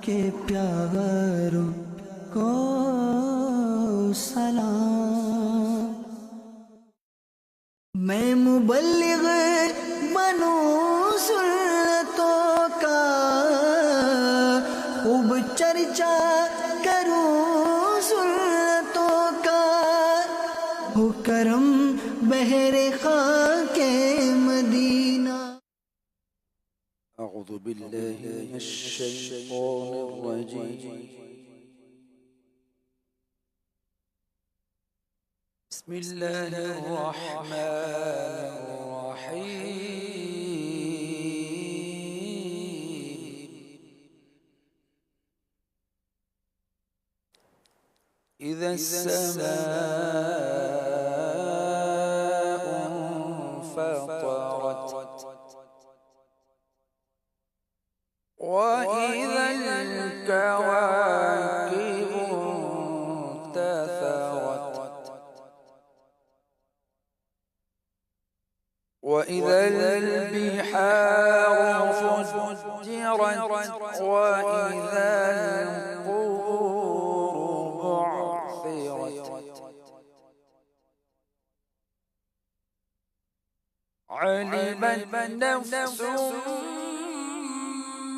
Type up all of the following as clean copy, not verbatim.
के प्यारों को सलाम। मैं मुबल्लिग बनूं सुन्नतों का, खूब चर्चा करूं सुन्नतों का, हो करम बहरे खाके मदीना। अऊज़ु बिल्लाहि मिनश शैतानिर रजीम। बिस्मिल्लाहिर रहमानिर रहीम। इज़ा अस्समाउ फ़तरत वइज़ल कवाकिबु इंतसरत वइज़ल बिहारु फुज्जिरत वइज़ल क़ुबूरु बु'थिरत अलिमत नफ्सुम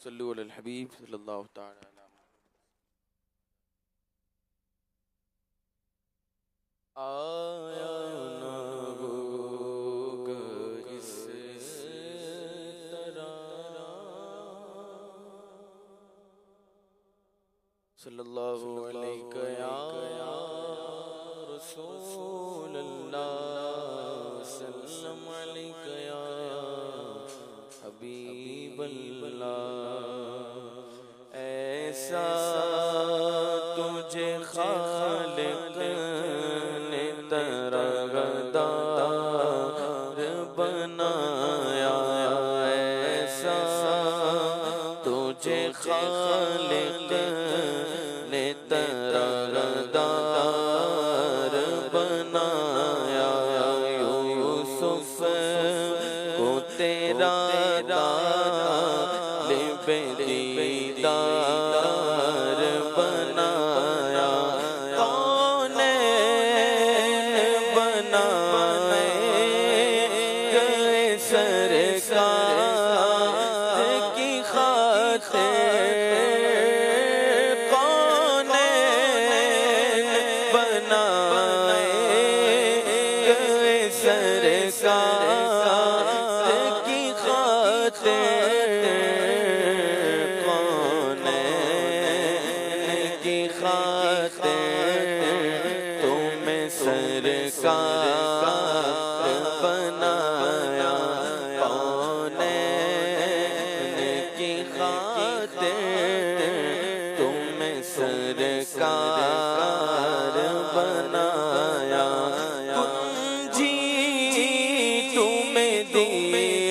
सल्लु अलल हबीब सल्लल्लाहु तआला अलैहि आया ना होगा इस तरह सल्लल्लाहु अलैहि या रसूल अल्लाह सल्लम अलैहि या हबीब अल्लाह ऐसा तुझे खालिक ने तरगदार बनाया ऐसा तुझे खालिक ने तरगदार बनाया यूसुफ को तेरा दीदार बनाया कौन बनाए गए सरकार की खातिर कौन बनाए गए सरकार की खातिर कौनैन की खातिर तुम्हें सरकार बनाया। कौनैन की खातिर तुम्हें सरकार बनाया। कुंजी तुम्हें दी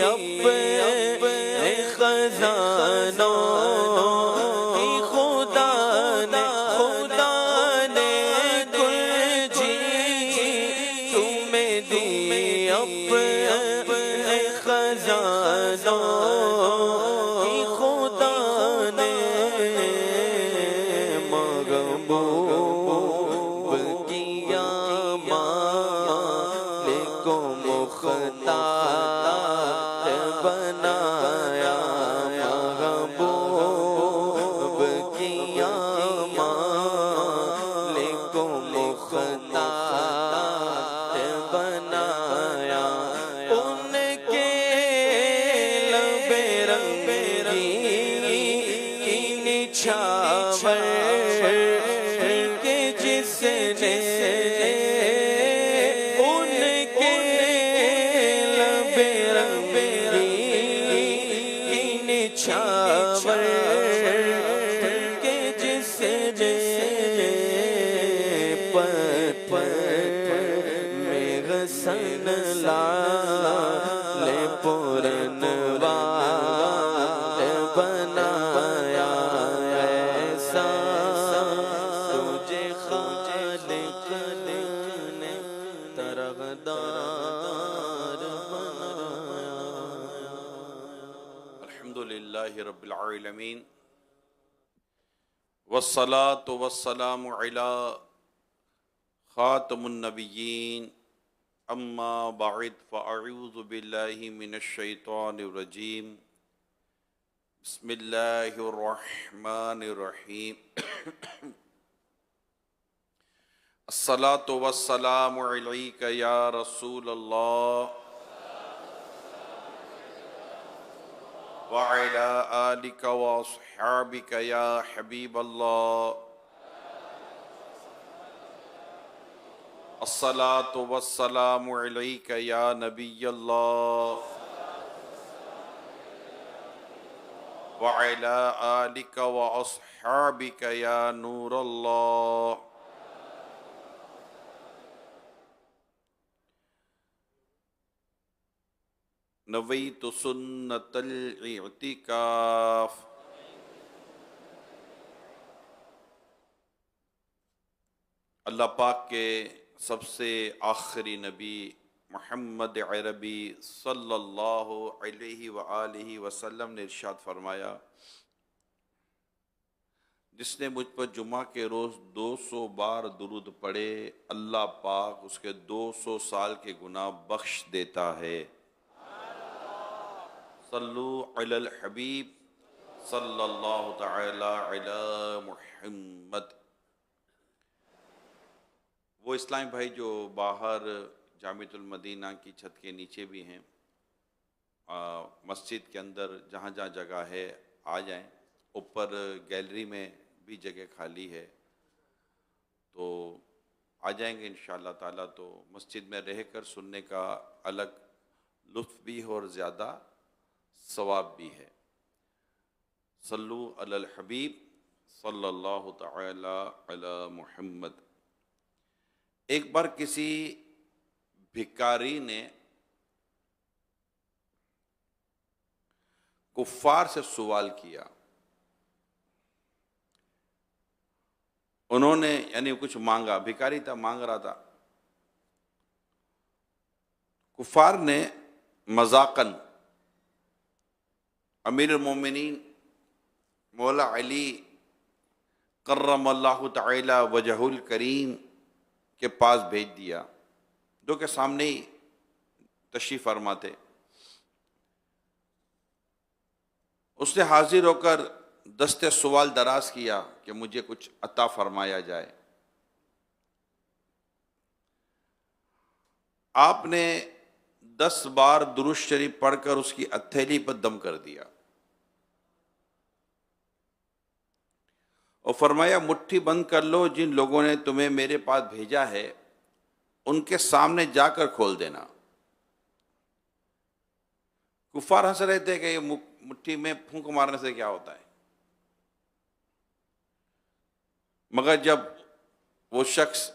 अपने खजानों की खुदा ने कुंजी तुम्हें दी अपने खजानों की खुदा ने। महबूब किया मालिक मुख्तार बनाया। महबूब किया मालिक मुख्तार बनाया। उनके लबे रंगी निछावर के जिसने उनके लबे रंगी निछावर के जिसने में गसन लाले पुरनवार बनाया। ऐसा तुझे खालिक ने तरगदार बनाया। अल्हम्दुलिल्लाहि रब्बिल आलमीन वस्सलातु वस्सलामु अला खातमुन नबिय्यीन अम्मा बअद फ़अऊज़ु बिल्लाहि मिनश शैतानिर रजीम। बिस्मिल्लाहिर रहमानिर रहीम। अस्सलातु वस्सलामु अलैका या रसूलल्लाह व अला आलिका व अस्हाबिका या हबीबल्लाह। अस्सलातु वस्सलामु अलैका या नबियल्लाह व अला आलिका व अस्हाबिका या नूरल्लाह। नवैतु सुन्नतल इअ्तिकाफ। अल्लाह पाक के सबसे आखिरी नबी मुहम्मद अरबी सल्लल्लाहु अलैहि व आलिहि वसल्लम ने इरशाद फरमाया, जिसने मुझ पर जुमा के रोज़ 200 बार दुरूद पढ़े अल्लाह पाक उसके 200 साल के गुनाह बख्श देता है। सल्लु अलल हबीब सल्लल्लाहु तआला अला मुहम्मद। वो इस्लामी भाई जो बाहर जामिअतुल मदीना की छत के नीचे भी हैं, मस्जिद के अंदर जहाँ जहाँ जगह है आ जाएं। ऊपर गैलरी में भी जगह खाली है तो आ जाएंगे इंशाअल्लाह ताला। तो मस्जिद में रहकर सुनने का अलग लुत्फ़ भी है और ज़्यादा सवाब भी है। सल्लु अलल हबीब सल्लल्लाहु तआला अला मुहम्मद। एक बार किसी भिखारी ने कुफ्फार से सवाल किया। उन्होंने यानी कुछ मांगा, भिखारी था मांग रहा था। कुफ्फार ने मजाकन अमीरुल मोमिनीन मौला अली कर्रमल्लाहु तआला वजहुल करीम के पास भेज दिया, जो के सामने ही तशरीफ फरमा थे। उसने हाजिर होकर दस्ते सवाल दराज किया कि मुझे कुछ अता फरमाया जाए। आपने 10 बार दुरूद शरीफ पढ़कर उसकी हथेली पर दम कर दिया और फरमाया मुट्ठी बंद कर लो, जिन लोगों ने तुम्हें मेरे पास भेजा है उनके सामने जाकर खोल देना। कुफार हंस रहे थे कि ये मुट्ठी में फूंक मारने से क्या होता है, मगर जब वो शख्स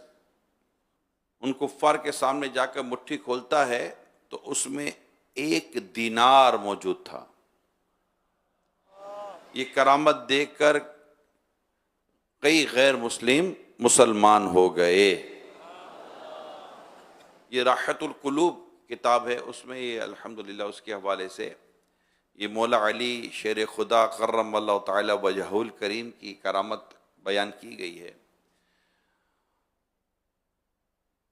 उन कुफार के सामने जाकर मुट्ठी खोलता है तो उसमें 1 दीनार मौजूद था। ये करामत देखकर कई गैर मुस्लिम मुसलमान हो गए। ये राहतुल कुलूब किताब है, उसमें ये अल्हम्दुलिल्लाह उसके हवाले से ये मौला अली शेर खुदा कर्रमल्लाहु ताला वजहुल करीम की करामत बयान की गई है।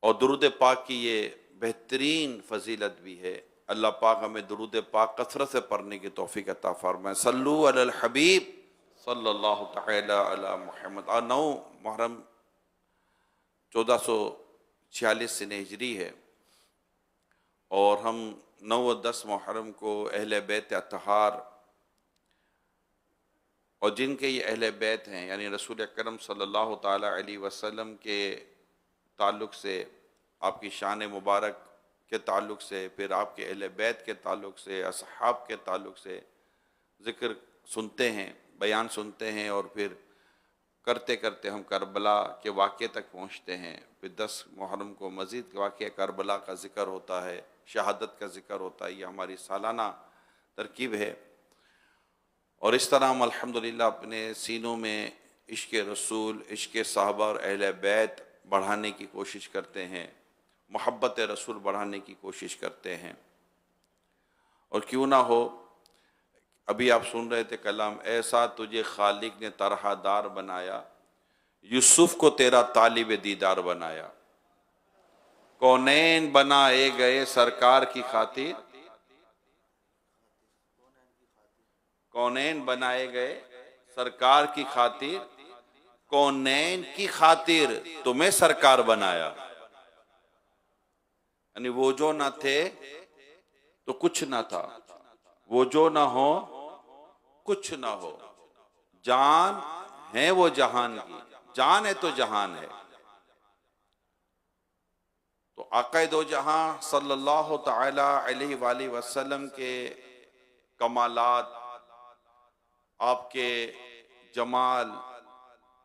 और दुरूद पाक की ये बेहतरीन फजीलत भी है। अल्लाह पाक हमें दुरूद पाक कसरत से पढ़ने की तौफीक अता फरमाए। सल्लु अलल हबीब सल्लल्लाहु तआला अला मुहम्मद। 9 मुहर्रम 1446 से हिजरी है और हम 9 और 10 मुहर्रम को अहले बैत अतहार और जिनके ये अहले बैत हैं यानी रसूल अकरम सल्लल्लाहु ताला अलैहि वसल्लम के ताल्लुक़ से, आपकी शान मुबारक के ताल्लुक़ से, फिर आपके अहले बैत के ताल्लुक़ से, असहाब के ताल्लुक़ से ज़िक्र सुनते हैं, बयान सुनते हैं और फिर करते करते हम करबला के वाक़े तक पहुँचते हैं। फिर 10 मुहर्रम को मज़ीद वाक़े करबला का ज़िक्र होता है, शहादत का ज़िक्र होता है। ये हमारी सालाना तरकीब है और इस तरह हम अल्हम्दुलिल्लाह अपने सीनों में इश्क़ रसूल, इश्क़ साहबा और अहले बैत बढ़ाने की कोशिश करते हैं, मोहब्बत रसूल बढ़ाने की कोशिश करते हैं। और क्यों ना हो, अभी आप सुन रहे थे कलाम, ऐसा तुझे खालिक ने तरहदार बनाया, यूसुफ को तेरा तालिब दीदार बनाया, कौनैन बनाए गए सरकार की खातिर, कौनैन बनाए गए सरकार की खातिर, कौनैन की खातिर तुम्हें सरकार बनाया। यानी वो जो ना थे तो कुछ ना था, वो जो ना हो कुछ ना हो, जान है वो जहान की, जान है तो जहान है। तो आक़ा दो जहां सल्लल्लाहु ताला अलैहि वसल्लम के कमालात, आपके जमाल,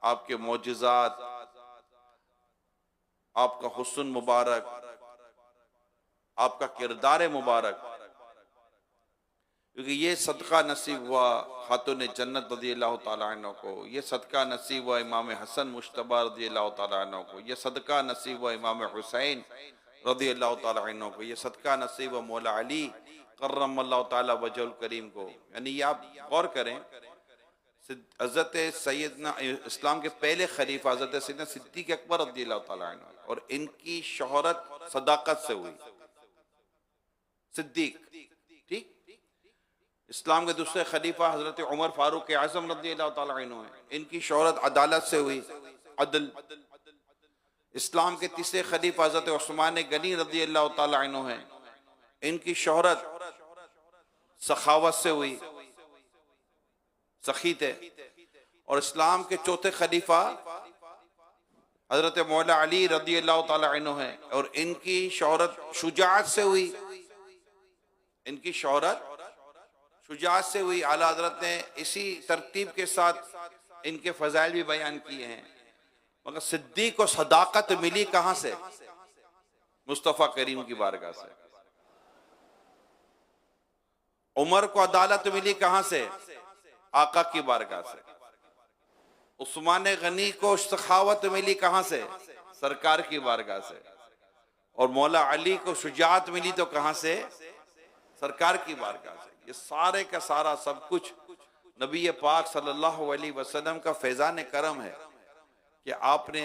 आपके मोजिज़ात, आपका हुस्न मुबारक, आपका किरदार मुबारक, क्योंकि ये सदका नसीब हुआ खातून जन्नत रज़ियल्लाहु ताला अन्हा को, ये सदका नसीब हुआ इमाम हसन मुश्तबा रज़ियल्लाहु ताला अन्हा को, ये सदका नसीब हुआ इमाम हुसैन रज़ियल्लाहु ताला अन्हा को, ये सदका नसीब हुआ मौला अली कर्रमल्लाहु ताला वजहुल करीम को। यानी ये आप गौर करें, हज़रत सैयदना इस्लाम के पहले खलीफा हज़रत सैयदना सिद्दीक़ अकबर रज़ियल्लाहु ताला अन्हु, और इनकी शोहरत सदाकत से हुई। सिद्दीक, ठीक, इस्लाम के दूसरे खलीफा हज़रत उमर फारूक आज़म रज़ियल्लाहु ताला अन्हु हैं, इनकी शोहरत अदालत से हुई, अदल। इस्लाम के तीसरे खलीफा हज़रत उस्मान गनी रज़ियल्लाहु ताला अन्हु हैं, इनकी शोहरत सखावत से हुई, सखी थे। और इस्लाम के चौथे खलीफा हजरत मौला अली रज़ियल्लाहु ताला अन्हु हैं और इनकी शोहरत शुजाअत से हुई, इनकी शोहरत शुजाअत से हुई। आला हजरत ने इसी तरतीब के साथ इनके फजाइल भी बयान किए हैं। मगर सिद्दीक को सदाकत मिली कहां से? मुस्तफ़ा करीम की बारगाह से। उमर को अदालत मिली कहां से? आका की बारगाह से। उस्मान गनी को सखावत मिली कहां से? सरकार की बारगाह से। और मौला अली को शुजाअत मिली तो कहां से? सरकार की बारगाह से। ये सारे का सारा सब कुछ नबी पाक सल्लल्लाहु अलैहि वसल्लम का फैजान करम है कि आपने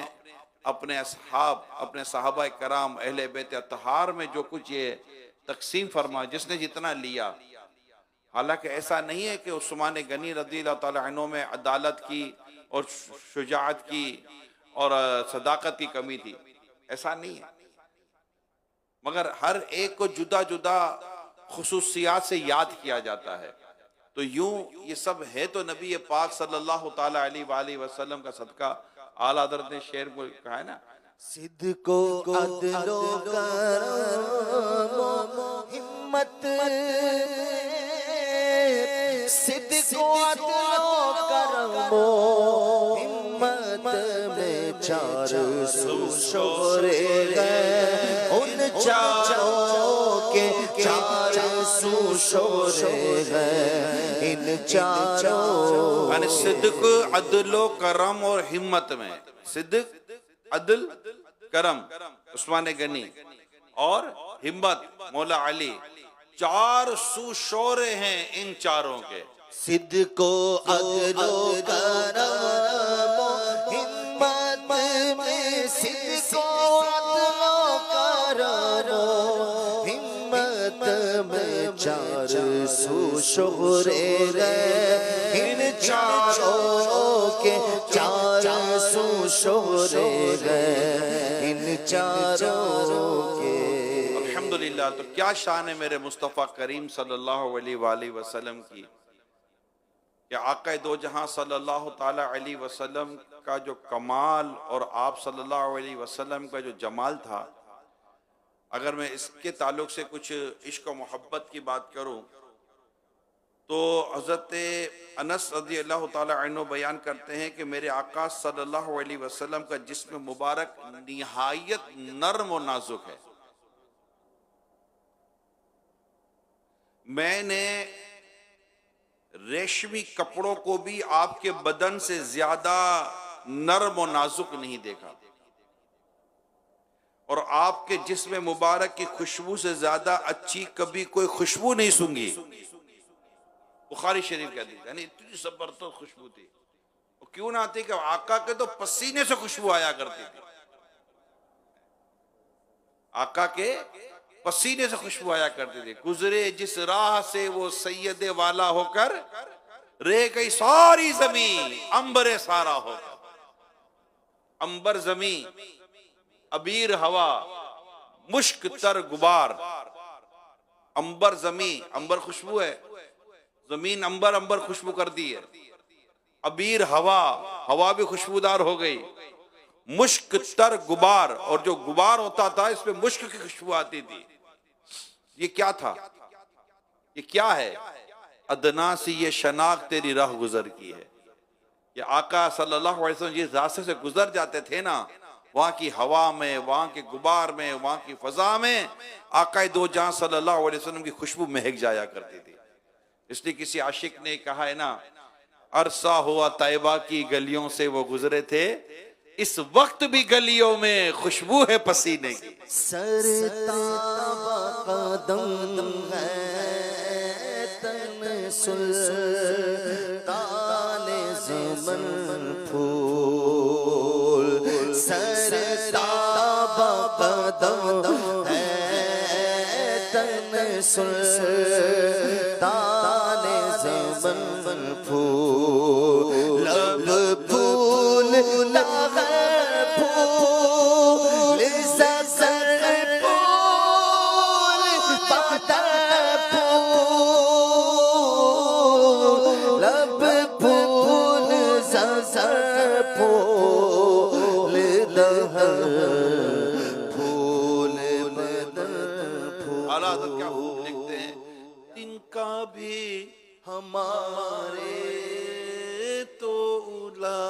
अपने असहाब, अपने सहाबा कराम, अहले बैत अतहार में जो कुछ ये तकसीम फरमा, जिसने जितना लिया। हालांकि ऐसा नहीं है कि उस्मान गनी रज़ियल्लाहु ताला अन्हु में अदालत की और शुजाअत की और सदाकत की कमी थी, ऐसा नहीं है। मगर हर एक को जुदा जुदा खुसूसियात से याद किया जाता है। तो यूं ये सब है तो नबी पाक सल्लल्लाहु ताला अलैहि वसल्लम का सदका। आला हज़रत ने शेर को कहा है ना, सिद्को अदलो करम हिम्मत, सिद्को अदलो करम हिम्मत में चार शोरे गए, उन चारों के चार शोरे गए, इन चारों यानी सिद्क अदलो करम और हिम्मत में, सिद्क अदल करम उस्मान गनी और हिम्मत मौला अली, चार सुशोरे हैं इन चारों के। सिद्को अदलो करम हिम्मत में, सिद्को अदलो करम हिम्मत में चार सुशोरे गए, इन चारों के चार सुशोरे गए, इन चारों के। अल्हम्दुलिल्लाह। तो क्या शान है मेरे मुस्तफ़ा करीम सल्लल्लाहु अलैहि वसल्लम की, कि आका दो जहां सल्लल्लाहु ताला अलैहि वसल्लम का जो कमाल और आप सल्लल्लाहु अलैहि वसल्लम का जो जमाल था, अगर मैं इसके ताल्लुक से कुछ इश्क और मोहब्बत की बात करूं तो हज़रत अनस रज़ी अल्लाह ताला अन्हु बयान करते हैं कि मेरे आका सल्लल्लाहु अलैहि वसल्लम का जिस्म मुबारक निहायत नर्म और नाजुक है। मैंने रेशमी कपड़ों को भी आपके बदन से ज्यादा नर्म और नाजुक नहीं देखा, और आपके जिस्म मुबारक की खुशबू से ज्यादा अच्छी कभी कोई खुशबू नहीं सूंघी। बुखारी शरीफ का हदीस, यानी इतनी जबरदस्त खुशबू थी। और क्यों ना आती कि आका के तो पसीने से खुशबू आया करती थी, आका के पसीने से खुशबू आया करती थी। गुजरे जिस राह से वो सैयदे वाला होकर, रह गई सारी जमीन अंबरे सारा होकर। अंबर जमी, अबीर हवा, मुश्क तर गुबार। अंबर जमी, अंबर खुशबू है, जमीन अंबर अंबर खुशबू कर दी है। अबीर हवा, हवा भी खुशबूदार हो गई। मुश्क तर गुबार, और जो गुबार होता था इसमें मुश्क की खुशबू आती थी। ये क्या था, ये क्या है? अदना से ये शनाख्त तेरी राह गुजर की है। ये आका सल्लल्लाहु अलैहि वसल्लम जिस रास्ते से गुजर जाते थे ना, वहां की हवा में, वहां के गुबार में, वहां की फजा में आका दो जहां सल्लल्लाहु अलैहि वसल्लम की खुशबू महक जाया करती थी। इसलिए किसी आशिक ने कहा है ना, अरसा हुआ तैयबा की गलियों से वो गुजरे थे, इस वक्त भी गलियों में खुशबू है पसीने की। सरताबा कदम है तन सुल्ताने ज़मन फूल, सरताबा कदम है तन सुल्ताने ज़मन फूल, लब फूल क्या लिखते हैं, तिनका भी हमारे तो उला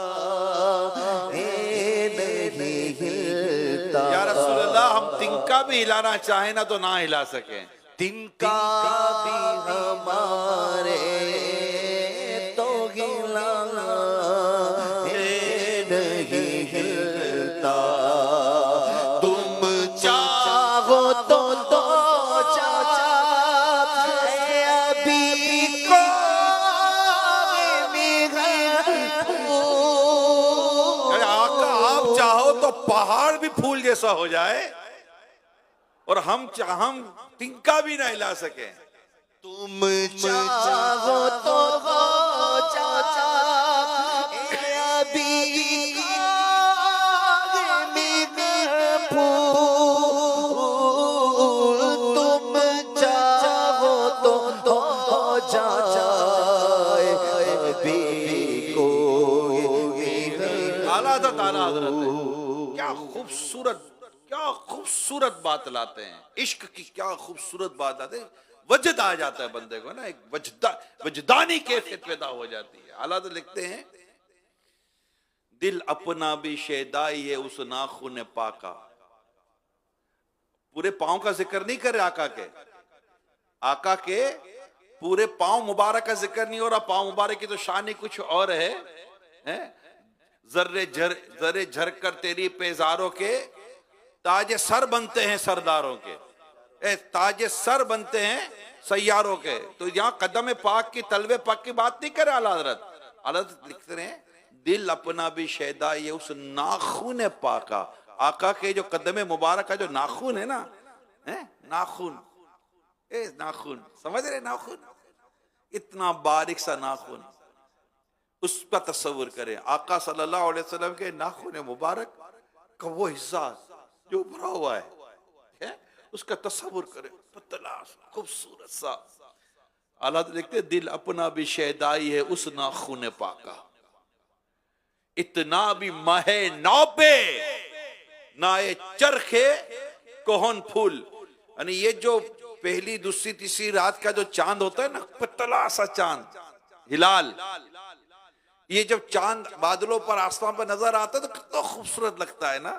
नहीं हिलता। या रसूल अल्लाह, हम तिनका भी हिलाना चाहे ना तो ना हिला सके। तिनका भी हमारे तो हिलाना नहीं हिलता। तुम चाहो तो पहाड़ भी फूल जैसा हो जाए और हम तिनका भी ना हिला सके। तुम चाहो तो था ताला हजरत है। क्या खूबसूरत बात लाते हैं, इश्क की क्या खूबसूरत बात लाते हैं। वजद आ जाता है बंदे को ना, एक वजदानी कैफियत पैदा हो जाती है। आला तो लिखते हैं, दिल अपना भी शेदाई है उस नाखून पाका। पूरे पांव का जिक्र नहीं कर रहे आका के पूरे पांव मुबारक का जिक्र नहीं हो रहा। पांव मुबारक की तो शान ही कुछ और है? जर्रे झर कर तेरी पेजारों के ताजे सर बनते हैं सरदारों के, ताजे सर बनते हैं सैयारों के। तो यहां कदम पाक की, तलवे पाक की बात नहीं करे आला हज़रत लिखते रहे, दिल अपना भी शैदा ये उस नाखून पाका। आका के जो कदम मुबारक का जो नाखून है ना, नाखून, नाखून समझ रहे, नाखून इतना बारीक सा नाखून, उसका तस्वुर करें। आका सल्लल्लाहु अलैहि वसल्लम के नाखून मुबारक का वो हिस्सा जो भरा हुआ है, उसका तस्वुर करें, पतला खूबसूरत सा। आला देखते, दिल अपना भी शैदाई है उस नाखून पाका, इतना भी महे नौबे नाए चरखे कोहन फूल। यानी ये जो पहली दूसरी तीसरी रात का जो चांद होता है ना, पतला सा चांद हिलाल, ये जब चांद बादलों पर आसमान पर नजर आता है तो कितना खूबसूरत लगता है ना।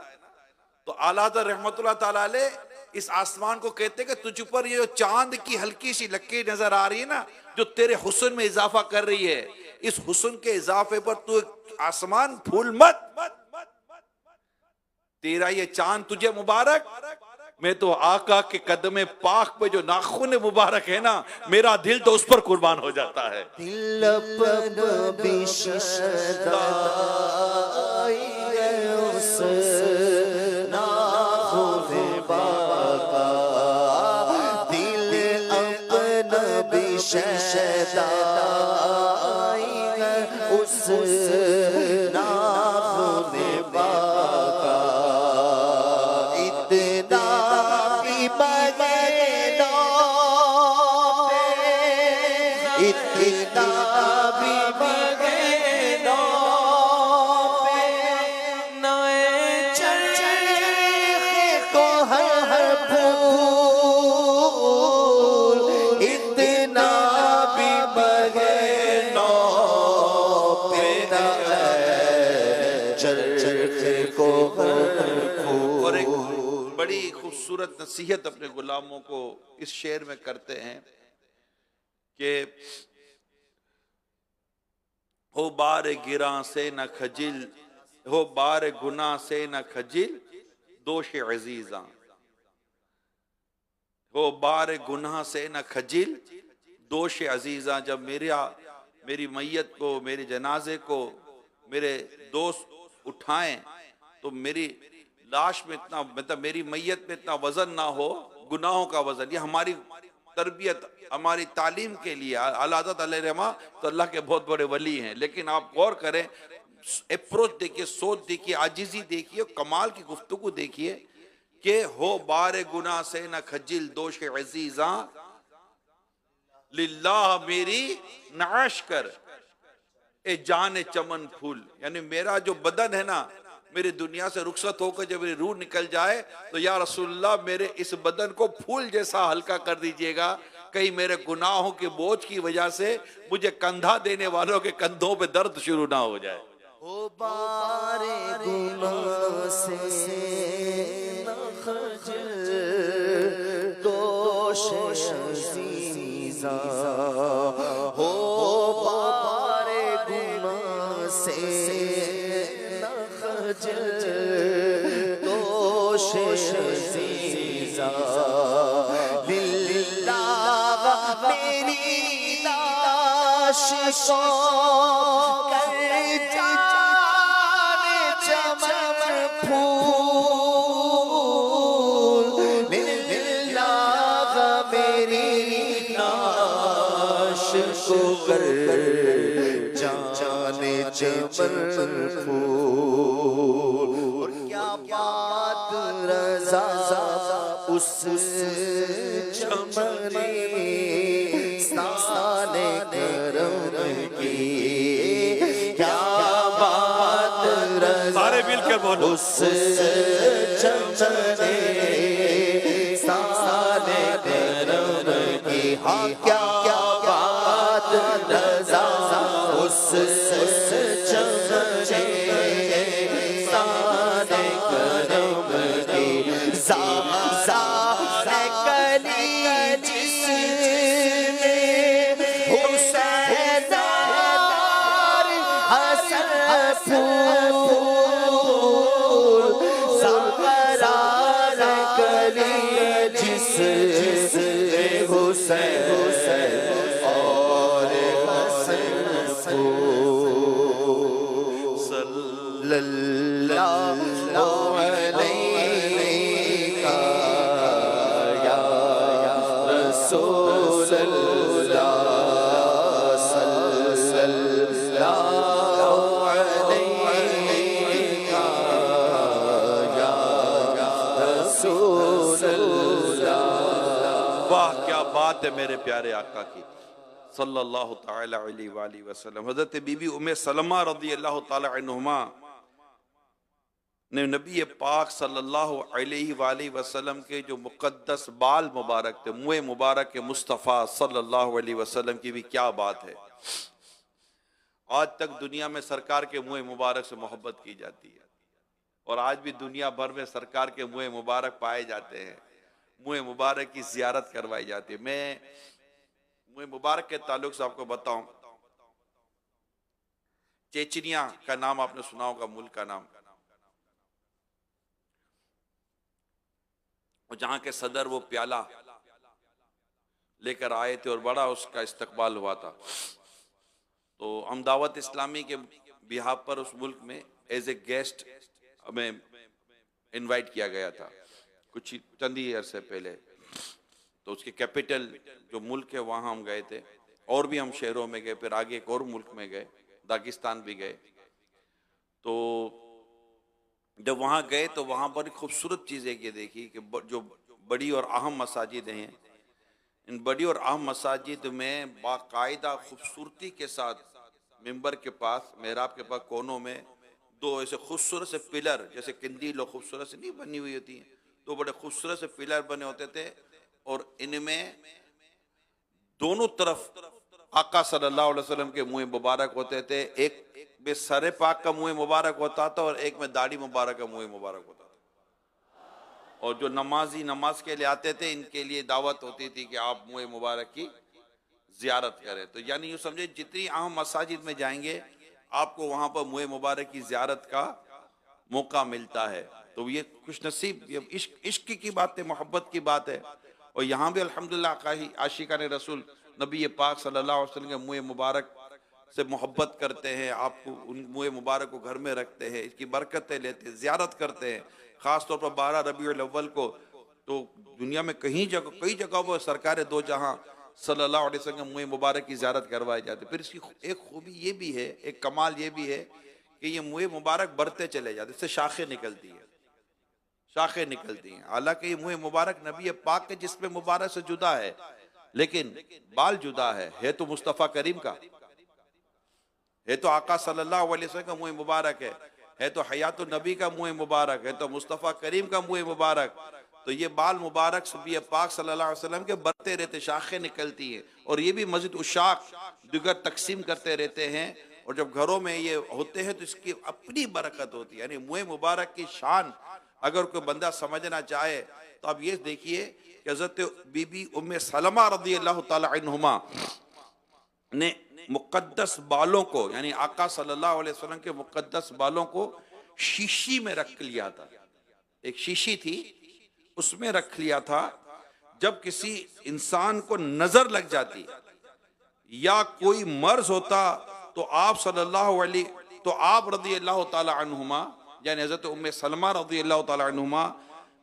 तो आला हज़रत रहमतुल्लाह ताला अलैह इस आसमान को कहते हैं कि तुझ पर ये जो चांद की हल्की सी लकीर नजर आ रही है ना, जो तेरे हुस्न में इजाफा कर रही है, इस हुस्न के इजाफे पर तू आसमान फूल मत, तेरा ये चांद तुझे मुबारक। मैं तो आका के कदम पाक पे जो नाखून मुबारक है ना, मेरा दिल तो उस पर कुर्बान हो जाता है। दिल पर खूबसूरत नसीहत अपने गुलामों को इस शेर में करते हैं कि हो बार गिरा से न खजिल, हो बार गुनाह से न खजिल दोष अजीजा, हो बार गुनाह से न खजिल दोष अजीजा। जब मेरी मैयत को, मेरे जनाजे को मेरे दोस्त उठाएं तो मेरी लाश में इतना, मतलब मेरी मैयत में इतना वजन ना हो, गुनाहों का वजन। ये हमारी तरबियत, हमारी तालीम के लिए। आला हज़रत अलैहि रहमा तो अल्लाह के बहुत बड़े वली हैं, लेकिन आप गौर करें, अप्रोच देखिए, सोच देखिए, आजिज़ी देखिए, कमाल की गुफ्तगू देखिए कि हो बार गुनाह से न खजिल दोष अजीजा, लिल्लाह मेरी नाश कर ए जान चमन फूल। यानी मेरा जो बदन है ना, मेरी दुनिया से रुखसत होकर जब मेरी रूह निकल जाए तो या रसूलुल्लाह मेरे इस बदन को फूल जैसा हल्का कर दीजिएगा, कहीं मेरे गुनाहों के बोझ की वजह से मुझे कंधा देने वालों के कंधों पे दर्द शुरू ना हो जाए। ओ बारे गुनाह से न खजिल दोष अजीजा, हो बारे गुनाह से दोष अजीजा, लिल्लाह मेरी लाश को कर जाने चमन फूल, लिल्लाह मेरी लाश को कर जाने चमन फूल। क्या बात रज़ा उस चमन साने करम की, क्या बात रज़ा मिलकर बोलो। उस चमने साने करम की, हाँ क्या क्या बात रज़ा उस चमने साने करम की, कली जिसमें हुसैन और हसन फूल, ज़ाहरा कली जिसमें हुसैन और हसन फूल, सल्लल्लाहु अलैका या रसूल अल्लाह, सल्लल्लाहु अलैका या रसूल अल्लाह। वाह क्या बात है मेरे प्यारे आका की सल्लल्लाहु ताला अलैहि वसल्लम। हजरत बीबी उम्मे सलमा रज़ी अल्लाह ताला अन्हुमा ने नबी पाक सल्लल्लाहु अलैहि वसल्लम के जो मुक़द्दस बाल मुबारक थे, मुँह मुबारक के मुस्तफ़ा सल्लल्लाहु अलैहि वसल्लम की भी क्या बात है। आज तक दुनिया में सरकार के मुँह मुबारक से मोहब्बत की जाती है और आज भी दुनिया भर में सरकार के मुँह मुबारक पाए जाते हैं, मुँह मुबारक की ज़ियारत करवाई जाती है। मैं मुँह मुबारक के ताल्लुक से आपको बताऊं, चेचनिया का नाम आपने सुना होगा, मुल्क का नाम, और जहां के सदर वो प्याला लेकर आए थे और बड़ा उसका इस्तकबाल हुआ था। तो हम दावत इस्लामी के बिहाफ पर उस मुल्क में एज ए गेस्ट हमें इनवाइट किया गया था कुछ चंद ही अरसे पहले। तो उसके कैपिटल जो मुल्क है वहाँ हम गए थे, और भी हम शहरों में गए, फिर आगे एक और मुल्क में गए, दागिस्तान भी गए। तो जब वहाँ गए तो वहाँ पर खूबसूरत चीज़ एक ये देखी कि जो बड़ी और अहम मसाजिद हैं, इन बड़ी और अहम मसाजिद में बाकायदा खूबसूरती के साथ मिंबर के पास, मेहराब के पास कोनों में दो ऐसे खूबसूरत से पिलर, जैसे कंदील खूबसूरत से नहीं बनी हुई होती हैं, तो बड़े खूबसूरत से पिलर बने होते थे और इनमें दोनों तरफ आका सल्लल्लाहु अलैहि वसल्लम के मुँह मुबारक होते थे। एक में सरे पाक का मुँह मुबारक होता था और एक में दाढ़ी मुबारक का मुँह मुबारक होता था। और जो नमाजी नमाज के लिए आते थे, इनके लिए दावत होती थी कि आप मुँह मुबारक की जियारत करें। तो यानी यूँ समझे जितनी अहम मसाजिद में जाएंगे आपको वहाँ पर मुँह मुबारक की जियारत का मौका मिलता है। तो ये खुश नसीब, ये इश्क की बात है, मोहब्बत की बात है। और यहाँ भी अल्हम्दुलिल्लाह आशिकाने रसूल नबी पाक सल्लल्लाहु अलैहि वसल्लम के मुँह मुबारक से मोहब्बत करते हैं, आपको उन मुँह मुबारक को घर में रखते हैं, इसकी बरकतें लेते हैं, ज़ियारत करते हैं। ख़ास तौर पर 12 रबीउल अव्वल को तो दुनिया में कई जगह पर सरकार दो जहाँ सल्लल्लाहु अलैहि वसल्लम के मुँह मुबारक की ज़ियारत करवाई जाती है। फिर इसकी एक खूबी ये भी है, एक कमाल ये भी है कि ये मुँह मुबारक बढ़ते चले जाते, इससे शाखें निकलती हैं, शाखें निकलती हैं। हालांकि ये मुँह मुबारक नबी पाक के जिस्म मुबारक से जुदा है, लेकिन बाल जुदा है तो मुस्तफ़ा करीम का, है तो आका सल्लल्लाहु अलैहि वसल्लम का मुँह मुबारक है तो हयात नबी का मुँह मुबारक है तो मुस्तफ़ा करीम का मुँह मुबारक। तो ये बाल मुबारक नबी पाक सल्लल्लाहु अलैहि वसल्लम के बढ़ते रहते, शाखें निकलती हैं और ये भी मस्जिद उशाक दिगर तकसीम करते रहते हैं। और जब घरों में ये होते हैं तो इसकी अपनी बरकत होती है। यानी मुँह मुबारक की शान अगर कोई बंदा समझना चाहे तो आप ये देखिए कि हज़रत बीबी उम्मे सलमा रज़ी अल्लाह ताला अन्हुमा ने मुक़द्दस बालों को, यानी आका सल्लल्लाहु अलैहि वसल्लम के मुक़द्दस बालों को शीशी में रख लिया था। एक शीशी थी, उसमें रख लिया था। जब किसी इंसान को नजर लग जाती या कोई मर्ज होता तो आप रज़ी अल्लाह ताला अन्हुमा, यानी हज़रत उम्मे सलमा रज़ी अल्लाह ताला अन्हुमा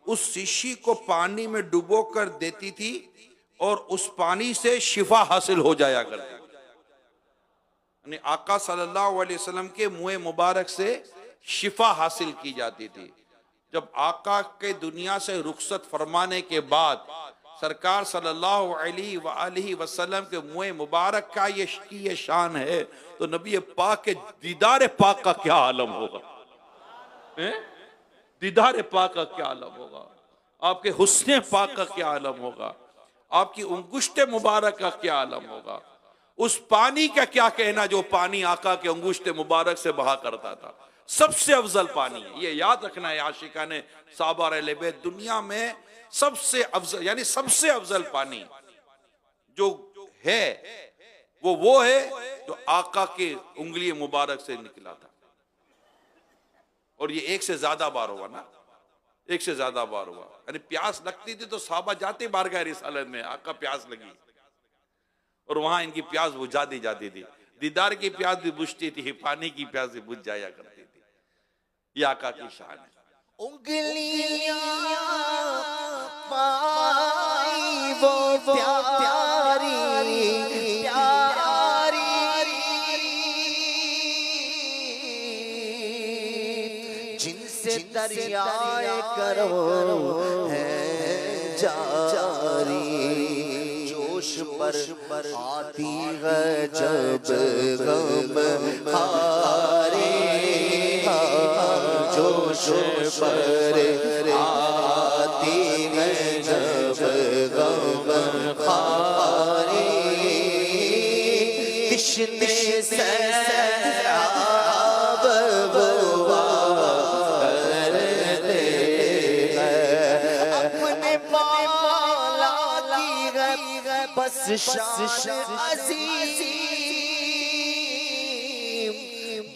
उस शीशी को पानी में डुबो कर देती थी और उस पानी से शिफा हासिल हो जाया करती। यानी आका सल्लल्लाहु अलैहि वसल्लम के मुँह मुबारक से शिफा हासिल की जाती थी। जब आका के दुनिया से रुखसत फरमाने के बाद सरकार सल्लल्लाहु अलैहि वसल्लम के मुँह मुबारक का ये शान है, तो नबी पाक के दीदार पाक का क्या आलम होगा। हैं? दीदार पाक का क्या आलम होगा, आपके हुस्न पाक का क्या आलम होगा, आपकी अंगुष्ठ मुबारक का क्या आलम होगा, उस पानी का क्या कहना जो पानी आका के अंगुष्ठ मुबारक से बहा करता था। सबसे अफजल पानी है, ये याद रखना है आशिका ने साहबा अहले बैत, दुनिया में सबसे अफजल यानी सबसे अफजल पानी जो है वो है जो आका के उंगली मुबारक से निकला था। और ये एक से ज्यादा बार हुआ ना, एक से ज्यादा बार हुआ। यानी प्यास लगती थी तो साहबा जाते बारगाह रिसालत में, आका प्यास लगी और वहां इनकी प्यास बुझा दी जाती थी। दीदार की प्यास भी बुझती थी, पानी की प्यास भी बुझ जाया करती थी। ये आका की शान है। उंगलियां पाई वो प्यारी जिनसे दरियाए करो है जारी, जोश पर आती है जब गम हारे, जोश पर आती है जब गम हारे, तिश्ने से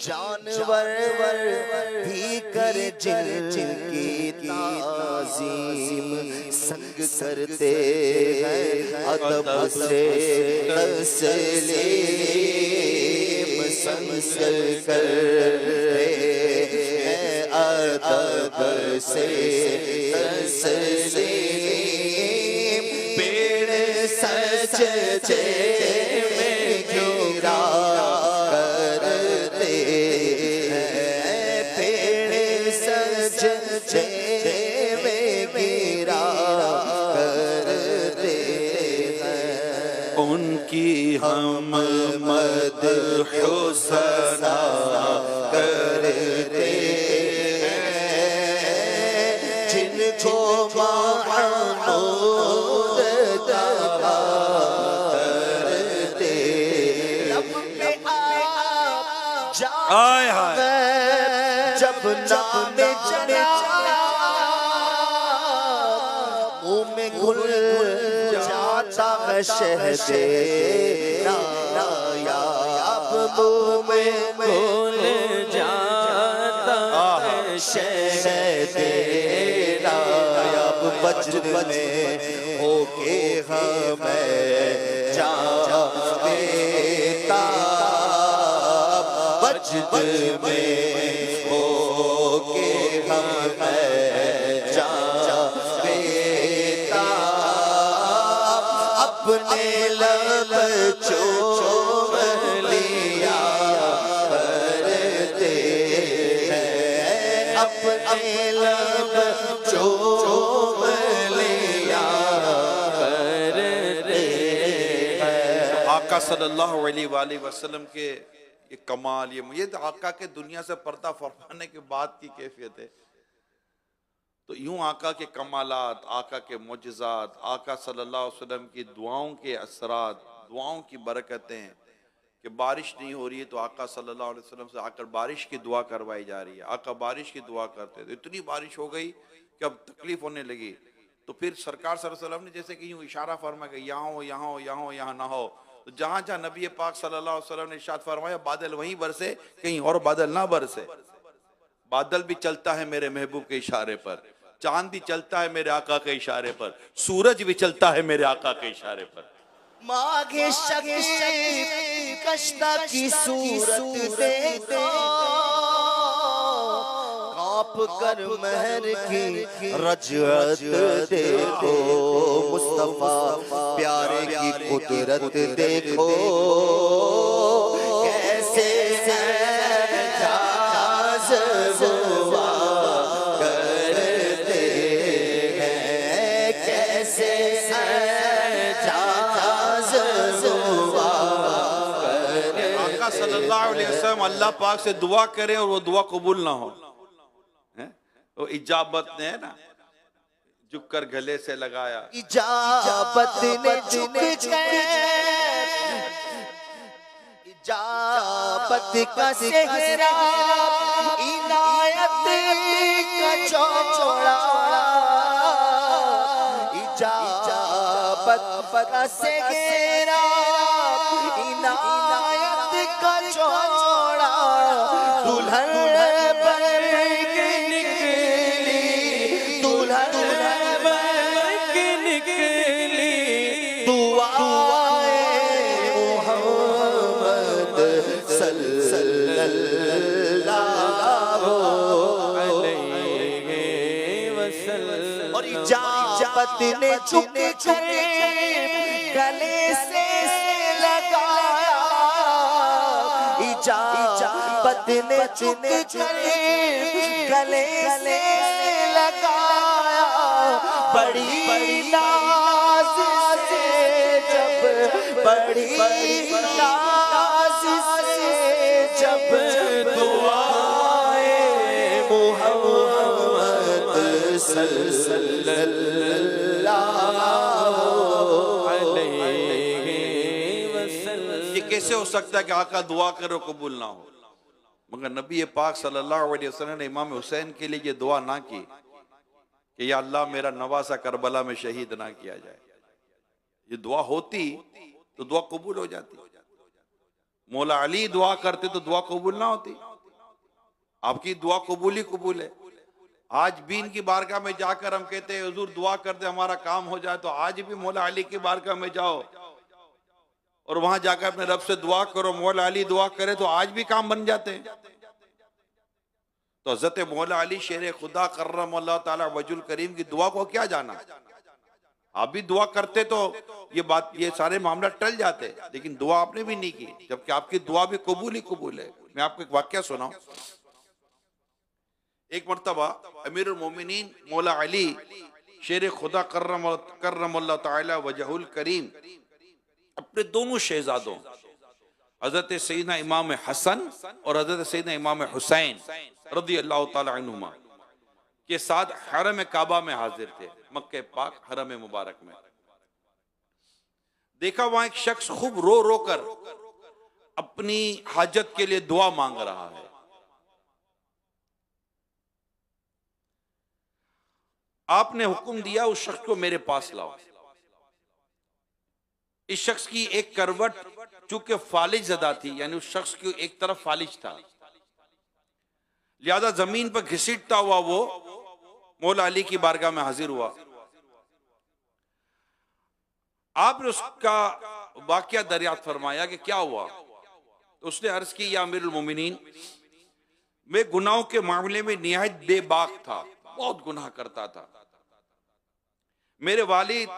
जानवर भी कर जिनकी ताज़ीम, संग करते हैं अदब से तस्लीम, संग करते हैं अदब से तस्लीम, सजदे में गिरा करते हैं, पेड़ सजदे में गिरा करते हैं। उनकी हम मदह सना करते हैं, जिनको आय हाय जब नाम चढ़ा मुँह में घुल जाता है शहदे नायाब, मुँह में घुल जाता है शहदे नायाब, वज्र में होके हमें जाते वज्र में होके हमें जाते अपने लब चूम लिया करते हैं, अपने लब चूम लिया करते हैं। आका सल्लल्लाहु अलैहि वसल्लम के ये कमाल, ये तो आका के दुनिया से पर्दा फरमाने के बाद की कैफियत है। तो यूं आका के कमालात, आका के मोजज़ात, आका सल्लल्लाहु अलैहि वसल्लम की दुआओं के असरात, दुआओं की बरकतें कि बारिश नहीं हो रही है तो आका सल्लल्लाहु अलैहि वसल्लम से आकर बारिश की दुआ करवाई जा रही है। आका बारिश की दुआ करते थे, इतनी बारिश हो गई कि अब तकलीफ होने लगी। तो फिर सरकार सल्लल्लाहु अलैहि वसल्लम ने जैसे कि यूं इशारा फरमा कि यहाँ हो, यहाँ हो, यहाँ हो, यहाँ ना हो। तो जहां जहां नबी पाक सल्लल्लाहु अलैहि वसल्लम ने इरशाद फरमाया बादल वहीं बरसे, कहीं और बादल ना बरसे। बादल भी चलता है मेरे महबूब के इशारे पर, चांद भी चलता है मेरे आका के इशारे पर, सूरज भी चलता है मेरे आका के इशारे पर। मागे शकीब कश्ता की सूरत देखो, कांप कर महर की रजअत देखो, मुस्तफा प्यारे की कुदरत देखो, कैसे एजाज हुआ करते हैं, कैसे एजाज हुआ करते। आका सल्लल्लाहु अलैहि वसल्लम अल्लाह पाक से दुआ करें और वो दुआ कबूल ना हो, तो इजाबत ने है ना झुक कर गले से लगाया, इजाबत ने झुक कर इजाबत का सेहरा इनायत का चौड़ा, इजाबत का सेहरा इनायत का चौड़ा, दुल्हन बन के निकली, दुल्हन बन के निकली, दुआए मोहम्मद सल्लल्लाहु अलैहि वसल्लम। और इजाबत ने झुक कर गले से लगाया, इजाबत ने झुक कर गले से लगाया, बड़ी नाज से जब, बड़ी नाज से जब दुआए मोहम्मद सल्लल्लाहु अलैहि वसल्लम। ये कैसे हो सकता है कि आका दुआ करो कबूल ना हो? मगर नबी पाक सल्लल्लाहु अलैहि वसल्लम ने इमाम हुसैन के लिए ये दुआ ना की कि या अल्लाह मेरा नवासा करबला में शहीद ना किया जाए। ये दुआ होती तो दुआ कबूल हो जाती। मौला अली दुआ करते तो दुआ कबूल ना होती। आपकी दुआ कबूल ही कबूल है। आज भी इनकी बारगाह में जाकर हम कहते हैं हुजूर दुआ कर दे हमारा काम हो जाए, तो आज भी मौला अली की बारगाह में जाओ और वहां जाकर अपने रब से दुआ करो, मौला अली दुआ करे तो आज भी काम बन जाते हैं। तो हजरत मौला अली शेर खुदा कर्रमल्लाहु ताला वजुल करीम की दुआ को क्या जाना? आप भी दुआ करते तो ये सारे मामला टल जाते, लेकिन दुआ आपने भी नहीं की, जबकि आपकी दुआ भी कबूल ही कबूल है। मैं आपको एक वाक्य सुनाऊं। एक मर्तबा अमीरुल मोमिनीन मौला अली शेर खुदा कर्रमल्लाहु ताला वजहुल करीम अपने दोनों शहजादों हजरत सैयदना इमाम हसन और हजरत सैयदना इमाम हुसैन रज़ी अल्लाह ताला अन्हुमा के साथ हरम काबा में हाजिर थे, मक्के पाक हरम मुबारक में। देखा वहां एक शख्स खूब रो रो कर अपनी हाजत के लिए दुआ मांग रहा है। आपने हुक्म दिया उस शख्स को मेरे पास लाओ। इस शख्स की एक करवट चूंकि फालिज ज़दा थी, यानी उस शख्स की एक तरफ फालिज था, लिहाजा जमीन पर घसीटता हुआ वो मौला अली की बारगाह में हाजिर हुआ। आपने उसका वाकया दरियाफ्त फरमाया कि क्या हुआ। तो उसने अर्ज की या अमीरुल मोमिनीन, मैं गुनाहों के मामले में निहायत बेबाक था, बहुत गुनाह करता था। मेरे वालिद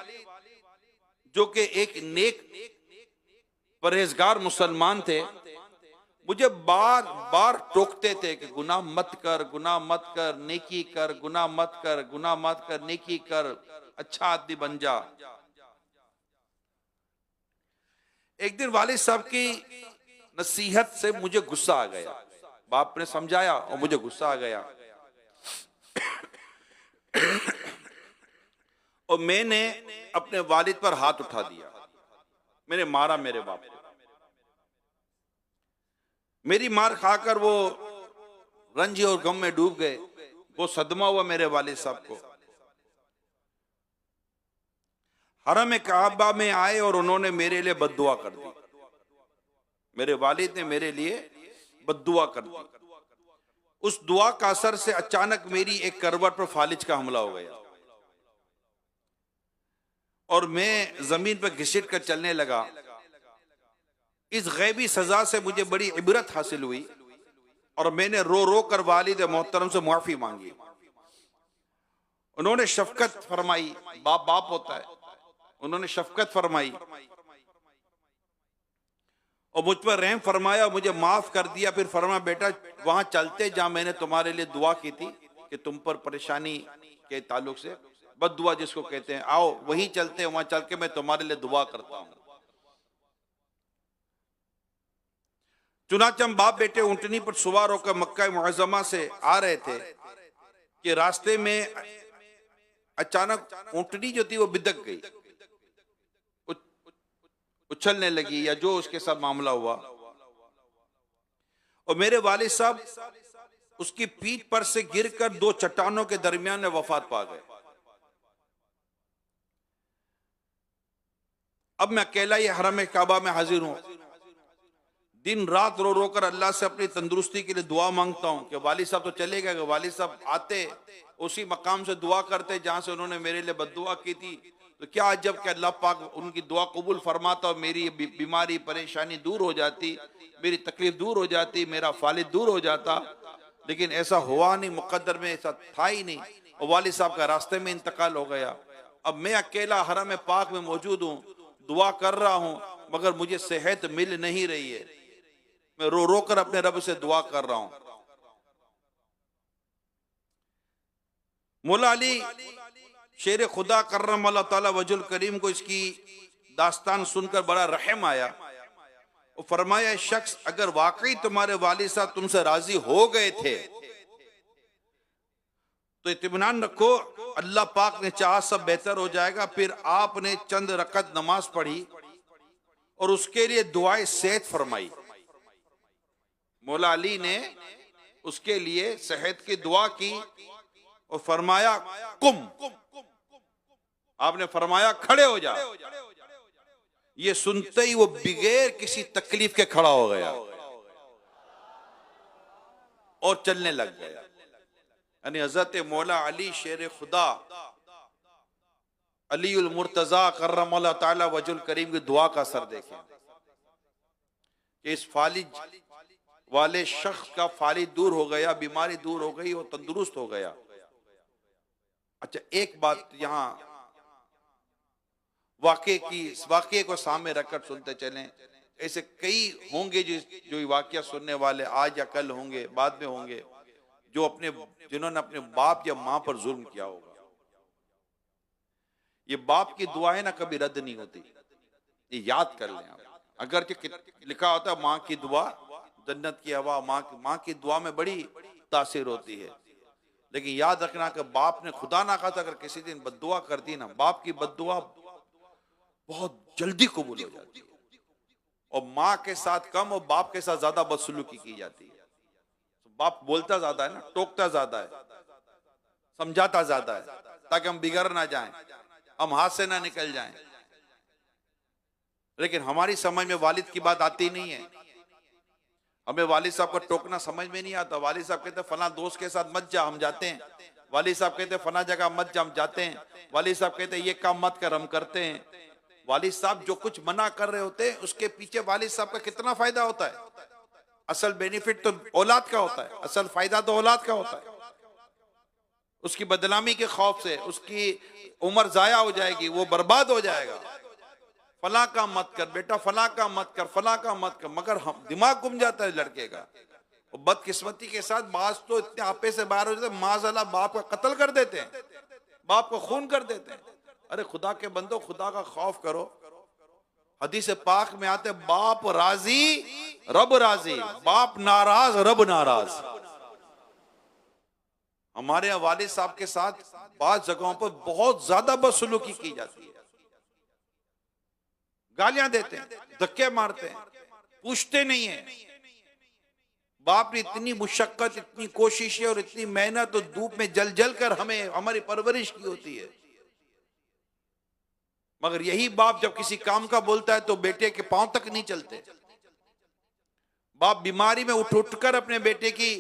जो कि एक नेक परहेजगार मुसलमान थे, मुझे बार बार टोकते थे कि गुनाह मत कर, गुनाह मत कर, नेकी कर, गुनाह मत कर, गुनाह मत कर, नेकी कर, अच्छा आदमी बन जा। एक दिन वालिद साहब की नसीहत से मुझे गुस्सा आ गया। बाप ने समझाया और मुझे गुस्सा आ गया और मैंने अपने वालिद पर हाथ उठा दिया। मैंने मारा मेरे बाप को। मेरी मार खाकर वो रंज और गम में डूब गए। वो सदमा हुआ मेरे वालिद साहब को। हरम काबा में आए और उन्होंने मेरे लिए बद्दुआ कर दी। मेरे वालिद ने मेरे लिए बद्दुआ कर दी। उस दुआ का असर से अचानक मेरी एक करवट पर फालिज का हमला हो गया और मैं जमीन पर घिसट कर चलने लगा। इस गैबी सजा से मुझे बड़ी इबरत हासिल हुई और मैंने रो रो कर वालिद मोहतरम से माफी मांगी। उन्होंने शफकत फरमाई, बाप बाप होता है, उन्होंने शफकत फरमाई और मुझ पर रहम फरमाया और मुझे माफ कर दिया। फिर फरमाया, बेटा वहां चलते जहां मैंने तुम्हारे लिए दुआ की थी कि तुम पर परेशानी के ताल्लुक से बद्दुआ जिसको कहते हैं, आओ वहीं चलते हैं, वहां चल के मैं तुम्हारे लिए दुआ करता हूं। चुनांचे हम बाप बेटे ऊंटनी पर सवार होकर मक्का मुअज़्ज़मा से आ रहे थे। कि रास्ते में अचानक ऊंटनी जो थी वो बिदक गई, उछलने लगी या जो उसके साथ मामला हुआ, और मेरे वालिद साहब उसकी पीठ पर से गिरकर दो चट्टानों के दरमियान में वफात पा गए। अब मैं अकेला ही हरम काबा में हाजिर हूं, दिन रात रो रो कर अल्लाह से अपनी तंदुरुस्ती के लिए दुआ मांगता हूं कि वालिद साहब तो चले गए, वालिद साहब आते उसी मकाम से दुआ करते जहां से उन्होंने मेरे लिए बद्दुआ की थी, तो क्या अजब कि अल्लाह पाक उनकी दुआ कबूल फरमाता और मेरी बीमारी परेशानी दूर हो जाती, मेरी तकलीफ दूर हो जाती, मेरा फालिद दूर हो जाता। लेकिन ऐसा हुआ नहीं, मुकद्दर में ऐसा था ही नहीं, और वालिद साहब का रास्ते में इंतकाल हो गया। अब मैं अकेला हरम पाक में मौजूद हूँ, दुआ कर रहा हूँ, मगर मुझे सेहत मिल नहीं रही है। मैं रो रो कर अपने रब से दुआ कर रहा हूं। मौला अली शेर खुदा कर्रम अल्लाह ताला वजुल करीम को इसकी दास्तान सुनकर बड़ा रहम आया। वो फरमाया, शख्स अगर वाकई तुम्हारे वालिद साहब तुमसे राजी हो गए थे तो इत्मीनान रखो, अल्लाह पाक ने चाहा सब बेहतर हो जाएगा। फिर आपने चंद रकत नमाज पढ़ी और उसके लिए दुआए सेहत फरमाई। मौला अली ने उसके लिए सेहत की दुआ की और फरमाया कुम, आपने फरमाया खड़े हो जा। ये सुनते ही वो बगैर किसी तकलीफ के खड़ा हो गया और चलने लग गया। यानी हजरत मौला अली शेर खुदा अली उल मुर्तजा कर्रमल्लाहु ताला वजुल करीम की दुआ का असर देखें कि इस फालिज वाले शख्स का फालिद दूर हो गया, बीमारी दूर हो गई, वो तंदुरुस्त हो गया। अच्छा, एक बात यहां वाक़े को सामने रखकर सुनते चलें। ऐसे कई होंगे जो वाक़या सुनने वाले आज या कल होंगे, बाद में होंगे, जिन्होंने अपने बाप या मां पर जुल्म किया होगा। ये बाप की दुआएं ना कभी रद्द नहीं होती, ये याद कर लें आप। अगर लिखा होता है मां की दुआ जन्नत की हवा, मां की दुआ में बड़ी तासीर होती है, लेकिन याद रखना कि बाप ने खुदा ना खासा अगर किसी दिन बद्दुआ कर दी ना, बाप की बद्दुआ बहुत जल्दी कबूल हो जाती है, और माँ के साथ कम और बाप के साथ ज्यादा बदसलूकी की जाती है। तो बाप बोलता ज्यादा है ना, टोकता ज्यादा है, समझाता ज्यादा है, ताकि हम बिगड़ ना जाएं, हम हाथ से ना निकल जाएं। लेकिन हमारी समझ में वालिद की बात आती नहीं है। हमें वालिद साहब को टोकना समझ में नहीं आता। वालिद साहब कहते फला दोस्त के साथ मत जा, हम जाते हैं। वालिद साहब कहते फला जगह मत जा, हम जाते हैं। वालिद साहब कहते ये काम मत कर, हम करते हैं। वालिद साहब जो कुछ मना कर रहे होते हैं उसके पीछे वालिद साहब का कितना फायदा होता है। असल बेनिफिट तो औलाद का होता है, असल फायदा तो औलाद का होता है। उसकी बदनामी के खौफ से उसकी उम्र जाया हो जाएगी, वो बर्बाद हो जाएगा। फला का मत कर बेटा, फला का मत कर, फला का मत कर, मगर हम दिमाग गुम जाता है लड़के का। और बदकिस्मती के साथ बाज तो इतने आपे से बाहर हो जाते हैं, माज़अल्लाह बाप का कत्ल कर देते हैं, बाप को खून कर देते हैं। अरे खुदा के बंदो, खुदा का खौफ करो। हदीस पाक में आते बाप राजी रब राजी, बाप नाराज रब नाराज। हमारे यहाँ वालिद साहब के साथ बात जगहों पर बहुत ज्यादा बदसलूकी की जाती है, गालियां देते हैं, धक्के मारते हैं, पूछते नहीं है। बाप ने इतनी मुशक्कत, इतनी कोशिशें और इतनी मेहनत और धूप में जल जल कर हमें हमारी परवरिश की होती है, मगर यही बाप जब किसी काम का बोलता है तो बेटे के पांव तक नहीं चलते। बाप बीमारी में उठ उठकर अपने बेटे की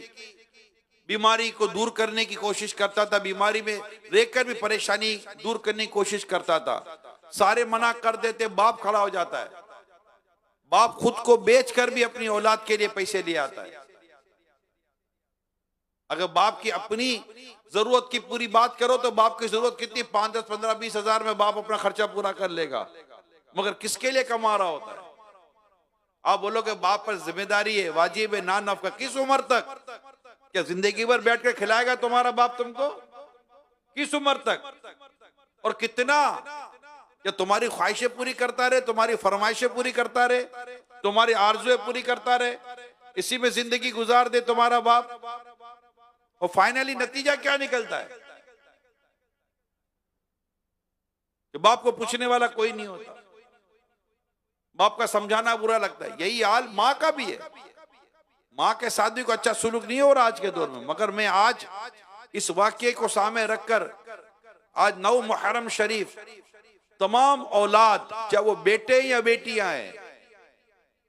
बीमारी को दूर करने की कोशिश करता था, बीमारी में रहकर भी परेशानी दूर करने की कोशिश करता था। सारे मना कर देते, बाप खड़ा हो जाता है। बाप खुद को बेचकर भी अपनी औलाद के लिए पैसे ले आता है। अगर बाप की अपनी जरूरत की पूरी बात करो तो बाप की जरूरत कितनी, 5, 10, 15, 20 हजार में बाप अपना खर्चा पूरा कर लेगा, मगर किसके लिए कमा रहा होता है। आप बोलोगे बाप पर जिम्मेदारी है, वाजिब है, ना नफका, किस उम्र तक? क्या जिंदगी भर बैठ कर खिलाएगा तुम्हारा बाप तुमको? किस उम्र तक और कितना? क्या तुम्हारी ख्वाहिशें पूरी करता रहे, तुम्हारी फरमाइशें पूरी करता रहे, तुम्हारी आरजुएं पूरी करता रहे, इसी में जिंदगी गुजार दे तुम्हारा बाप? और फाइनली नतीजा क्या निकलता है कि बाप को पूछने वाला कोई नहीं होता, बाप का समझाना बुरा लगता है। यही हाल माँ का भी है। माँ के साथ भी को अच्छा सुलूक नहीं हो रहा आज के दौर में। मगर मैं आज इस वाक्य को सामने रखकर आज 9 मुहर्रम शरीफ तमाम औलाद, चाहे वो बेटे या बेटियां हैं,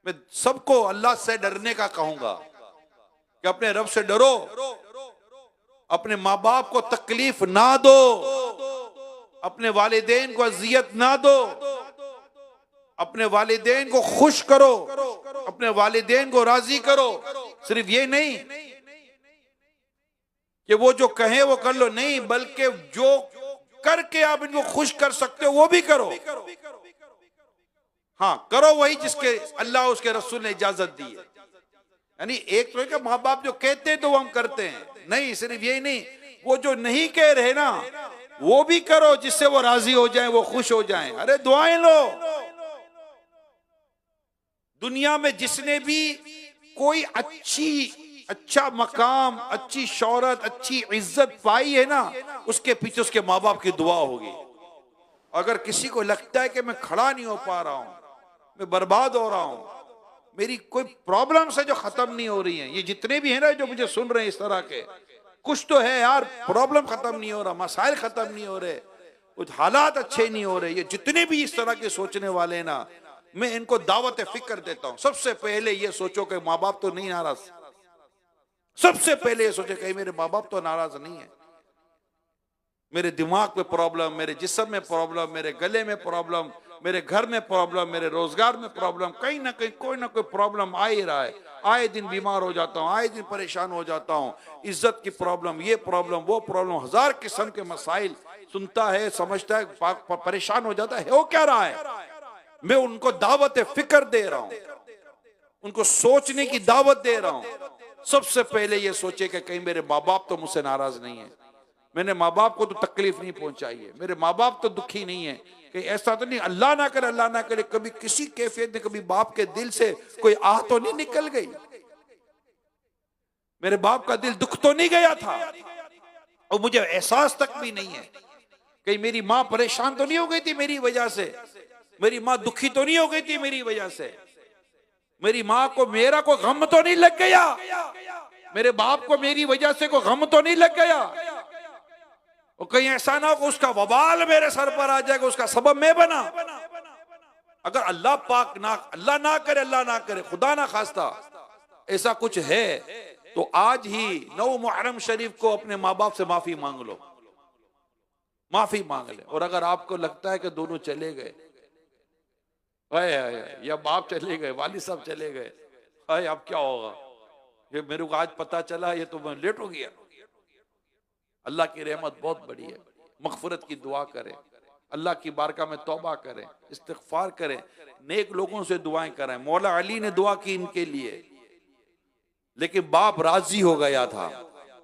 मैं सबको अल्लाह से डरने का कहूंगा कि अपने रब से डरो, अपने माँ बाप को तकलीफ ना दो, अपने वालिदैन को अजियत ना दो, अपने वालिदैन को खुश करो, अपने वालिदैन को राजी करो। सिर्फ ये नहीं कि वो जो कहे वो कर लो, नहीं, बल्कि जो करके आप इनको खुश कर सकते हो वो भी करो। हाँ, करो वही जिसके अल्लाह उसके रसूल ने इजाजत दी है। यानी एक तो है कि माँ बाप जो कहते हैं तो वो हम करते हैं, नहीं, सिर्फ यही नहीं, वो जो नहीं कह रहे ना वो भी करो जिससे वो राजी हो जाए, वो खुश हो जाए। अरे दुआएं लो। दुनिया में जिसने भी कोई अच्छा मकाम, अच्छी शौहरत, अच्छी इज्जत पाई है ना, उसके पीछे उसके माँ बाप की दुआ होगी। अगर किसी को लगता है कि मैं खड़ा नहीं हो पा रहा हूं, मैं बर्बाद हो रहा हूं, मेरी कोई प्रॉब्लम से जो खत्म नहीं हो रही है, ये जितने भी हैं ना जो मुझे सुन रहे हैं इस तरह के, कुछ तो है यार, प्रॉब्लम खत्म नहीं हो रहा, मसाइल खत्म नहीं हो रहे, कुछ हालात अच्छे नहीं हो रहे, ये जितने भी इस तरह के सोचने वाले हैं ना, मैं इनको दावत फिक्र देता हूं। सबसे पहले ये सोचो कि माँ बाप तो नहीं नाराज, सबसे पहले ये सोचे कहीं मेरे माँ बाप तो नाराज नहीं है, मेरे दिमाग में प्रॉब्लम, मेरे जिस्म में प्रॉब्लम, मेरे गले में प्रॉब्लम, मेरे घर में प्रॉब्लम, मेरे रोजगार में प्रॉब्लम, कहीं ना कहीं कोई ना कोई प्रॉब्लम आ ही रहा है। आए दिन बीमार हो जाता हूँ, आए दिन परेशान हो जाता हूँ, इज्जत की प्रॉब्लम, ये प्रॉब्लम, वो प्रॉब्लम, हजार किस्म के मसाइल सुनता है, समझता है, परेशान हो जाता है। वो क्या रहा है? मैं उनको दावत फिक्र दे रहा हूं, उनको सोचने की दावत दे रहा हूं। सबसे पहले ये सोचे कि कहीं मेरे माँ बाप तो मुझसे नाराज नहीं है, मैंने माँ बाप को तो तकलीफ नहीं पहुंचाई है, मेरे माँ बाप तो दुखी नहीं है, कहीं ऐसा तो नहीं, अल्लाह ना करे, अल्लाह ना करे, कभी किसी कैफियत में कभी बाप के दिल से कोई आह तो नहीं निकल गई, मेरे बाप का दिल दुख तो नहीं गया था, और मुझे एहसास तक भी नहीं है कहीं मेरी माँ परेशान तो नहीं हो गई थी मेरी वजह से, मेरी माँ दुखी तो नहीं हो गई थी मेरी वजह से, मेरी माँ को मेरा कोई गम तो नहीं लग गया, मेरे बाप को मेरी वजह से कोई गम तो नहीं लग गया, और कहीं ऐसा ना हो कि उसका वबाल मेरे सर पर आ जाएगा, उसका सबब मैं बना। अगर अल्लाह पाक ना, अल्लाह ना करे, अल्लाह ना करे, खुदा ना खास्ता ऐसा कुछ है, तो आज ही 9 मुहर्रम शरीफ को अपने माँ बाप से माफी मांग लो, माफी मांग ले। और अगर आपको लगता है कि दोनों चले गए, या बाप चले गए, वालिद साहब चले गए, अब क्या होगा, ये मेरे को आज पता चला, ये तो मैं लेट हो गया। अल्लाह की रहमत बहुत बड़ी है, मगफिरत की दुआ करें, अल्लाह की बारगाह में तौबा करें, इस्तिगफार करें, नेक लोगों से दुआएं करें। मौला अली ने दुआ की इनके लिए, लेकिन बाप राजी हो गया था।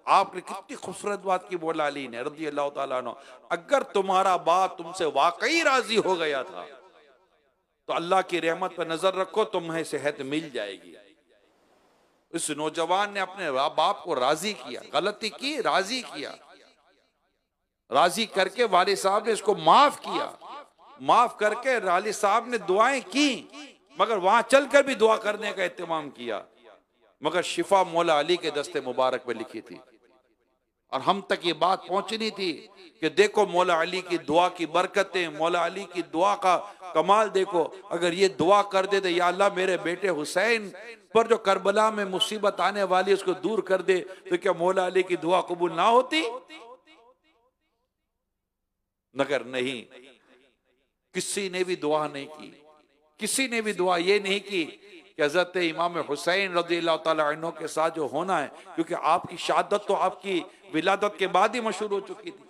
आपने कितनी खूबसूरत बात की मौला अली ने रज़ी अल्लाह ताला अन्हु, अगर तुम्हारा बाप तुमसे वाकई राजी हो गया था तो अल्लाह की रहमत पर नजर रखो, तुम्हें सेहत मिल जाएगी। इस नौजवान ने अपने बाप को राजी किया, गलती की, राजी किया, राजी करके वालिद साहब ने इसको माफ किया, माफ करके वालिद साहब ने दुआएं की, मगर वहां चलकर भी दुआ करने का एहतमाम किया, मगर शिफा मौला अली के दस्ते मुबारक में लिखी थी। और हम तक ये बात पहुंचनी थी कि देखो मौला अली की दुआ की बरकतें, मौला अली की दुआ का कमाल देखो। अगर ये दुआ कर देते, या अल्लाह मेरे बेटे हुसैन पर जो करबला में मुसीबत आने वाली उसको दूर कर दे, तो क्या मौला अली की दुआ कबूल ना होती? मगर नहीं, किसी ने भी दुआ नहीं की, किसी ने भी दुआ ये नहीं की कि हजरत इमाम हुसैन रज़ियल्लाहु ताला अन्हु के साथ जो होना है, क्योंकि आपकी शहादत तो आपकी विलादत के बाद ही मशहूर हो चुकी थी,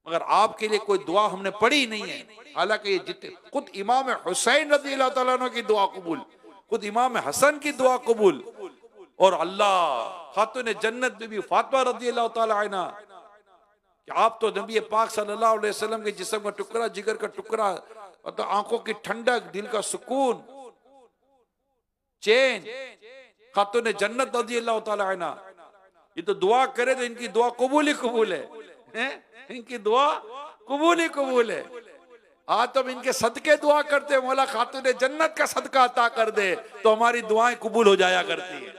मगर आपके लिए कोई दुआ हमने पढ़ी नहीं है। हालांकि ये जितने, खुद इमाम हुसैन रज़ियल्लाहु ताला अन्हु की दुआ कबूल, खुद इमाम हसन की दुआ कबूल, और अल्लाह खातून जन्नत बीबी फातिमा रज़ियल्लाहु ताला अन्हा, कि आप तो नबी पाक सल्लल्लाहु अलैहि वसल्लम के जिस्म का टुकड़ा, जिगर का टुकड़ा, तो आंखों की ठंडक, दिल का सुकून, चैन, खातून जन्नत रज़ियल्लाहु ताला अन्हा, ये तो दुआ करे तो इनकी दुआ कबूल ही कबूल है, इनकी दुआ कबूल ही कबूल है। आज तो हम इनके सदके दुआ करते हैं, मौला खातून जन्नत का सदका अता कर दे तो हमारी दुआएं कबूल हो जाया करती है।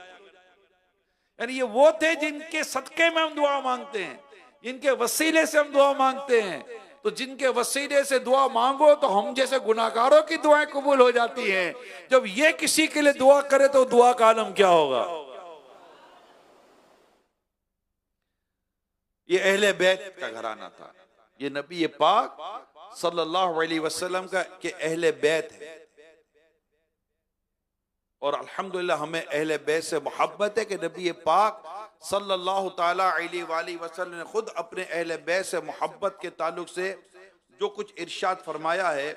यानी ये वो थे जिनके सदके में हम दुआ मांगते हैं, जिनके वसीले से हम दुआ मांगते हैं। तो जिनके वसीले से दुआ मांगो तो हम जैसे गुनाहगारों की दुआएं कबूल हो जाती हैं। जब ये किसी के लिए दुआ करे तो दुआ का आलम क्या होगा। ये अहले बैत का घराना था, ये नबी पाक सल्लल्लाहु अलैहि वसल्लम का के अहले बैत है। और अल्हम्दुलिल्लाह हमें अहले बैत से मोहब्बत है कि नबी पाक सल्लल्लाहु ताला अलैहि वसल्लम ने खुद अपने अहले बैत से मोहब्बत के ताल्लुक से जो कुछ इरशाद फरमाया है,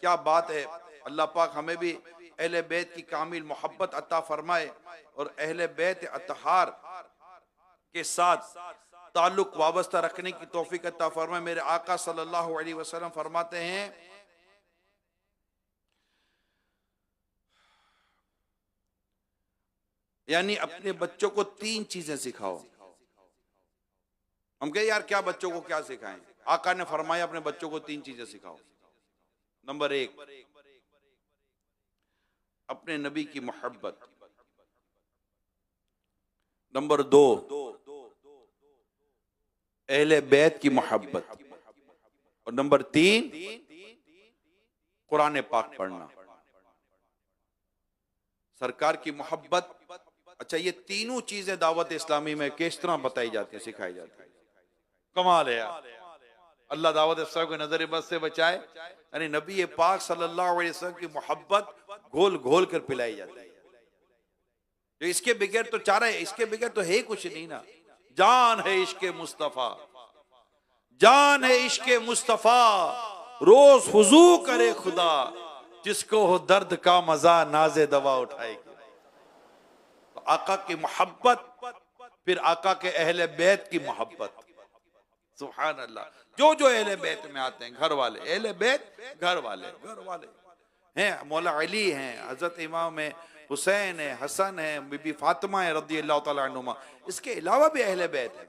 क्या बात है। अल्लाह पाक हमें भी अहले बैत की कामिल मोहब्बत अता फरमाए और अहले बैत अतहार के साथ ताल्लुक वाबस्ता रखने की तौफीक अता फरमाए। मेरे आका सल्लल्लाहु अलैहि वसल्लम फरमाते हैं, यानी अपने बच्चों को 3 चीजें सिखाओ। हम कहे यार क्या बच्चों को क्या सिखाएं। आका ने फरमाया अपने बच्चों को 3 चीजें सिखाओ। नंबर 1, अपने नबी की मोहब्बत। नंबर 2, अहले बैत की मोहब्बत। और नंबर 3, कुरान पाक पढ़ना। सरकार की मोहब्बत। अच्छा, ये तीनों चीजें दावत इस्लामी में किस तरह बताई जाती है, सिखाई जाती है। कमाल है यार, अल्लाह दावत इस्लाम को नजर बद से बचाए। यानी नबी पाक सल्लल्लाहु अलैहि वसल्लम की मोहब्बत घोल घोल कर पिलाई जाती है। तो इसके बगैर तो चारा है, इसके बगैर तो है कुछ नहीं ना। जान है इश्क़े मुस्तफा, जान है इश्क़े मुस्तफा, रोज हुजू करे खुदा, जिसको हो दर्द का मजा नाज़े दवा उठाएगी। तो आका की मोहब्बत, फिर आका के अहले बैत की मोहब्बत। सुभान अल्लाह। जो जो अहले बैत में आते हैं, घर वाले अहले बैत, घर वाले हैं। मौला अली हैं, हजरत इमाम हुसैन है, हसन है, बीबी फातिमा है रज़ी अल्लाह तआला अन्हुमा। इसके अलावा भी अहले बैत है,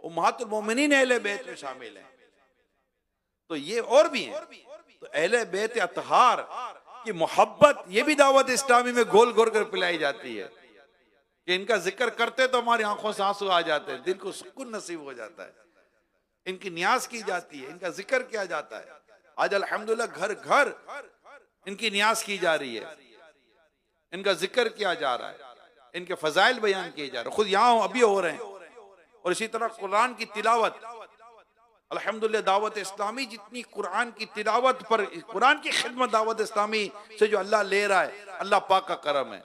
उम्महातुल मोमिनीन अहले बैत में शामिल हैं। तो ये और भी हैं। तो अहले बैत अतहार की मोहब्बत ये भी दावत इस्लामी में घोल घोल कर पिलाई जाती है कि इनका जिक्र करते तो हमारी आंखों से आंसू आ जाते हैं, दिल को सुकून नसीब हो जाता है। इनकी न्याज की जाती है, इनका जिक्र किया जाता है। आज अल्हम्दुलिल्लाह घर घर इनकी न्याज की जा रही है, इनका जिक्र किया जा रहा है, इनके फजाइल बयान किए जा रहे हैं, खुद यहाँ अभी हो रहे हैं। और इसी तरह कुरान की तिलावत, अल्हम्दुलिल्लाह दावत इस्लामी जितनी कुरान की तिलावत पर, कुरान की खिदमत दावत इस्लामी से जो अल्लाह ले रहा है, अल्लाह पाक का करम है।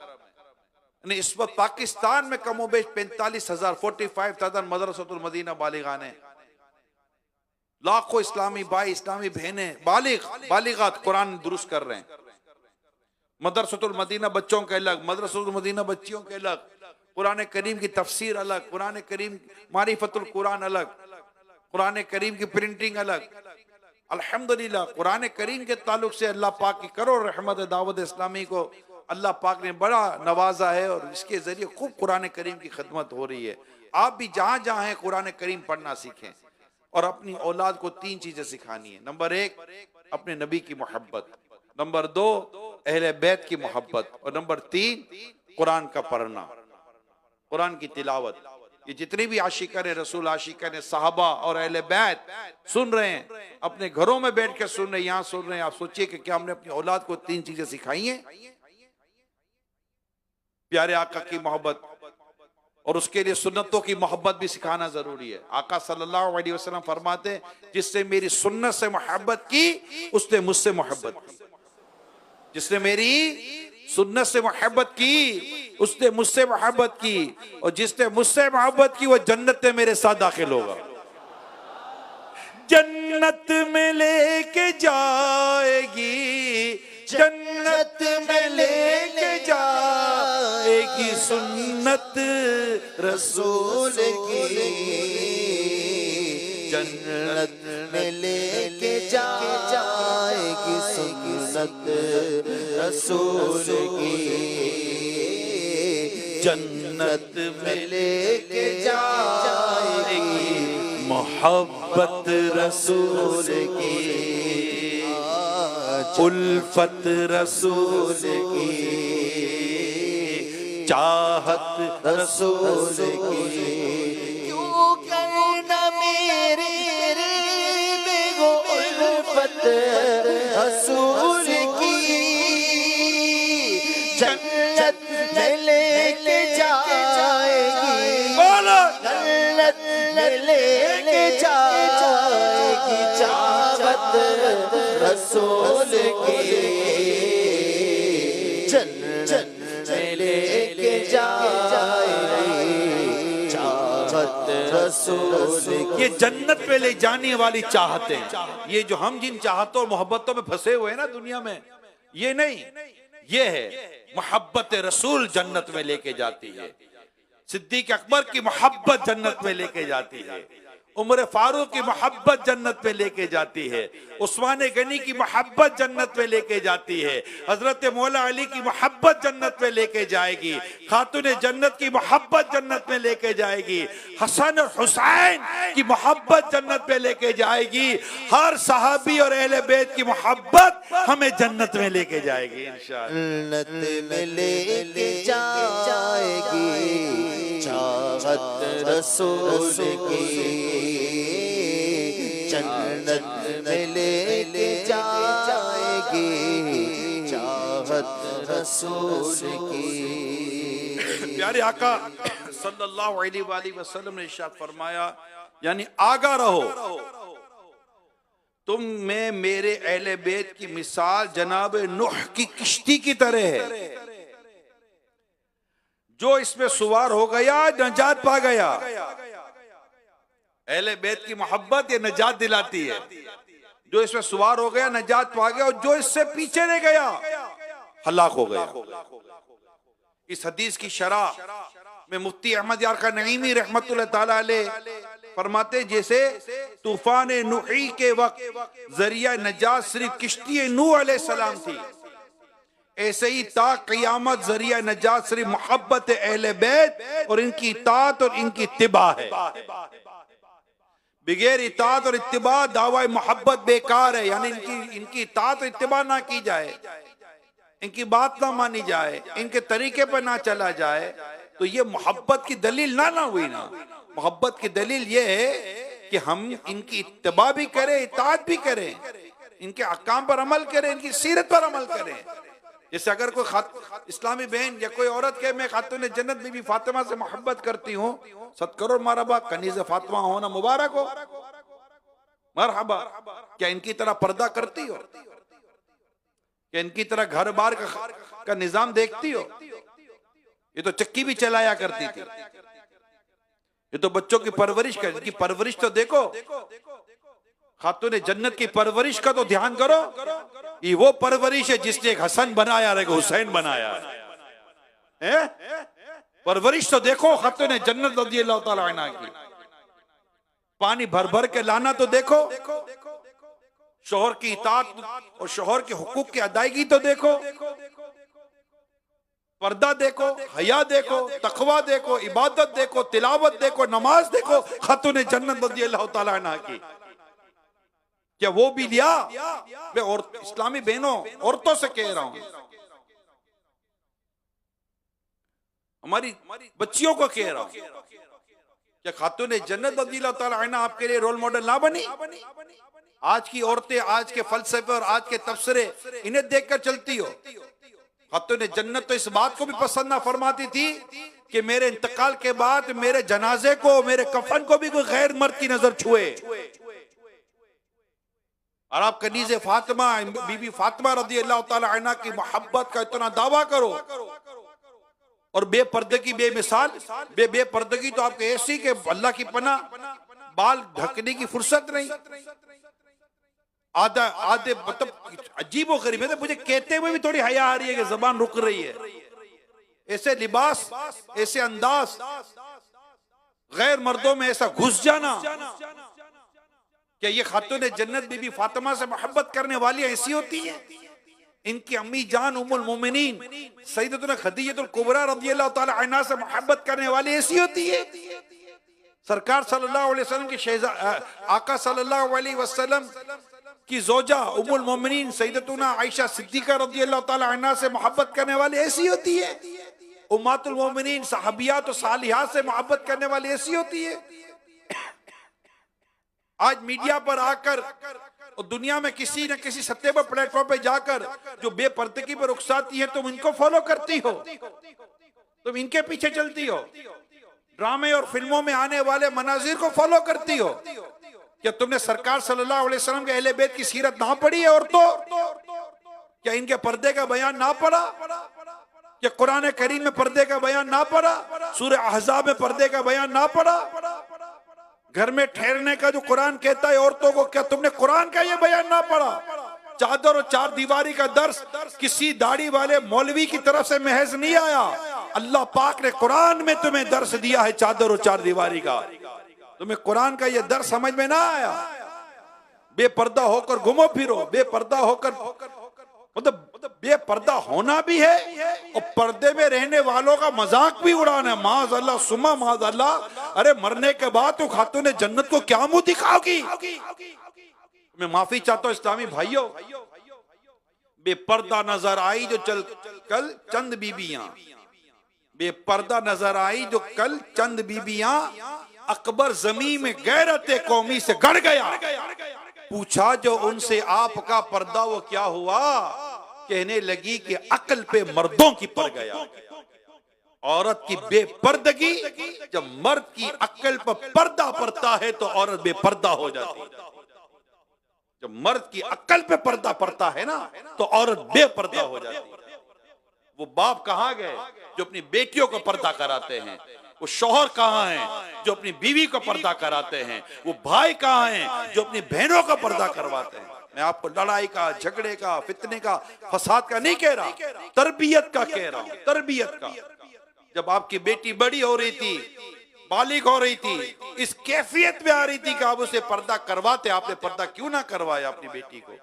इस वक्त पाकिस्तान में कमोबेश 45,000 45,000 मदरसतुल मदीना बालिगान है। लाखों इस्लामी भाई, इस्लामी बहनें, बालिगात कुरान दुरुस्त कर रहे हैं। मदरसतुल मदीना बच्चों के अलग, मदरसतुल मदीना बच्चियों के अलग, कुरान करीम की तफसीर अलग, कुरान करीम मारिफतुल कुरान अलग, कुरान करीम की प्रिंटिंग अलग। अल्हम्दुलिल्लाह कुरान करीम के ताल्लुक से अल्लाह पाक की करो रहमत। दावत इस्लामी को अल्लाह पाक ने बड़ा नवाजा है और इसके जरिए खूब कुरान करीम की खिदमत हो रही है। आप भी जहाँ जहाँ हैं कुरान करीम पढ़ना सीखें और अपनी औलाद को 3 चीजें सिखानी है। नंबर 1, अपने नबी की मोहब्बत। नंबर 2, अहले बैत की मोहब्बत। और नंबर 3, कुरान का पढ़ना, कुरान की तिलावत। ये जितने भी आशिकान रसूल, आशिकान साहबा और अहले बैत सुन रहे हैं, अपने घरों में बैठ कर सुन रहे हैं, यहाँ सुन रहे हैं, आप सोचिए कि क्या हमने अपनी औलाद को 3 चीजें सिखाई हैं। प्यारे आका की मोहब्बत और उसके लिए सुन्नतों की मोहब्बत भी सिखाना जरूरी है। आका सल्लल्लाहु अलैहि वसल्लम फरमाते हैं, जिसने मेरी सुन्नत से मोहब्बत की उसने मुझसे मोहब्बत की, जिसने मेरी सुन्नत से मोहब्बत की उसने मुझसे मोहब्बत की, और जिसने मुझसे मोहब्बत की वो जन्नत में मेरे साथ दाखिल होगा। जन्नत में लेके जाएगी, जन्नत में लेके जाएगी सुन्नत रसूल की, जन्नत में लेके जाएगी सुन्नत रसूल की, जन्नत जन्नत में लेके जाएगी मोहब्बत रसूल की, उल्फत रसूल की, चाहत रसूल की। क्यों करना मेरे दिल को उल्फत रसूल की, जन्नत में लेके जाएगी, जन्नत में लेके जाएगी चाहत रसूल की, जन्नत में लेके जाएगी चाहत रसूल की। ये जन्नत पे ले जाने वाली चाहतें, ये जो हम जिन चाहतों और मोहब्बतों में फंसे हुए हैं ना दुनिया में, ये नहीं, ये है मोहब्बत रसूल जन्नत में लेके जाती है। सिद्दीक अकबर की मोहब्बत जन्नत में लेके जाती है, उमर फारूक की मोहब्बत जन्नत में लेके जाती है, उस्मान गनी की मोहब्बत जन्नत में लेके जाती है, हजरत मौला अली की मोहब्बत जन्नत में लेके जाएगी, खातून जन्नत की मोहब्बत जन्नत में लेके जाएगी, हसन और हुसैन की मोहब्बत जन्नत में लेके जाएगी। हर सहाबी और अहले बैत की मोहब्बत हमें जन्नत में लेके जाएगी इंशाअल्लाह। जन्नत में लेके जाएगी चाहत रसूल की, जन्नत में लेके जाएगी चाहत रसूल की। प्यारे आका सल्लल्लाहु अलैहि वसल्लम ने इरशाद फरमाया, यानी आगा रहो, तुम में मेरे अहले बैत की मिसाल जनाब नूह की किश्ती की तरह है, जो इसमें सुवार हो गया नजात पा गया। अहले बैत की मोहब्बत ये नजात दिलाती है, जो इसमें सुवार हो गया नजात पा गया, और जो इससे पीछे रह गया हलाक हो गया। इस हदीस की शरह में मुफ्ती अहमद यार का नईमी रहमतुल्लाह ताला अलैह फरमाते, जैसे तूफान नूही के वक्त जरिया नजात सिर्फ किश्ती नूह अलैहिस्सलाम थी, ऐसे ही ता क़यामत जरिया नजात सिर्फ मोहब्बत अहले बैत और इनकी इताअत और इनकी इत्तिबा है। बगैर इताअत और इत्तिबा दावा मोहब्बत बेकार है, यानी इनकी इताअत और इत्तिबा ना की जाए, इनकी बात ना मानी जाए, इनके तरीके पर ना चला जाए, तो ये मोहब्बत की दलील ना हुई ना। मोहब्बत की दलील ये है कि हम इनकी इत्तिबा भी करें, इताअत भी करें, इनके अहकाम पर अमल करें, इनकी सीरत पर अमल करें। जैसे अगर कोई इस्लामी बहन या कोई औरत के मैं खातून जन्नत बीबी फातिमा से मोहब्बत करती हूँ, 7 करोड़ मरहबा, कनीज़ फातिमा होना मुबारक हो, मरहबा। क्या इनकी तरह पर्दा करती हो? क्या इनकी तरह घर बार का निजाम देखती हो? ये तो चक्की भी चलाया करती थी, ये तो बच्चों की परवरिश कर, इनकी परवरिश तो देखो। खातून जन्नत की परवरिश का तो ध्यान करो, ये वो परवरिश है जिसने एक हसन बनाया, एक हुसैन बनाया है। परवरिश तो देखो खातून जन्नत रज़ियल्लाहु ताला अन्हा की। पानी भर भर के लाना तो देखो, शोहर की इताअत और शोहर के हुकूक की अदायगी तो देखो, पर्दा देखो, हया देखो, तकवा देखो, इबादत देखो, तिलावत देखो, नमाज देखो खातून जन्नत रज़ियल्लाहु ताला अन्हा की। क्या वो भी लिया? मैं और इस्लामी बहनों औरतों से कह रहा हूं, हमारी बच्चियों को कह रहा हूं, क्या खातून जन्नत रज़ियल्लाहु ताला अन्हा आपके लिए रोल मॉडल ना बनी? आज की औरतें आज के फलसफे और आज के तबसरे इन्हें देखकर चलती हो। खातून जन्नत तो इस बात को भी पसंद ना फरमाती थी कि मेरे इंतकाल के बाद मेरे जनाजे को, मेरे कफन को भी कोई गैर मर्द की नजर छुए। और आप कनीज़े फातिमा बीबी फातिमा रज़ियल्लाहु ताला अन्हा की मोहब्बत का इतना दावा करो, और बेपर्दगी बेमिसाल बेपर्दगी तो आपके ऐसी के अल्लाह की पनाह, बाल ढकने की फुर्सत नहीं, आधे मतलब अजीब और गरीब है। मुझे कहते हुए भी थोड़ी हया आ रही है कि जबान रुक रही है। ऐसे लिबास, ऐसे अंदाज, गैर मर्दों में ऐसा घुस जाना, क्या ये खातून जन्नत बीबी फातिमा से मोहब्बत करने वाली ऐसी होती है? इनकी अम्मी जान उम्मुल मोमिनीन सैयदतुना खदीजतुल कुबरा रज़ियल्लाहु ताला अन्हा से मोहब्बत करने वाली ऐसी होती है। सरकार सल्लल्लाहु अलैहि वसल्लम की आका सल्लल्लाहु अलैहि वसल्लम की जोजा उम्मुल मोमिनीन सैयदतुना आयशा सिद्दीका रज़ियल्लाहु ताला अन्हा से मोहब्बत करने वाली ऐसी होती है। उम्मतुल मोमिनीन सहाबियात और सालिहात से मोहब्बत करने वाली ऐसी होती है। आज मीडिया पर आकर और दुनिया में किसी न किसी सत्ते पर प्लेटफॉर्म पे जाकर जो बेपर्दगी पर रुखसाती है, तुम इनको फॉलो करती हो, तुम इनके पीछे चलती हो, ड्रामे और फिल्मों में आने वाले मनाजिर को फॉलो करती हो। क्या तुमने सरकार सल्लल्लाहु अलैहि वसल्लम के अहले बैत की सीरत ना पढ़ी है? और तो क्या इनके पर्दे का बयान ना पढ़ा? क्या कुरान करीम में पर्दे का बयान ना पढ़ा? सूरह अहज़ाब में पर्दे का बयान ना पढ़ा? घर में ठहरने का जो कुरान कहता है औरतों को, क्या तुमने कुरान का ये बयान ना पढ़ा? चादर और चार दीवारी का दर्स किसी दाढ़ी वाले मौलवी की तरफ से महज नहीं आया। अल्लाह पाक ने कुरान में तुम्हें दर्स दिया है चादर और चार दीवारी का। तुम्हें कुरान का ये दर्स समझ में ना आया? बेपर्दा होकर घूमो फिरो, बेपर्दा होकर, मतलब बेपर्दा होना भी है और पर्दे में रहने वालों का मजाक भी उड़ाना। माज़ अल्लाह सुमा माज़ अल्लाह। अरे मरने के बाद तो खातूने जन्नत को क्या मुंह दिखाओगी? मैं माफी चाहता हूं इस्लामी भाइयों, बेपर्दा नजर आई जो कल चंद बीबियां, बेपर्दा नजर आई जो कल चंद बीबियां, अकबर जमीन में गैरते कौमी से गड़ गया। पूछा जो उनसे आपका पर्दा वो क्या हुआ? कहने लगी कि अक्ल पे मर्दों की पड़ गया। औरत की बेपर्दगी, जब मर्द की अक्ल पर पर्दा पड़ता है तो औरत बेपर्दा हो जाती है। जब मर्द की अक्ल पे पर्दा पड़ता है ना तो औरत बेपर्दा हो जाती है। वो बाप कहां गए जो अपनी बेटियों को पर्दा कराते हैं? वो शौहर कहां हैं जो अपनी बीवी को पर्दा कराते हैं? वो भाई कहां हैं जो अपनी बहनों को पर्दा करवाते हैं? मैं आपको लड़ाई का, झगड़े का, फितने का, फसाद का नहीं कह रहा, तरबियत का कह रहा हूं, तरबियत का। जब आपकी बेटी बड़ी हो रही थी, बालिग हो रही थी, इस कैफियत में आ रही थी कि आप उसे पर्दा करवाते, आपने पर्दा क्यों ना करवाया अपनी बेटी को?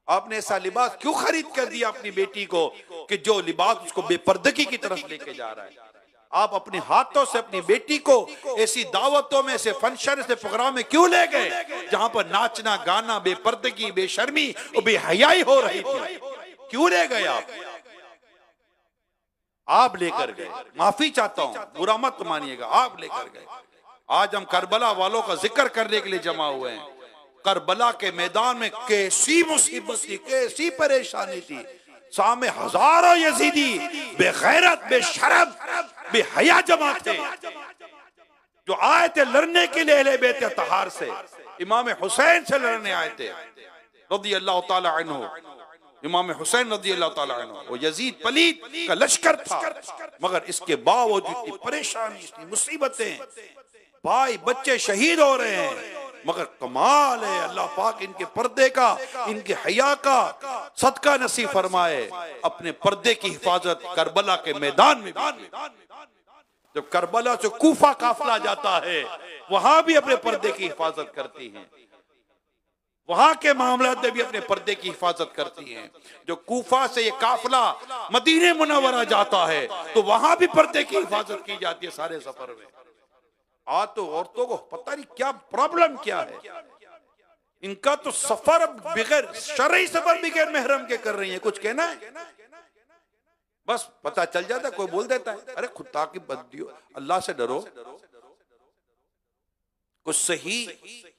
आपने ऐसा लिबास क्यों खरीद कर दिया अपनी बेटी को कि जो लिबास उसको बेपर्दगी की तरफ लेके जा रहा है? आप अपने हाथों से अपनी बेटी को ऐसी दावतों में, ऐसे फंक्शन, ऐसे प्रोग्राम में क्यों ले गए जहां पर नाचना, गाना, बेपर्दगी, बेशर्मी और बेहयाई हो रही थी? क्यों ले गए आप लेकर गए। माफी चाहता हूं, बुरा मत मानिएगा, आप लेकर गए। आज हम करबला वालों का जिक्र करने के लिए जमा हुए हैं। करबला के मैदान में कैसी मुसीबत थी, कैसी परेशानी थी। सामने हजारों यजीदी बेगैरत, बेशरम, बेहया जमा थे जो आए थे लड़ने के लिए अहले बैत अतहार से, इमाम हुसैन से लड़ने आए थे रज़ियल्लाहु ताला अन्हु। इमाम हुसैन रज़ियल्लाहु ताला अन्हु, वो यजीद पलीद का लश्कर था, मगर इसके बावजूद इतनी परेशानी, इतनी मुसीबतें, भाई बच्चे शहीद हो रहे हैं, मगर कमाल है अल्लाह पाक इनके पर्दे का, इनके हया का सदका नसीब फरमाए। अपने पर्दे की हिफाजत करबला के मैदान में भी, जब करबला से कूफा काफिला जाता है वहां भी अपने पर्दे की हिफाजत करती हैं, वहां के मामला में भी अपने पर्दे की हिफाजत करती हैं। जो कूफा से ये काफिला मदीने मुनव्वरा जाता है तो वहां भी पर्दे की हिफाजत की जाती है सारे सफर में। आज तो औरतों को पता नहीं क्या प्रॉब्लम क्या है, इनका तो सफर बगैर शरई सफर बगैर महरम के कर रही है। कुछ कहना है बस पता चल जाता है, कोई बोल देता है अरे खुदा की बंदियों, अल्लाह से डरो। कुछ सही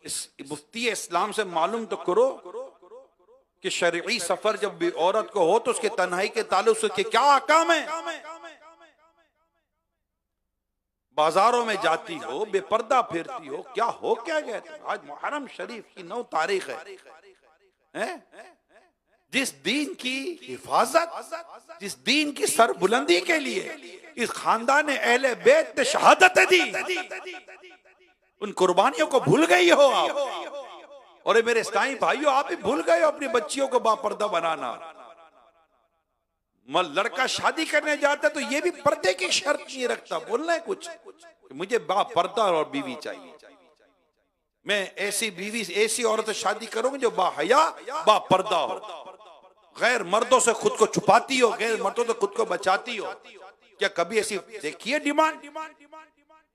इस मुफ्ती इस्लाम से मालूम तो करो कि शरई सफर जब भी औरत को हो तो उसके तन्हाई के ताल्लुक से क्या अहकाम है। बाजारों में जाती हो, बेपर्दा फिरती हो, क्या गए? आज मुहर्रम शरीफ की 9 तारीख है? जिस दीन की हिफाजत, जिस दीन की सरबुलंदी के लिए इस खानदान अहले बैत ने शहादत दी, उन कुर्बानियों को भूल गई हो आप। और मेरे इस्लामी भाइयों, आप भी भूल गए हो अपनी बच्चियों को बापर्दा बनाना। लड़का शादी करने जाता है तो ये भी पर्दे की शर्त नहीं रखता, बोलना है कुछ मुझे बापर्दा और बीवी चाहिए, मैं ऐसी बीवी, ऐसी औरत से शादी करूंगी जो बाहया बापर्दा हो। गैर मर्दों से खुद को छुपाती हो, गैर मर्दों से खुद को बचाती हो। क्या कभी ऐसी देखी है डिमांड?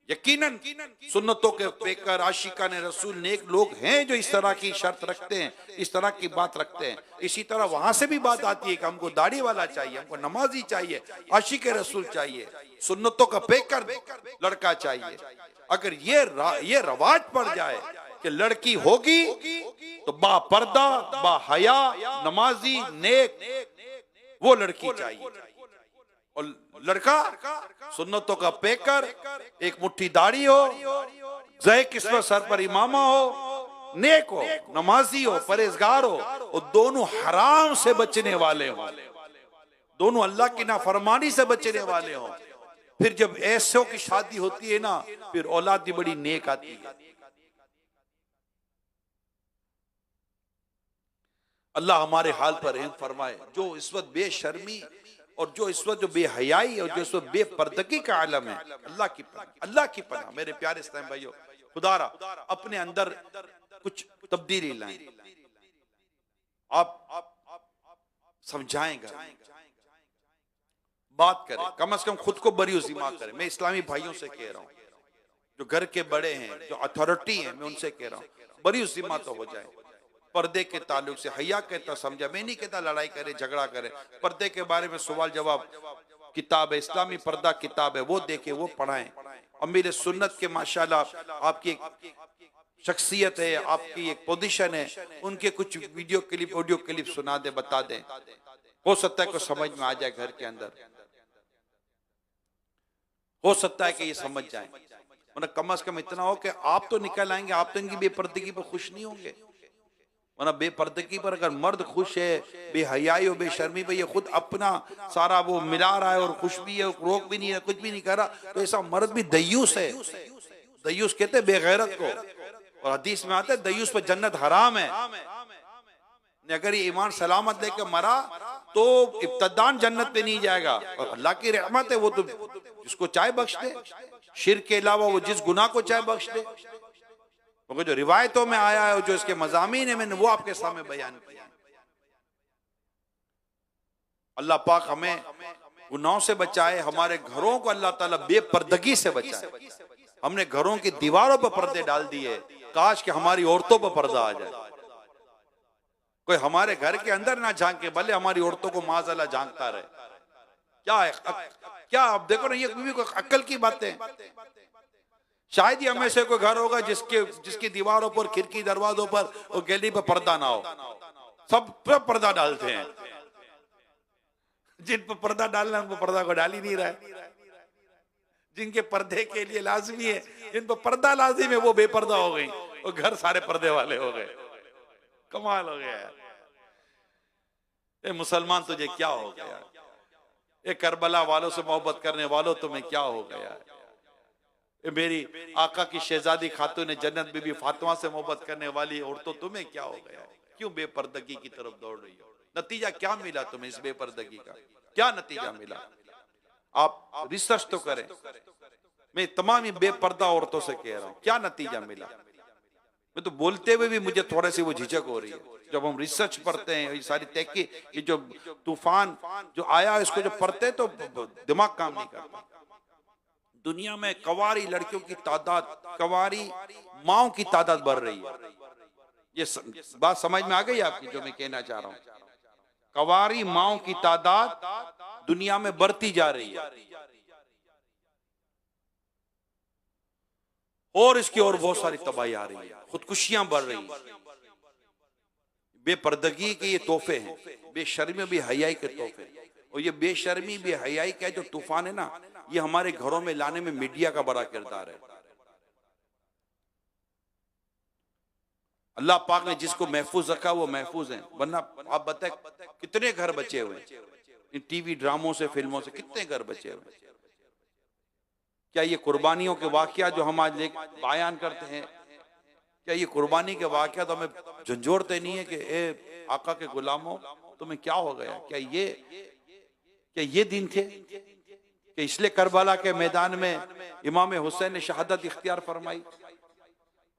यकीनन सुन्नतों के पेकर आशिकान रसूल नेक लोग हैं जो इस तरह की शर्त रखते हैं, इस तरह की बात रखते हैं। इसी तरह वहां से भी बात आती है कि हमको दाढ़ी वाला चाहिए, हमको नमाजी चाहिए, आशिक रसूल चाहिए, सुन्नतों का पेकर लड़का चाहिए। अगर ये रवाज पड़ जाए कि लड़की होगी तो बा पर्दा, बा हया, नमाजी, नेक वो लड़की चाहिए, और लड़का सुन्नतों का पेकर, एक मुट्ठी दाढ़ी हो, जय किस्मत सर पर इमामा हो, नेक हो, नमाजी हो, परहेजगार हो, और दोनों हराम से बचने वाले हो, दोनों अल्लाह की नाफरमानी से बचने वाले हो। फिर जब ऐसों की शादी होती है ना, फिर औलाद भी बड़ी नेक आती है। अल्लाह हमारे हाल पर रहम फरमाए। जो इस वक्त बेशर्मी और जो इस वक्त जो बेहयाई और जो इस वक्त बेपर्दगी का आलम है, अल्लाह की पनाह मेरे प्यारे इस्लामी भाइयों, खुदारा अपने अंदर कुछ तब्दीली लाएं। आप समझाएंगे, बात करें, कम से कम खुद को बरी उज़िमा करें। मैं इस्लामी भाइयों से कह रहा हूं, जो घर के बड़े हैं, जो अथॉरिटी हैं, मैं उनसे कह रहा हूं बरी उज़िमा तो हो जाए। पर्दे के ताल्लुक से हया कहता समझा, मैं नहीं कहता लड़ाई करे, झगड़ा करे। पर्दे के बारे में सवाल जवाब किताब है, इस्लामी पर्दा किताब है, वो देखे, वो पढ़ाएं। अमीर सुन्नत के माशाल्लाह आपकी एक शख्सियत है, आपकी एक पोजीशन है, उनके कुछ वीडियो क्लिप, ऑडियो क्लिप सुना दे, बता दें, हो सकता है को समझ में आ जाए। घर के अंदर हो सकता है कि ये समझ जाए, मतलब कम से कम इतना हो कि आप तो निकल आएंगे, आप तो इनकी बेपर्दगी पर खुश नहीं होंगे। वरना बेपर्दगी पर अगर मर्द खुश है, बेहयाई और बेशर्मी पे ये खुद अपना सारा वो मिला रहा है और खुश भी है, रोक भी नहीं है, कुछ भी नहीं कर रहा, तो ऐसा मर्द भी दयूस है। दयूस कहते हैं बेगैरत को, और हदीस में आता है दयूस पर जन्नत हराम है। अगर ये ईमान सलामत लेकर मरा तो इब्तदान जन्नत पे नहीं जाएगा, और अल्लाह की रहमत है, वो तो जिसको चाहे बख्श दे। शिर्क के अलावा वो जिस गुनाह को चाहे बख्श दे, क्योंकि जो रिवायतों में आया है, जो इसके मज़ामीन है, मैंने वो आपके सामने बयान किया। अल्लाह पाक हमें गुनाहों से बचाए, हमारे घरों को अल्लाह ताला बेपर्दगी से बचाए। हमने घरों की दीवारों पर पर्दे डाल दिए, काश कि हमारी औरतों पर पर्दा आ जाए। कोई हमारे घर के अंदर ना झांके, भले हमारी औरतों को माज़अल्लाह झांकता रहे। क्या है? क्या आप देखो ना, ये भी कोई अक्ल की बातें। शायद ही हमें से कोई घर होगा जिसकी दीवारों पर, खिड़की दरवाजों पर और गैलरी पर पर्दा ना हो। सब पर्दा डालते हैं। जिन पर पर्दा डालना उन पर पर्दा को डाल ही नहीं रहा है। जिनके पर्दे के लिए लाजमी है, जिन पर पर्दा लाजिम है, वो बेपर्दा हो गई और घर सारे पर्दे वाले हो गए। कमाल हो गया यार। ए मुसलमान, तुझे क्या हो गया? ये करबला वालों से मोहब्बत करने वालों, तुम्हें क्या हो गया? मेरी आका की शहजादी खातून जन्नत बीबी फातिमा से मोहब्बत करने वाली औरतों, तुम्हें क्या हो गया? क्यों बेपर्दगी की तरफ दौड़ रही हो? नतीजा क्या मिला तुम्हें? इस बेपर्दगी का क्या नतीजा मिला? आप रिसर्च तो करें। मैं तमाम ही बेपर्दा औरतों से कह रहा हूं, क्या नतीजा मिला? मैं तो बोलते हुए भी मुझे थोड़ी सी वो झिझक हो रही है। जब हम रिसर्च पढ़ते हैं, ये सारी तहकीक, ये जो तूफान जो आया, इसको जब पढ़ते हैं तो दिमाग काम नहीं करता। दुनिया में कवारी लड़कियों की तादाद, कवारी माओं की तादाद बढ़ रही है। ये बात समझ में आ गई आपकी जो मैं कहना चाह रहा हूं? कवारी माओं की तादाद दुनिया में बढ़ती जा रही है, और इसकी और बहुत सारी तबाही आ रही है, खुदकुशियां बढ़ रही हैं। बेपर्दगी के ये तोहफे हैं, बेशर्मी बेहयाई के तोहफे। और ये बेशर्मी बेहयाई का जो तूफान है ना, ये हमारे घरों में लाने में मीडिया का बड़ा किरदार है। अल्लाह पाक ने जिसको महफूज रखा वो महफूज है, वरना आप बताएं कितने घर बचे हुए इन टीवी ड्रामों से, फिल्मों से, कितने घर बचे हुए? क्या ये कुर्बानियों के वाकया जो हम आज बयान करते हैं, क्या ये कुर्बानी के वाकया तो हमें झंझोड़ते नहीं है कि ए आका के गुलामों, तुम्हें क्या हो गया? क्या ये दिन थे कि इसलिए करबला के मैदान में इमाम हुसैन ने शहादत इख्तियार फरमाई?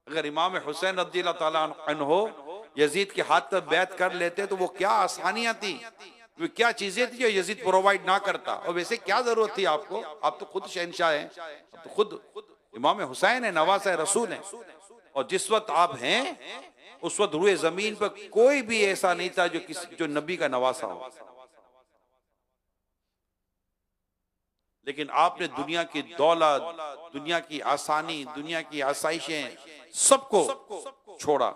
अगर इमाम हुसैन रज़ियल्लाहु ताला अन्हु यजीद के हाथ पर बैत कर लेते तो वो क्या आसानियां थी, वो क्या चीजें थी जो यजीद प्रोवाइड ना करता। और वैसे क्या जरूरत थी आपको, आप तो खुद शहनशाह हैं, आप तो खुद इमाम हुसैन है, नवासा रसूल है। और जिस वक्त आप हैं उस वक्त रुए जमीन पर कोई भी ऐसा नहीं था जो नबी का नवासा हो। लेकिन आपने दुनिया की दौलत, दुनिया की आसानी, दुनिया की आसाइशें सबको छोड़ा,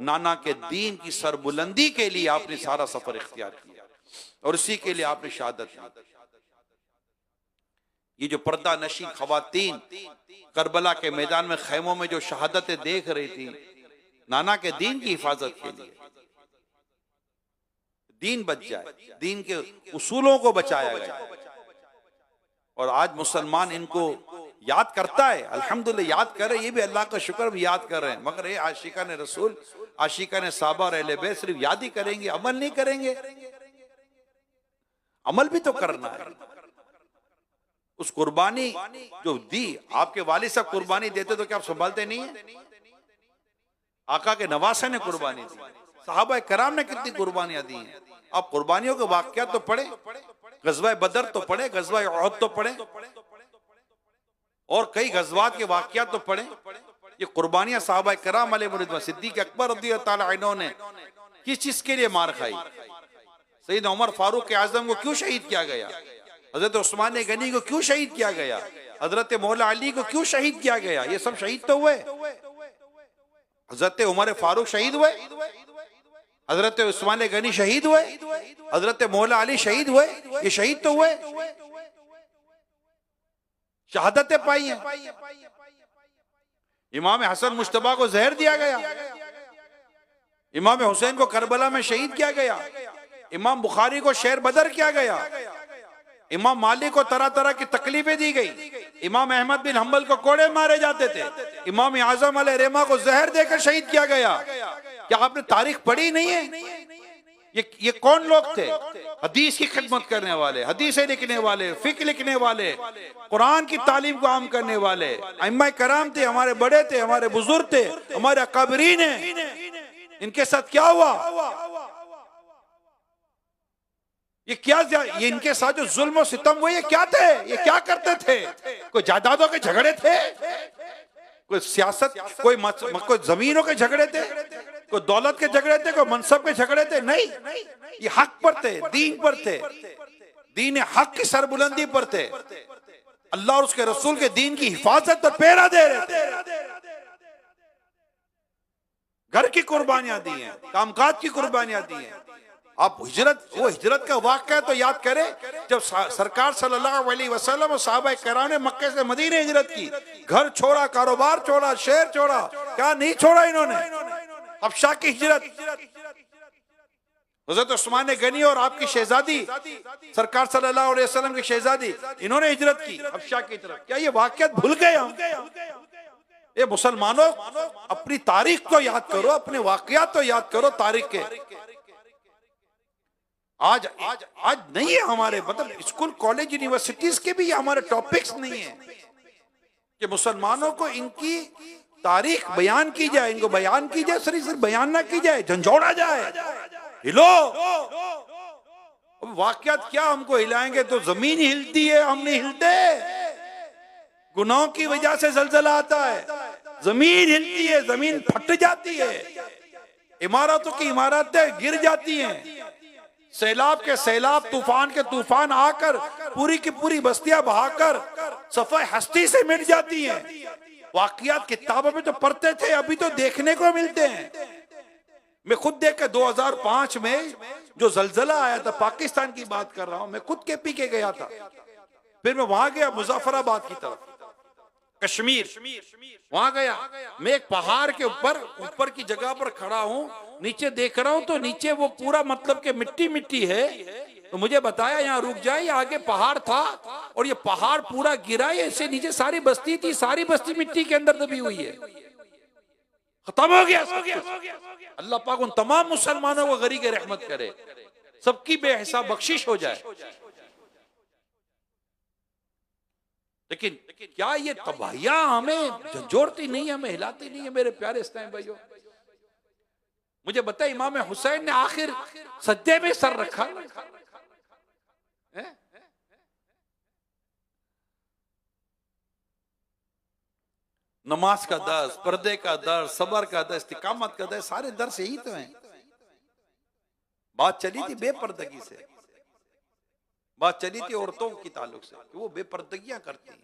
नाना के दीन की सरबुलंदी के लिए आपने सारा सफर इख्तियार किया और इसी के लिए आपने शहादत दी। ये जो पर्दा नशी खवातीन करबला के मैदान में खैमों में जो शहादतें देख रही थी, नाना के दीन की हिफाजत के लिए, दीन बच जाए, दीन के उसूलों को बचाया गया। और आज मुसलमान इनको याद करता है, अल्हम्दुलिल्लाह याद कर रहे, ये भी अल्लाह का शुक्र भी याद कर रहे हैं। मगर ये आशिका ने रसूल, आशिका ने साहबा और अहले बैत सिर्फ याद ही करेंगे, अमल नहीं करेंगे। अमल भी तो करना है। उस कुर्बानी जो दी, आपके वालिद साहब कुर्बानी देते तो क्या आप संभालते नहीं है? आका के नवासे ने कुर्बानी दी, सहाबा कराम ने कितनी कुर्बानियां दी हैं। आप कुर्बानियों के वाकयात तो पढ़े, गज़वा बदर तो पढ़े, गज़वा उहद तो पढ़े और कई गज़वात के वाकयात तो पढ़े। ये कुर्बानियां सहाबा कराम अलैहिम, सिद्दीक अकबर रज़ियल्लाहु ताला अन्हु ने किस चीज के लिए मार खाई? सैयद उमर फारूक आजम को क्यों शहीद किया गया? हजरत उस्मान गनी को क्यों शहीद किया गया? हजरत मौला अली को क्यों शहीद किया गया? ये सब शहीद तो हुए। हजरत उमर फारूक शहीद हुए, हजरत उस्मान गनी शहीद हुए, हजरत मौला अली शहीद हुए, ये शहीद तो हुए, शहादतें पाई हैं। इमाम हसन मुश्तबा को जहर दिया गया, इमाम हुसैन को करबला में शहीद किया गया, इमाम बुखारी को शेर बदर किया गया, इमाम मालिक को तरह तरह की तकलीफें दी गई, इमाम अहमद बिन हम्बल को कोड़े मारे जाते थे, इमाम आजम अलैहिर्रहमा को जहर देकर शहीद किया गया। क्या आपने तारीख पढ़ी नहीं है? ये कौन लोग थे? हदीस की खिदमत करने वाले, हदीसें लिखने वाले, फिक्र लिखने वाले, कुरान की तालीम को आम करने वाले अइम्मा कराम थे, हमारे बड़े थे, हमारे बुजुर्ग थे, हमारे अकाबरीन हैं। इनके साथ क्या हुआ? ये इनके साथ जो जुल्म और सितम हुए, ये क्या थे? ये क्या करते थे? कोई जायदादों के झगड़े थे, कोई सियासत, कोई जमीनों के झगड़े थे, कोई दौलत के झगड़े थे, कोई मनसब के झगड़े थे? नहीं, ये हक पर थे, दीन पर थे, दीन हक की सरबुलंदी पर थे, अल्लाह और उसके रसूल के दीन की हिफाजत पर पहरा दे रहे थे। घर की कुर्बानियां दी हैं, कामकाज की कुर्बानियां दी हैं। आप वो हिजरत का वाक़या तो याद करें, जब सरकार सल्लल्लाहु अलैहि वसल्लम और सहाबा किराम ने मक्के से मदीने हिजरत की, घर छोड़ा, कारोबार छोड़ा, शहर छोड़ा, क्या नहीं छोड़ा इन्होंने? हबशा की हिजरत, हज़रत उस्मान गनी और आपकी शहजादी, सरकार सल्लल्लाहु अलैहि वसल्लम की शहजादी, इन्होंने हिजरत की हबशा की तरफ। क्या ये वाक़यात भूल गए हम? ये मुसलमानों, अपनी तारीख को याद करो, अपने वाक़यात तो याद करो तारीख के। आज नहीं है हमारे, मतलब स्कूल कॉलेज यूनिवर्सिटीज के भी हमारे टॉपिक्स नहीं है कि मुसलमानों को इनकी तारीख बयान की जाए, इनको बयान की जाए, सिर्फ बयान ना की जाए, झंझोड़ा जाए, हिलो। अब वाकयात क्या हमको हिलाएंगे तो जमीन हिलती है, हम नहीं हिलते। गुनाहों की वजह से जलजला आता है, जमीन हिलती है, जमीन फट जाती है, इमारतों की इमारतें गिर जाती हैं, सैलाब के सैलाब, तूफान के तूफान आकर पूरी की पूरी बस्तियां बहाकर सफाई हस्ती से मिट जाती हैं। वाकयात किताबों में तो पढ़ते थे, अभी तो देखने को मिलते हैं। मैं खुद देख के 2005 में जो जलजला आया था, पाकिस्तान की बात कर रहा हूं, मैं खुद केपी के गया था, फिर मैं वहां गया मुजफ्फराबाद की तरफ, कश्मीर, वहां गया। मैं एक पहाड़ के ऊपर की जगह पर खड़ा हूं, नीचे देख रहा हूं तो नीचे वो पूरा मतलब के मिट्टी मिट्टी है। तो मुझे बताया यहाँ रुक जाए, आगे पहाड़ था और ये पहाड़ पूरा गिरा है, इससे नीचे सारी बस्ती थी, सारी बस्ती मिट्टी के अंदर दबी हुई है, खत्म हो गया। अल्लाह पाक उन तमाम मुसलमानों को गरी के रहमत करे, सबकी बेहिसाब बख्शिश हो जाए। लेकिन क्या ये तबाहियां हमें झंझोड़ती नहीं है, हमें हिलाती नहीं है? मेरे प्यारे इस्लामी भाइयों, मुझे बताए इमाम हुसैन ने आखिर सज्जे में सर रखा है? नमाज का दर्स, पर्दे का दर्स, सबर का दर्स, इस्तिकामत का दर्स, सारे दर्स यही तो हैं। बात चली थी बेपर्दगी से, बात चली थी औरतों की ताल्लुक से कि वो बेपर्दगियां करती हैं,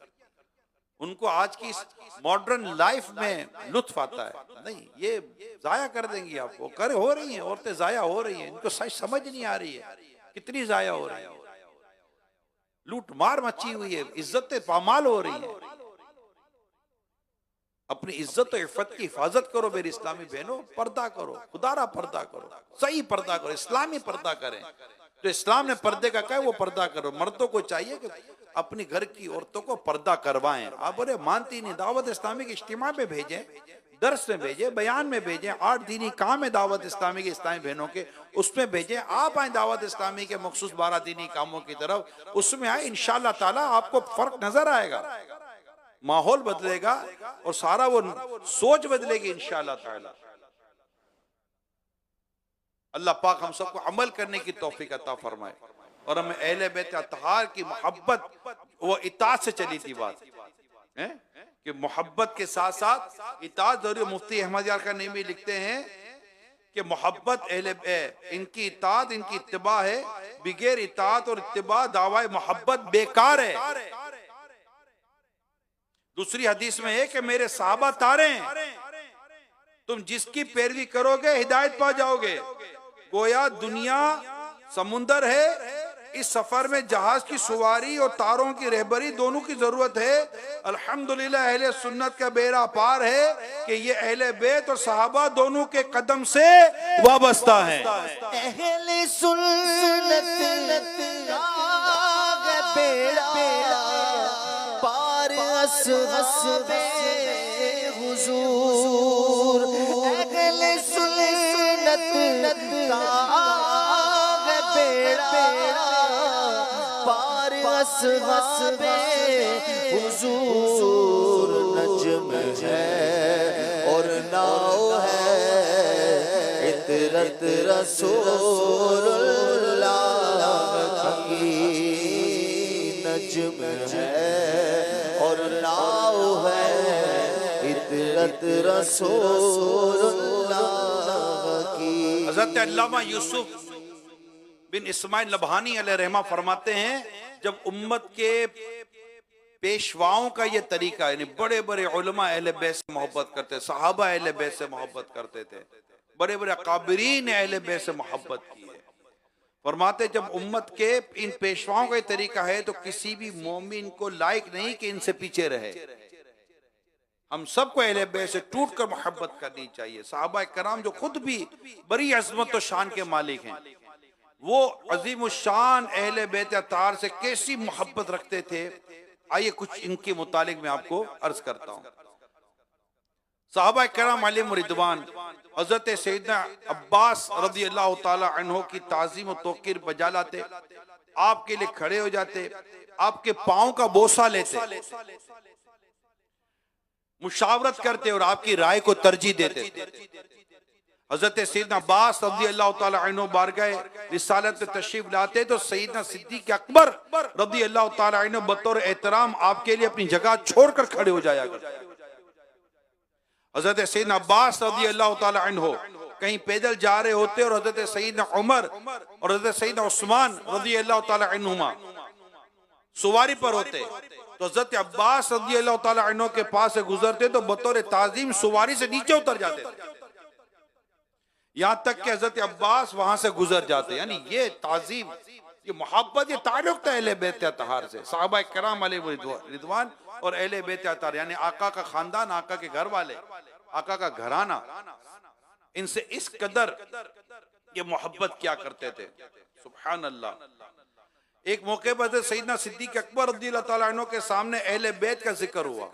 उनको आज की मॉडर्न लाइफ में लुत्फ आता है। नहीं, ये जाया कर देंगी आपको, कर हो रही हैं औरतें, जाया हो रही हैं, इनको सच समझ नहीं आ रही है कितनी जाया हो रही है, लूट मार मची हुई है, इज्जतें पामाल हो रही हैं। अपनी इज्जत और इफ़्फ़त की हिफाजत करो मेरी इस्लामी बहनों, पर्दा करो, खुदारा पर्दा करो, सही पर्दा करो, इस्लामी पर्दा करें। जो इस्लाम ने पर्दे का कहा है वो पर्दा करो। मर्दों को चाहिए कि अपनी घर की औरतों को पर्दा करवाएं। आप बोले मानती नहीं, दावत इस्लामी के इज्तिमा में भेजें, दर्स में भेजें, बयान में भेजें, 8 दीनी काम है दावत इस्लामी के इस्लामी बहनों के, उसमें भेजें। आप आए दावत इस्लामी के मखसूस 12 दीनी कामों की तरफ, उसमें आए, इंशाअल्लाह ताला आपको फर्क नजर आएगा, माहौल बदलेगा और सारा वो सोच बदलेगी इंशाअल्लाह ताला। अल्लाह पाक हम सबको अमल करने की तौफीक अता फरमाए और हमें अहले बैत अतहार की मोहब्बत, वो इताअत से चली थी बात है कि मोहब्बत के साथ साथ इताअत जरूरी। मुफ्ती अहमद यार का नईमी लिखते हैं कि मोहब्बत इनकी इताअत, इनकी इत्तिबा है, बगैर इताअत और इत्तिबा दावा मोहब्बत बेकार है। दूसरी हदीस में है कि मेरे साहबा तारे हैं, तुम जिसकी पैरवी करोगे हिदायत पा जाओगे। गोया दुनिया समुंदर है, इस सफर में जहाज की सवारी और तारों की रहबरी दोनों की जरूरत है। अल्हम्दुलिल्लाह अहले सुन्नत का बेड़ा पार है कि ये अहले बैत और सहाबा दोनों के कदम से वाबस्ता है। अहले सुन्नत का बेड़ा पार हस्बे हुजूर, अहले सुन्नत का बेड़ा पार हस्बे हुजूर। नज्म है और नाव है, इतरत रसूलुल्लाह की। नज्म है और नाव है, इतरत रसूलुल्लाह की। हज़रत अल्लामा यूसुफ बिन इस्माइल नबहानी अलैहि रहमा फरमाते हैं, जब उम्मत के पेशवाओं का ये तरीका, यानी बड़े बड़े उलमा अहले बैत से मोहब्बत करते, सहाबा अहले बैत से मोहब्बत करते थे, बड़े बड़े काबिरीन अहले बैत से मोहब्बत की है। फरमाते जब उम्मत के इन पेशवाओं का ये तरीका है तो किसी भी मोमिन को लायक नहीं कि इनसे पीछे रहे। हम सबको अहले बैत से टूट कर मोहब्बत करनी चाहिए। सहाबा कराम जो खुद भी बड़ी अजमत और शान के मालिक हैं, वो अजीम शान अहले बैत अतार से कैसी मोहब्बत रखते थे, आइए कुछ इनके मुतालिक मैं आपको अर्ज करता हूँ। सहाबा कराम अलैहिम रिदवान हजरत सैयदना अब्बास रज़ी अल्लाह ताला अन्हो की ताज़ीम और तौक़ीर बजा लाते, आपके लिए खड़े हो जाते, आपके पाँव का बोसा लेते, मुशावरत करते और आपकी राय को तरजीह देते। हजरत सैयदना अब्बास रज़ी अल्लाह ताला अन्हु बारगाह रिसालत में तशरीफ लाते तो सैयदना सिद्दीक़ अकबर रज़ी अल्लाह ताला अन्हु बतौर एहतराम आपके लिए अपनी जगह छोड़कर खड़े हो जाया करते। हजरत सैयदना अब्बास रज़ी अल्लाह ताला अन्हु कहीं पैदल जा रहे होते और हजरत सैयदना उमर और हजरत सैयदना उस्मान रज़ी अल्लाह ताला अन्हुमा सवारी पर होते तो हजरत अब्बास रज़ी अल्लाह ताला अन्हु के पास से गुजरते तो बतौर ताज़ीम सवारी से नीचे उतर जाते, यहाँ तक कि हजरत अब्बास वहां से गुजर जाते। यानी ये ताज़ीम, ये मोहब्बत, ये ताल्लुक था अहले बैत अतहार से। सहाबा कराम अलैहिम रिदवान और अहले बैत अतहार यानी आका का खानदान, आका के घर वाले, आका का घराना, इनसे इस कदर ये मोहब्बत क्या करते थे। सुभान अल्लाह। एक मौके पर सैयदना सिद्दीक़ अकबर रज़ियल्लाहु ताला अन्हु के सामने अहले बैत का जिक्र हुआ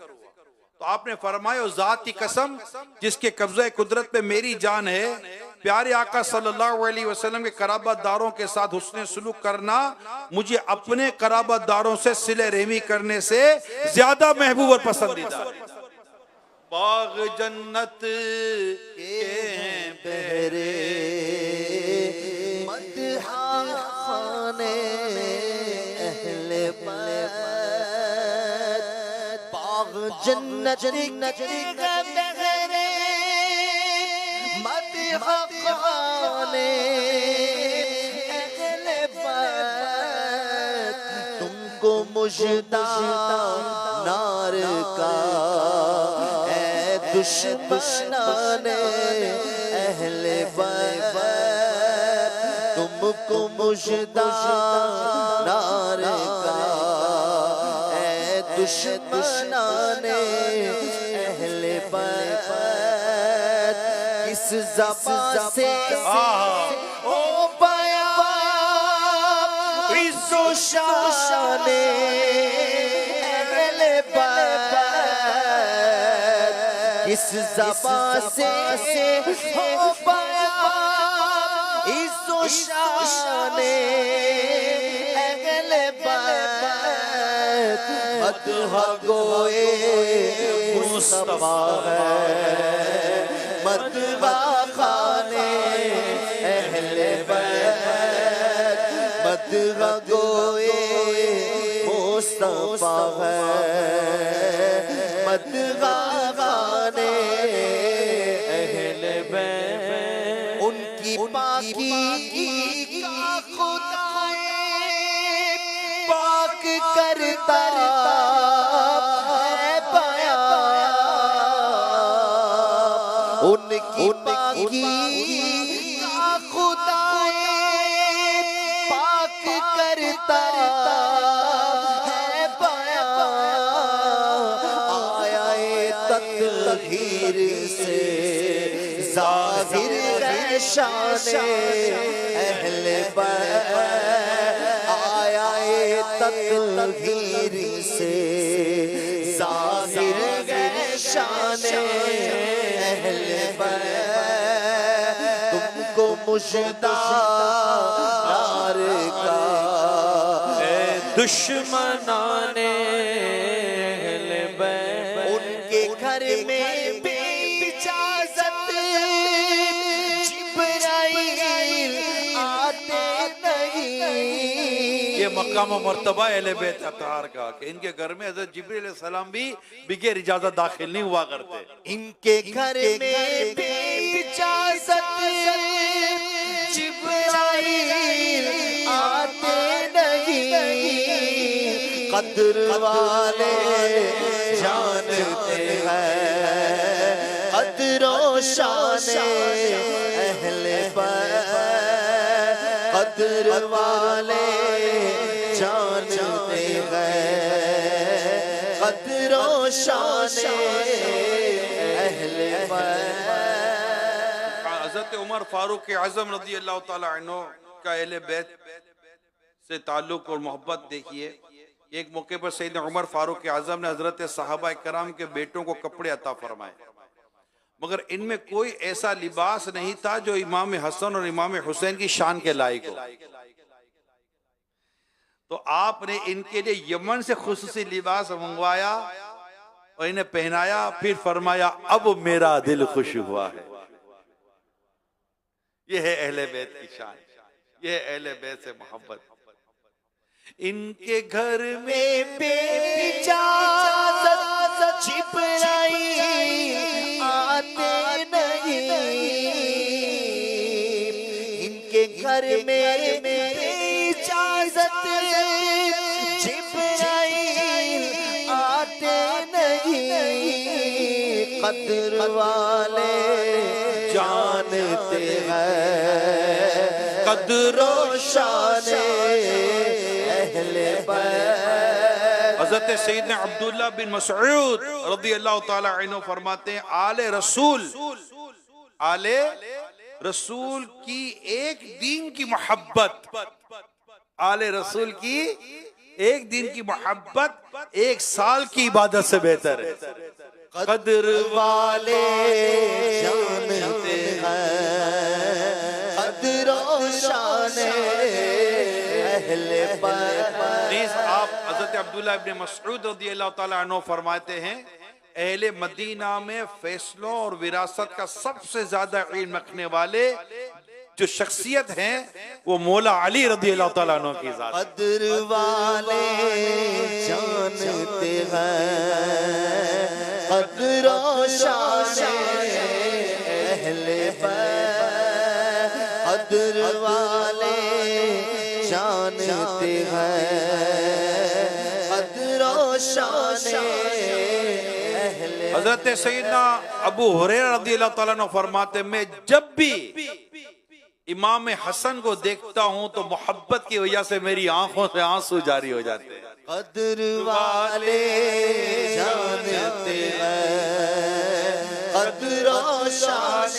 तो आपने फरमाया, ज़ात की कसम जिसके कब्ज़े कुदरत पे मेरी जान है, प्यारे आका सल्लल्लाहु अलैहि वसल्लम के कराबतदारों के साथ हुस्ने सुलूक करना मुझे अपने कराबतदारों से सिले रहमी करने से ज्यादा महबूब और पसंदीदा है। बाग जन्नत के हैं बहरे मदहा खाने अहले बैत बाग जन्नत के बहरे मदहा खाने अहले बैत तुमको मुजदा नार का दुश्मनाने अहले बैत तुमको मुजदा नार का ए दुश्मनाने अहले बैत किस ज़बान से ओ बयां इज़्ज़ो शाने अहले बैत किस ज़बान से हो बयां इज़्ज़ो शाने अहले बैत मदह गोए मुस्तफा है मदवा खाने अहले बैत मदवा गोए मुस्तफा है मदवा पाकी का खुदाए पाक करता है पाया उनकी पाकी का खुदाए पाक करता है पाया आया तत्हीर से ज़ाहिर शाने अहले बैत आया तत्हीर से ज़ाहिर शाने अहले बैत तुमको मुजदा नार का दुश्मनाने अहले बैत उनके घर में बेइजाज़त ये मकाम मर्तबा अहले बैत अतार का कि इनके घर में हज़रत जिब्रील अलैहिस्सलाम भी बगैर इजाजत दाखिल नहीं हुआ करते। इनके घर में बेइजाजत जिब्राइल आते नहीं कद्र वाले जानते हैं कद्रो शाने अहले बैत कद्र वाले जानते हैं कद्रो शाने अहले बैत। हज़रत उमर फारूक आज़म रज़ी अल्लाह ताला अन्हु का अहले बैत से ताल्लुक और मोहब्बत देखिए। एक मौके पर सैयदना उमर फारूक आज़म ने हज़रत सहाबा कराम के बेटों को कपड़े अता फरमाए, मगर इनमें कोई ऐसा लिबास नहीं था जो इमाम हसन और इमाम हुसैन की शान के लायक हो। तो आपने इनके लिए यमन से खुसूसी लिबास मंगवाया और इन्हें पहनाया, फिर फरमाया अब मेरा दिल खुश हुआ है। यह है अहले बैत की शान, यह है अहले बैत से मोहब्बत। इनके घर में बेइजाजत जिब्राइल आते नहीं इनके घर में बेइजाजत जिब्राइल आते नहीं कद्र वाले जानते हैं कद्रो शाने अहले बैत। हज़रत सैयदना अब्दुल्लाह बिन मसऊद रज़ी अल्लाह ताला अन्हु फरमाते हैं आले रसूल की एक दिन की मोहब्बत, आले रसूल की एक दिन की मोहब्बत एक साल की इबादत से बेहतर है। कद्र वाले जानते हैं कद्रो शाने अहले बैत। प्लीज आप हज़रत अब्दुल्लाह इब्न मसऊद रज़ी अल्लाह ताला अन्हु फरमाते हैं अहले मदीना में फैसलों और विरासत का सबसे ज्यादा इल्म रखने वाले जो शख्सियत हैं वो मौला अली रज़ी अल्लाह तआला अन्हु की जात। कद्र वाले जानते हैं कद्र और शान अहले बैत, कद्र वाले जानते हैं कद्र और शान अहले। हजरत सैयदना अबू हुरैरा रज़ी अल्लाह तआला अन्हु फरमाते, मैं जब भी इमाम हसन को देखता हूं तो मोहब्बत की वजह से मेरी आंखों से आंसू जारी हो जाते हैं। कद्र वाले जानते हैं कद्र और शान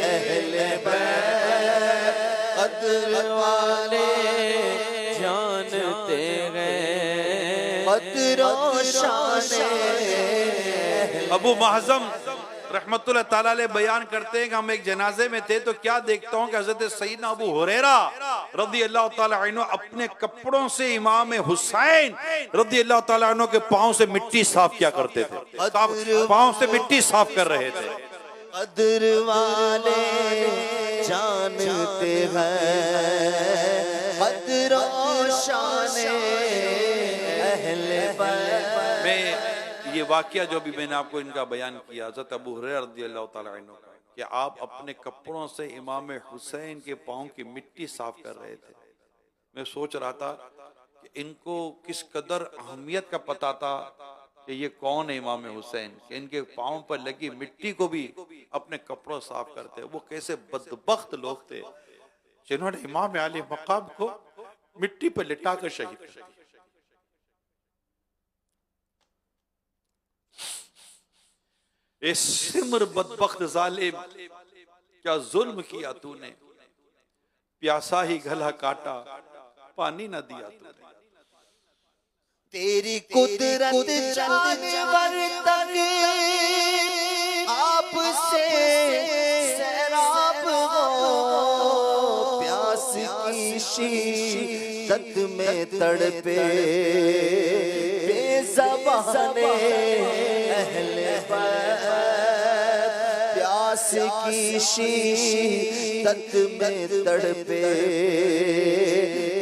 अहले बैत, कद्र वाले जानते हैं कद्र और शान। अबू महजम रहमतुल्लाह ताला अलैह बयान करते हैं कि हम एक जनाजे में थे तो क्या देखता हूं कि हजरत सैयदना अबू हुरैरा रज़ी अल्लाह ताला अन्हु अपने कपड़ों से इमाम हुसैन रज़ी अल्लाह ताला अन्हु के पांव से मिट्टी साफ किया करते थे, पांव से मिट्टी साफ कर रहे थे। कद्र वाले जानते हैं कद्र और शान अहले बैत। मैं ये वाकया जो भी मैंने आपको इनका बयान किया हज़रत अबू हुरैरा रज़ी अल्लाह ताला अन्हु का, कि आप अपने कपड़ों से इमाम हुसैन के पांव की मिट्टी साफ कर रहे थे। मैं सोच रहा था कि इनको किस कदर अहमियत का पता था कि ये कौन है इमाम हुसैन, कि इनके पांव पर लगी मिट्टी को भी अपने कपड़ों साफ करते। वो कैसे बदबख्त लोग थे जिन्होंने इमाम आली मकाम को मिट्टी पर लिटा कर शहीद कर दिया। सिमर बदबख्त जालिम, क्या जुल्म किया तूने, प्यासा ही गला काटा पानी न दिया तूने। तेरी कुदरत जानवर तक आपसे सैराब हो, प्यास की शिद्दत में तड़पे बेज़बाने अहले बैत, प्यास की शिद्दत में तड़पे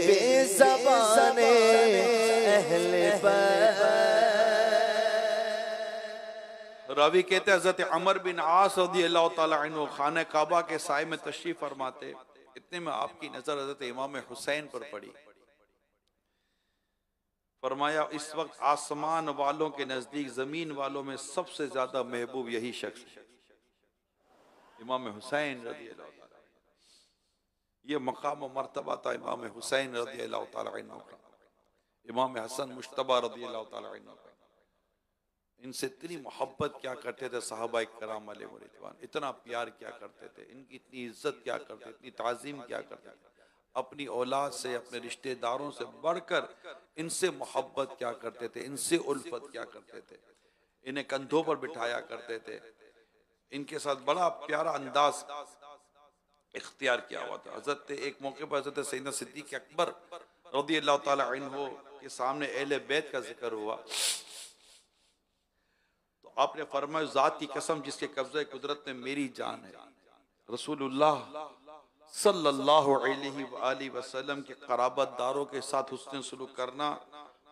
बेज़बाने अहले बैत। रावी कहते हैं हजरत अमर बिन आस रज़ी अल्लाह ताला अन्हु खाने काबा के साए में तशरीफ फरमाते, इतने में आपकी नजर हजरत इमाम हुसैन पर पड़ी। फरमाया इस वक्त आसमान वालों के नजदीक जमीन वालों में सबसे ज्यादा महबूब यही शख्स है, इमाम हुसैन रज़ी अल्लाह ताला। ये मकाम व मर्तबा था इमाम हुसैन रज़ी अल्लाह ताला अन्हु का, इमाम हसन मुश्तबा रज़ी अल्लाह ताला अन्हु का। इनसे इतनी मोहब्बत क्या करते थे सहाबाए किराम अलैहिम रिज़वान, इतना प्यार क्या करते थे, इनकी इतनी इज्जत क्या करते, इतनी ताज़ीम क्या करते थे, अपनी औलाद से अपने रिश्तेदारों से बढ़कर इनसे मोहब्बत क्या करते थे, इनसे उल्फत क्या करते थे। इन्हें कंधों पर बिठाया करते थे, इनके साथ बड़ा प्यारा अंदाज इख्तियार किया हुआ था। हजरत एक मौके पर हजरत सैयदना सिद्दीक अकबर रज़ी अल्लाह ताला अन्हु के सामने अहले बैत का जिक्र हुआ तो आपने फरमाया ज़ात की कसम जिसके कब्ज़े कुदरत में मेरी जान है, रसूलुल्लाह सल्लल्लाहु अलैहि वसल्लम के क़राबतदारों के साथ हुस्न सलूक करना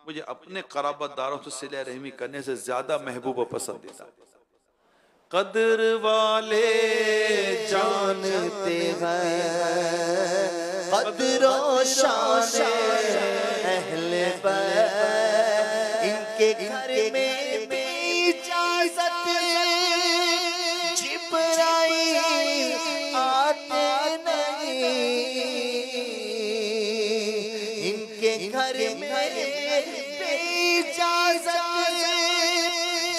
मुझे अपने क़राबतदारों से सिले रहमी करने से ज्यादा महबूब व पसंदीदा। कद्र वाले जानते हैं कद्र और शान अहले बैत, इनके घर में इजाज़त जिब्राइल आते नहीं, इनके घर में इजाज़त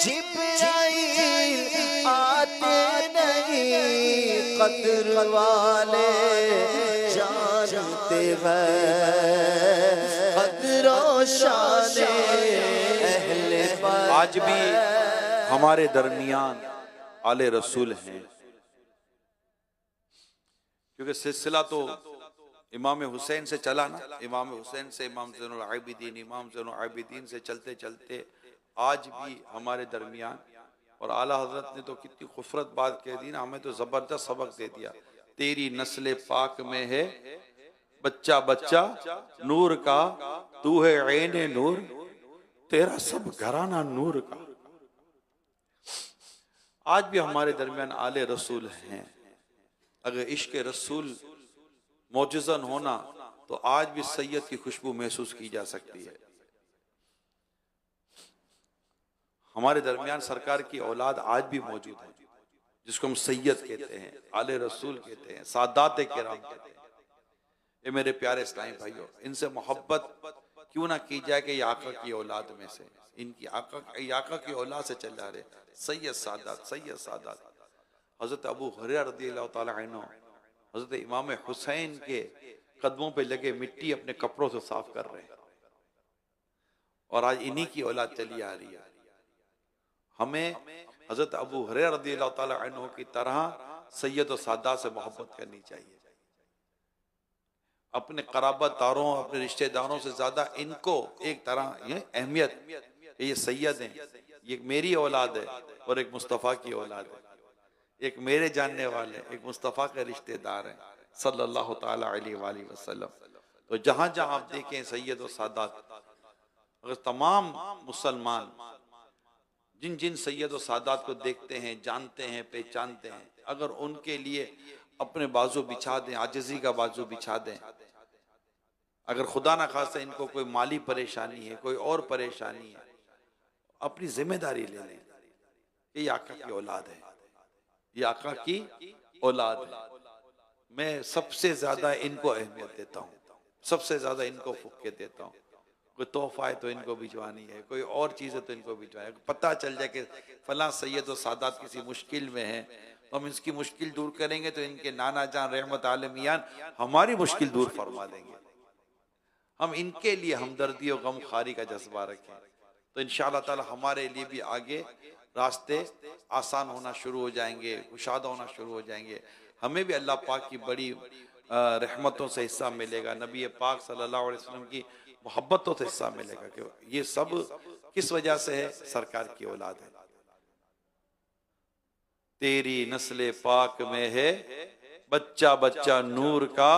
जिब्राइल आते नहीं, कद्र वाले जानते हैं कद्र और शान अहले बैत। आज भी हमारे दरमियान आले रसूल हैं, क्योंकि सिलसिला तो इमाम हुसैन से चला ना, इमाम हुसैन से इमाम ज़ैनुल आबिदीन, इमाम ज़ैनुल आबिदीन से चलते चलते आज भी हमारे दरमियान, और आला हजरत ने तो कितनी खूबसूरत बात कह दी ना, हमें तो जबरदस्त सबक दे दिया। तेरी नस्ल पाक में है बच्चा बच्चा नूर का, तू है ऐने नूर, तेरा सब घराना नूर का। आज भी हमारे दरमियान आले रसूल हैं। अगर इश्क रसूल मौजज़न होना तो आज भी सैयद की खुशबू महसूस की जा सकती है। हमारे दरमियान सरकार की औलाद आज भी मौजूद है, जिसको हम सैयद कहते हैं, आले रसूल कहते हैं, सादात किराम कहते हैं। ये मेरे प्यारे इस्लामी भाइयों, इनसे मोहब्बत क्यों ना की जाए कि ये आका की औलाद में से, इनकी आका की औलाद से चल रहे सैयद सादात, सैयद सादात। हजरत अबू हुरैरा रज़ियल्लाहु ताला अन्हु हजरत इमाम हुसैन के कदमों पे लगे मिट्टी अपने कपड़ों से साफ कर रहे हैं, और आज इन्हीं की औलाद चली आ रही है। हमें हजरत अबू हुरैरा रज़ियल्लाहु ताला अन्हु की तरह सैयद और सादात से मोहब्बत करनी चाहिए। अपने कराबतदारों, अपने रिश्तेदारों से ज्यादा इनको एक तरह ये अहमियत, ये सैयद हैं, ये मेरी औलाद है और एक मुस्तफ़ा की औलाद है, एक मेरे जानने वाले, एक मुस्तफ़ा के रिश्तेदार हैं सल्लल्लाहु ताला अलैहि वसल्लम। तो जहां जहां आप देखें सैयद और सादात, अगर तमाम मुसलमान जिन जिन सैयद और सादात को देखते हैं, जानते हैं, पहचानते हैं, अगर उनके लिए अपने बाजू बिछा दें, आजिज़ी का बाजू बिछा दें, अगर खुदा ना खास्ता इनको कोई माली परेशानी है, कोई और परेशानी है, अपनी जिम्मेदारी ले लें। ये आका की औलाद है, ये आका की औलाद है। मैं सबसे ज्यादा इनको अहमियत देता हूँ, सबसे ज्यादा इनको फुक्के देता हूँ। कोई तोहफा है तो इनको भिजवानी है, कोई और चीज है तो इनको भिजवानी है। पता चल जाए कि फला सैयद और सादात किसी मुश्किल में है, तो हम इसकी मुश्किल दूर करेंगे तो इनके नाना जान रहमत आलमियान हमारी मुश्किल दूर फरमा देंगे। हम इनके लिए हमदर्दी और गम खारी का जज्बा रखें तो इंशाअल्लाह ताला हमारे लिए भी आगे रास्ते आसान होना शुरू हो जाएंगे, कुशादा होना शुरू हो जाएंगे। हमें भी अल्लाह पाक की बड़ी रहमतों से हिस्सा मिलेगा, नबी पाक सल्लल्लाहु अलैहि वसल्लम की मोहब्बतों से हिस्सा मिलेगा। कि ये सब किस वजह से है? सरकार की औलाद है। तेरी नस्ल पाक में है बच्चा बच्चा नूर का,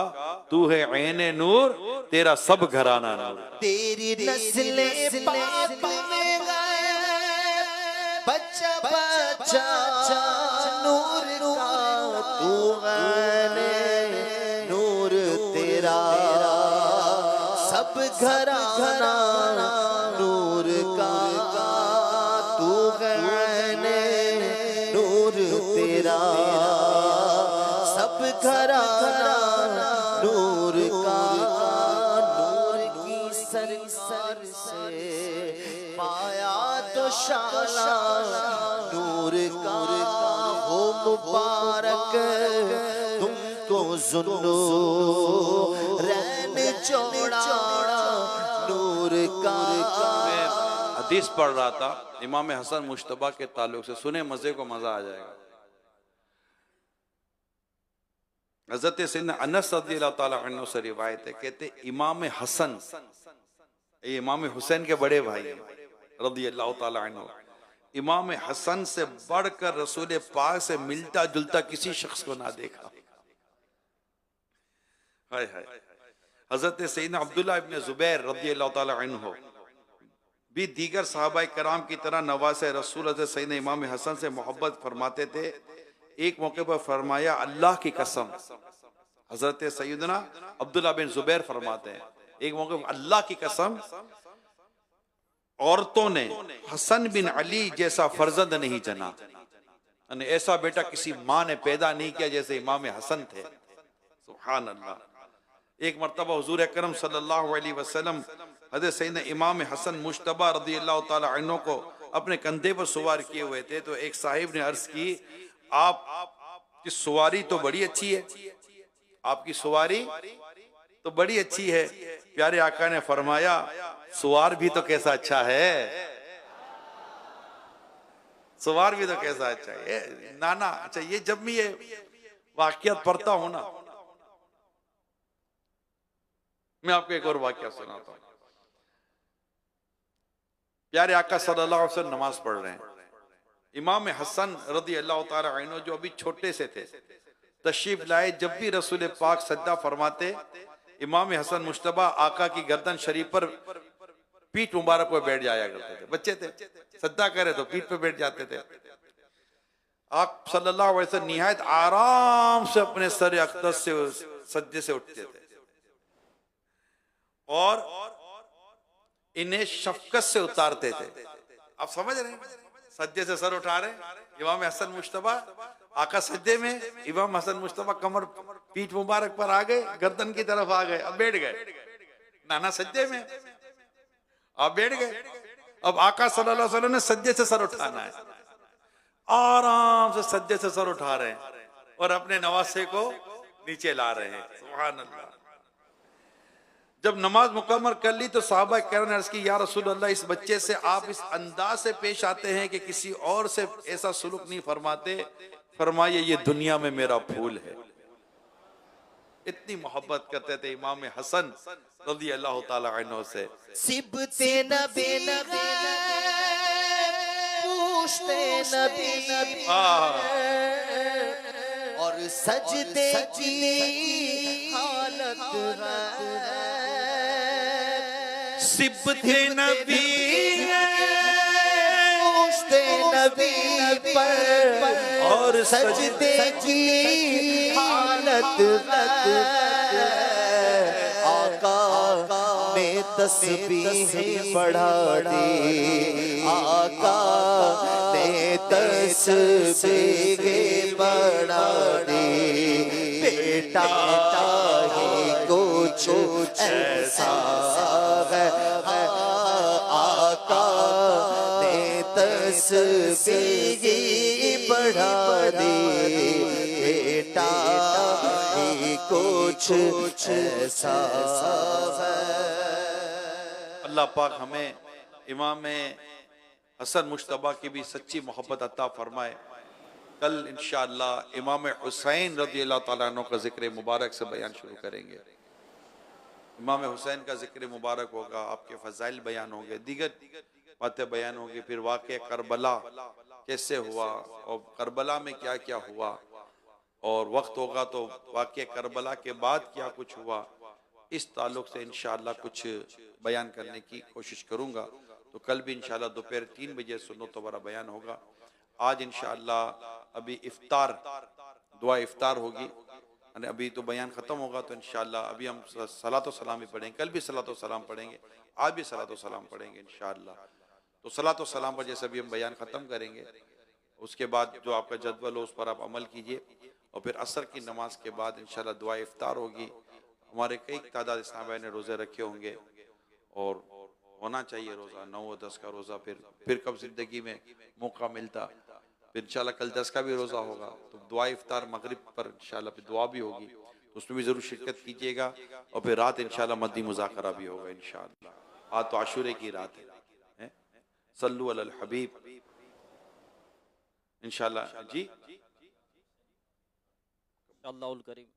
तू है ऐने नूर, तेरा सब घराना नूर। तेरी नस्ल पाक में है बच्चा बच्चा नूर का, तू ऐने नूर, तेरा सब घराना नूर का, तू ऐने नूर, तेरा सब घराना नूर का। नूर की सरसर से पाया तो शाला नूर का, हो मुबारक तुमको जुन्नू रैन चौड़ा नूर का। मैं हदीस पढ़ रहा था इमाम हसन मुश्तबा के ताल्लुक से, सुने मजे को मजा आ जाएगा। हज़रत सैयदना अनस रज़ियल्लाहु ताला अन्हु से रिवायत है, कहते इमाम हसन, ये इमाम हुसैन के बड़े भाई हैं रज़ियल्लाहु ताला अन्हु, इमाम हसन से बढ़कर रसूल पाक से मिलता जुलता किसी शख्स को ना देखा। हाय हाय। हज़रत सैयदना अब्दुल्लाह इब्न ज़ुबैर रज़ियल्लाहु ताला अन्हु भी दीगर सहाबाए कराम की तरह नवासे रसूल हज़रत सैयदना इमाम हसन से मोहब्बत फरमाते थे। एक मौके पर फरमाया, अल्लाह की कसम, हजरत सैयदना अब्दुल्लाह बिन जुबैर फरमाते हैं, एक मौके पर अल्लाह की कसम, औरतों ने हसन बिन अली जैसा फर्जंद नहीं जना, यानी ऐसा बेटा किसी माँ ने पैदा नहीं किया जैसे इमाम हसन थे। सुभान अल्लाह। एक मरतबा हुजूर अकरम सल्लल्लाहु अलैहि वसल्लम हज़रत सैयदना इमाम हसन मुश्तबा रज़ियल्लाहु ताला अन्हु को अपने कंधे पर सवार किए हुए थे, तो एक साहिब ने अर्ज की, आपकी सवारी तो बड़ी अच्छी है, आपकी सवारी तो बड़ी अच्छी है। प्यारे आका ने फरमाया, सवार भी तो कैसा अच्छा है, सवार भी तो कैसा अच्छा है नाना। अच्छा, ये जब मैं ये वाक़ियत पढ़ता हूं ना, मैं आपको एक और वाक़िया सुनाता हूं। प्यारे आका सल्लल्लाहु अलैहि वसल्लम नमाज पढ़ रहे हैं। इमाम हसन रदी अल्लाह ताला अन्हु जो अभी छोटे से थे तशरीफ लाए, जब भी रसूल पाक सज्दा फरमाते इमाम हसन मुश्तबा आका की गर्दन शरीफ पर पीठ मुबारक पर बैठ जाया करते थे। बच्चे थे, सज्दा करे तो पीठ पे बैठ जाते थे। आप सल्लल्लाहु अलैहि वसल्लम निहायत आराम से अपने सर अक़दस से सज्जे से उठते थे और इन्हें शफकत से उतारते थे। आप समझ रहे हैं, सज्जे से सर उठा रहे इमाम हसन मुश्तबा, आका सज्जे में, इमाम हसन मुश्तबा कमर पीठ मुबारक पर आ गए, गर्दन की तरफ आ गए, अब बैठ गए। नाना सज्जे में, आप बैठ गए। अब आका सल्लल्लाहु अलैहि वसल्लम ने सज्जे से सर उठाना है, आराम से सज्जे से सर उठा रहे हैं और अपने नवासे को नीचे ला रहे हैं। सुभान अल्लाह। जब नमाज मुकम्मल कर ली तो साहबा करम ने अर्ज़ की, या रसूल अल्लाह, इस बच्चे से आप इस अंदाज से पेश आते हैं कि किसी और से ऐसा सुलूक नहीं फरमाते। फरमाइए ये दुनिया में मेरा फूल है। इतनी मोहब्बत करते थे इमाम हसन रज़ी अल्लाह ताला अन्हु से। सिबते नबी पूछते नबी और सजदे की हालत है। सिबते नबी पूछते नबी पर और सजदे की हालत है। आका ने तस्बीह बढ़ा दी, आका ने तस्बीह बढ़ा दी। बेटा ही कुछ ऐसा है, आका ने तस्बीह बढ़ा दी। बेटा ही कुछ ऐसा है। अल्लाह पाक हमें इमाम हसन मुश्तबा की भी सच्ची मोहब्बत अता फरमाए। कल इंशाअल्लाह इमाम हुसैन रज़ी अल्लाह ताला अन्हु का जिक्र मुबारक से बयान शुरू करेंगे। इमाम हुसैन का जिक्र मुबारक होगा, आपके फ़ज़ाइल बयान होंगे, दीगर बातें बयान होंगी, फिर वाक़या करबला कैसे हुआ और करबला में क्या क्या हुआ, और वक्त होगा तो वाक़या करबला के बाद क्या कुछ हुआ, इस ताल्लुक़ से इंशाअल्लाह कुछ बयान करने की कोशिश करूँगा। तो कल भी इंशाअल्लाह दोपहर 3 बजे सुन्नत वाला बयान होगा। आज इंशाअल्लाह अभी इफ्तार, दुआ इफ्तार होगी, अभी तो बयान ख़त्म होगा तो इंशाअल्लाह अभी हम सलातो सलाम भी पढ़ेंगे, कल भी सलातो सलाम पढ़ेंगे, आज भी सलातो सलाम पढ़ेंगे इंशाअल्लाह। तो सलातो सलाम पर जैसे अभी हम बयान ख़त्म करेंगे, उसके बाद जो आपका जदवल हो उस पर आप अमल कीजिए, और फिर असर की नमाज के बाद इंशाअल्लाह दुआ इफ्तार होगी। हमारे कई तादाद इस्लाम भाई ने रोज़े रखे होंगे और होना चाहिए रोज़ा, 9 और 10 का रोज़ा, फिर कब ज़िंदगी में मौका मिलता, फिर इंशाल्लाह कल 10 का भी रोज़ा होगा। तो दुआ इफ्तार मगरिब पर इंशाल्लाह फिर दुआ भी होगी, तो उसमें भी ज़रूर शिरकत कीजिएगा। और फिर रात इंशाल्लाह मद्दी मुज़ाकरा भी होगा इंशाल्लाह। आज तो आशूरे की रात है, सल्लु अलल हबीब इंशाल्लाह। जी इंशाअल्लाहुल करीम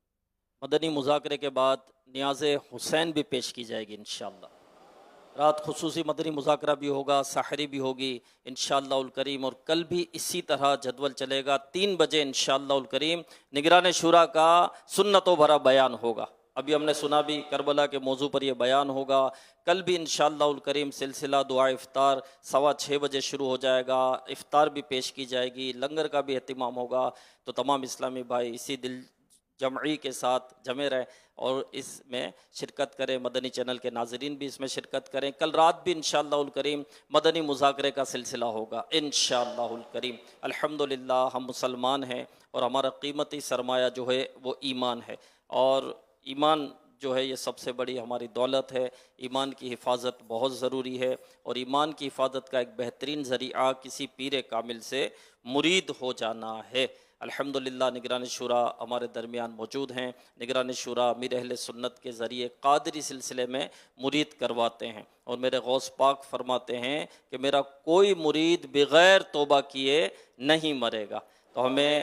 मदनी मुज़ाकरे के बाद नियाज़े हुसैन भी पेश की जाएगी इंशाअल्लाह। रात खुसूसी मदनी मुज़ाकरा भी होगा, सहरी भी होगी इंशाअल्लाहुल करीम, और कल भी इसी तरह जदवल चलेगा। 3 बजे इंशाअल्लाहुल करीम निगरान शुरा का सुन्नतों भरा बयान होगा। अभी हमने सुना भी करबला के मौजू पर यह बयान होगा। कल भी इंशाअल्लाहुल करीम सिलसिला दुआ इफ्तार 6:15 बजे शुरू हो जाएगा, इफ्तार भी पेश की जाएगी, लंगर का भी एहतिमाम होगा। तो तमाम इस्लामी भाई इसी दिल जमई के साथ जमे रहें और इसमें शिरकत करें। मदनी चैनल के नाजरीन भी इसमें शिरकत करें। कल रात भी इंशाअल्लाहुल करीम मदनी मुज़ाकरे का सिलसिला होगा इंशाअल्लाहुल करीम। अल्हम्दुलिल्लाह हम मुसलमान हैं और हमारा कीमती सरमाया जो है वो ईमान है, और ईमान जो है ये सबसे बड़ी हमारी दौलत है। ईमान की हिफाजत बहुत ज़रूरी है, और ईमान की हिफाजत का एक बेहतरीन ज़रिया किसी पीर कामिल से मुरीद हो जाना है। अल्हम्दुलिल्लाह निगरान शुरा हमारे दरमियान मौजूद हैं। निगरान शुरा अमीर अहले सुन्नत के ज़रिए कादरी सिलसिले में मुरीद करवाते हैं, और मेरे गौस पाक फरमाते हैं कि मेरा कोई मुरीद बग़ैर तौबा किए नहीं मरेगा। तो हमें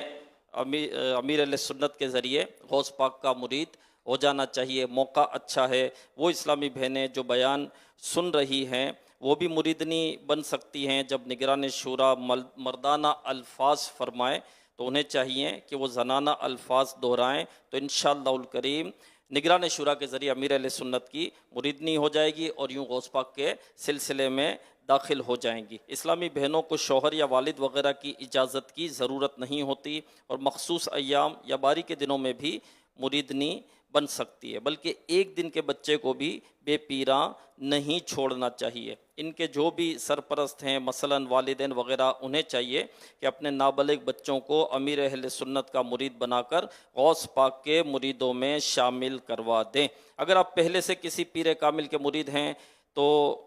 अमीर अहले सुन्नत के ज़रिए गौस पाक का मुरीद हो जाना चाहिए। मौका अच्छा है। वो इस्लामी बहनें जो बयान सुन रही हैं वो भी मुरीदनी बन सकती हैं। जब निगरान शूरा मर्दाना अल्फाज फरमाए तो उन्हें चाहिए कि वो जनाना अल्फाज दोहराएं, तो इंशाअल्लाहुल करीम निगरान शूरा के ज़रिए अमीर अहले सुन्नत की मुरीदनी हो जाएगी और यूँ गौस पाक के सिलसिले में दाखिल हो जाएंगी। इस्लामी बहनों को शौहर या वालिद वगैरह की इजाज़त की ज़रूरत नहीं होती और मखसूस अय्याम या बारी के दिनों में भी मुरीदनी बन सकती है, बल्कि एक दिन के बच्चे को भी बेपीरा नहीं छोड़ना चाहिए। इनके जो भी सरपरस्त हैं मसलन वालिदैन वगैरह, उन्हें चाहिए कि अपने नाबालिग बच्चों को अमीर अहले सुन्नत का मुरीद बनाकर गौस पाक के मुरीदों में शामिल करवा दें। अगर आप पहले से किसी पीर कामिल के मुरीद हैं तो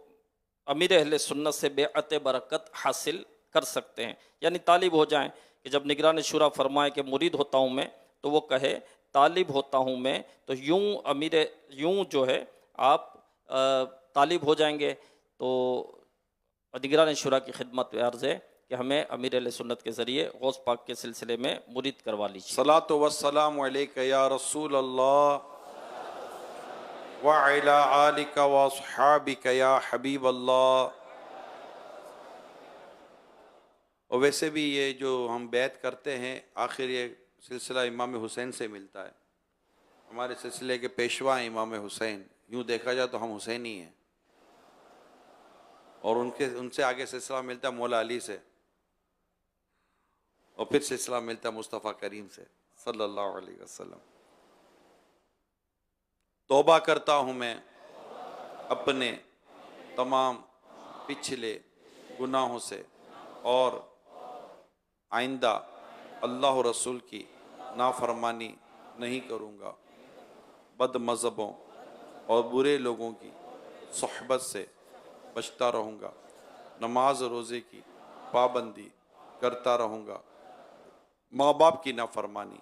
अमीर अहले सुन्नत से बेअत बरकत हासिल कर सकते हैं, यानी तालिब हो जाएं कि जब निगरान शुरा फरमाए कि मुरीद होता हूँ मैं, तो वो कहे तालिब होता हूँ मैं, तो यूँ जो है आप तालिब हो जाएंगे। तो निगरान शुरा की खिदमत में अर्ज़ है कि हमें अमीर अहले सुन्नत के ज़रिए गौस पाक के सिलसिले में मुरीद करवा लीजिए। सलातो वस्सलामु अलैका या रसूल अल्लाह व अला आलिका व अस्हाबिका या हबीब अल्लाह। और वैसे भी ये जो हम बैत करते हैं, आखिर ये सिलसिला इमाम हुसैन से मिलता है। हमारे सिलसिले के पेशवा हैं इमाम हुसैन। यूँ देखा जाए तो हम हुसैनी हैं, और उनसे आगे सिलसिला मिलता है मौला अली से, और फिर सिलसिला मिलता है मुस्तफ़ा करीम से सल्लल्लाहु अलैहि वसल्लम। तौबा करता हूँ मैं अपने तमाम पिछले गुनाहों से और आइंदा अल्लाह और रसूल की नाफरमानी नहीं करूँगा। बद मज़हबों और बुरे लोगों की सोहबत से बचता रहूँगा। नमाज रोज़े की पाबंदी करता रहूँगा। माँ बाप की नाफरमानी,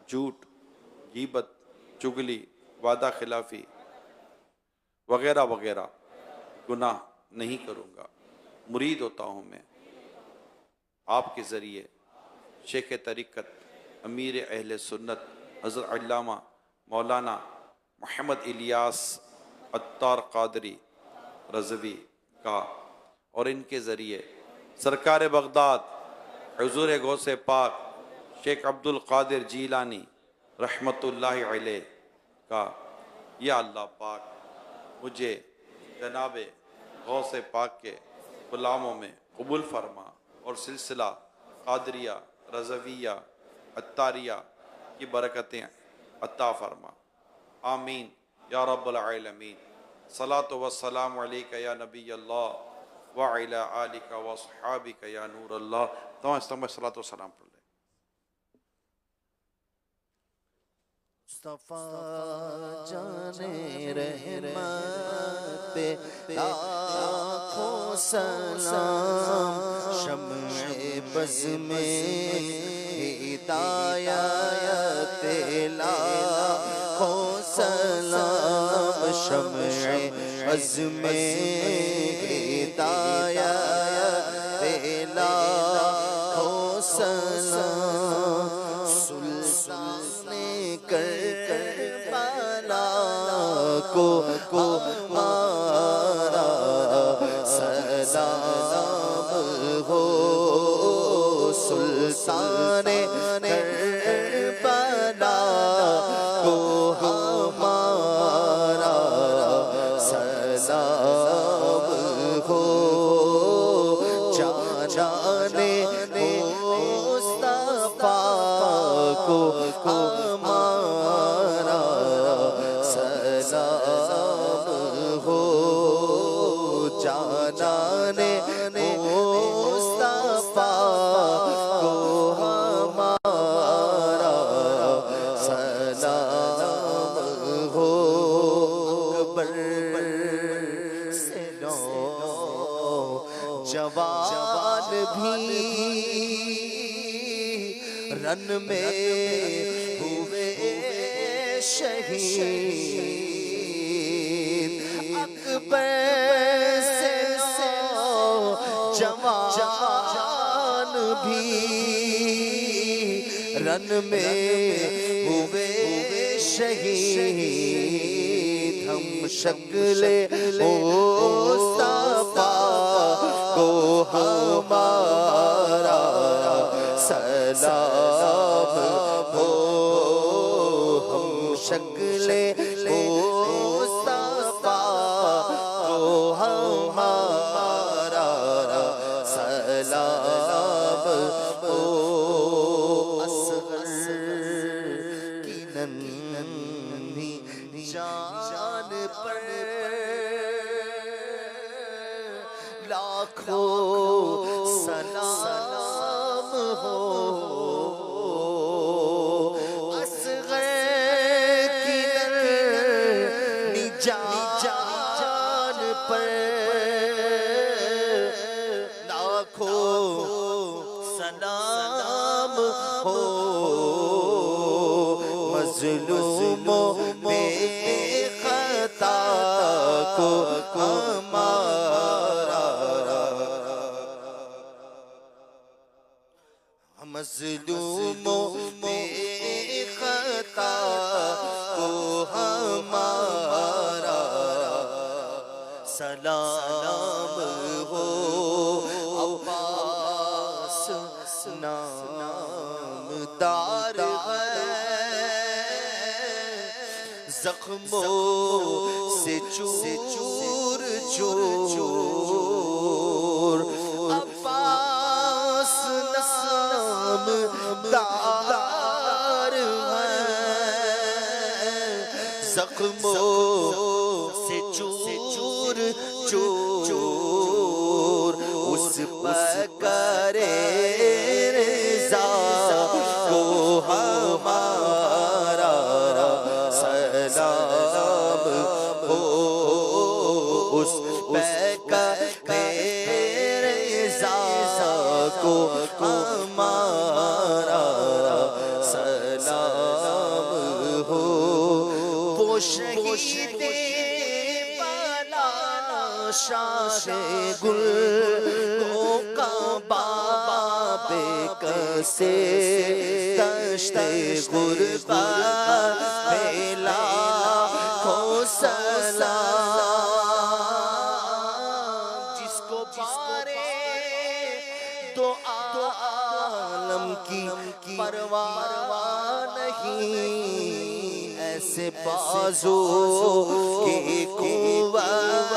झूठ, गीबत, चुगली, वादा खिलाफ़ी वगैरह वगैरह गुनाह नहीं करूँगा। मुरीद होता हूँ मैं आपके ज़रिए शेख तरीक़त अमीर अहले सुन्नत हज़रत अल्लामा मौलाना मोहम्मद इलियास अत्तार क़ादरी रज़वी का, और इनके ज़रिए सरकार बगदाद हुज़ूर गौसे पाक शेख अब्दुल क़ादिर जीलानी रहमतुल्लाहि अलैह का, या अल्लाह पाक मुझे जनाबे गौसे पाक के ग़ुलामों में कबूल फरमा और सिलसिला क़ादरिया रज़विया अत्तारिया की बरकतें अता फरमा। आमीन या रब्बल आलमीन। सलातो वस्सलामु अलैका या नबी अल्लाह व अला आलिका व अस्हाबिका या नूर अल्लाह। तमाम सलातो सलाम पढ़ लें। मुस्तफा जाने रहमत पे लाखों सलाम, शम्ए बज़ में हिदायत लाखों सलाम, शम्ए बज़ में हिदायत लाखों सलाम। को मारा सलाम हो, सुल्ताने करबला को हमारा सलाम हो। जाने मुस्तफा को हमारा सलाम हो। जाने मुस्तफा को हमारा सलाम हो। अकबर से जवान भी रन में हुए शहीद। अकबर से जवान भी रन में हुए शहीद। हम शक्ले मुस्तफा हमारा सलाम हो, हम शक्ले मुस्तफा को हमारा सलाम हो। असगर की नन्ही जान पर लाखों सलाम हो। असगर की नन्ही जान पर लाखों सलाम हो। मज़लूमों बेख़ता को हमारा, मज़लूमों बेख़ता को हमारा सलाम हो। अब्बास नामदार है, ज़ख्मों से चूर चूर। अब्बास नामदार है, ज़ख्मों से चूर चूर। उस पर करे रिज़ा को हमारा सलाम हो। उस पे करे रिज़ा को हमारा सलाम हो। वो शहीदे बला शाहे गुल का बाबे कसे दश्ते गुरबा बेला को सलाम। जिसको पारे तो आलम की परवाह नहीं, ऐसे बाजू की कुव्वत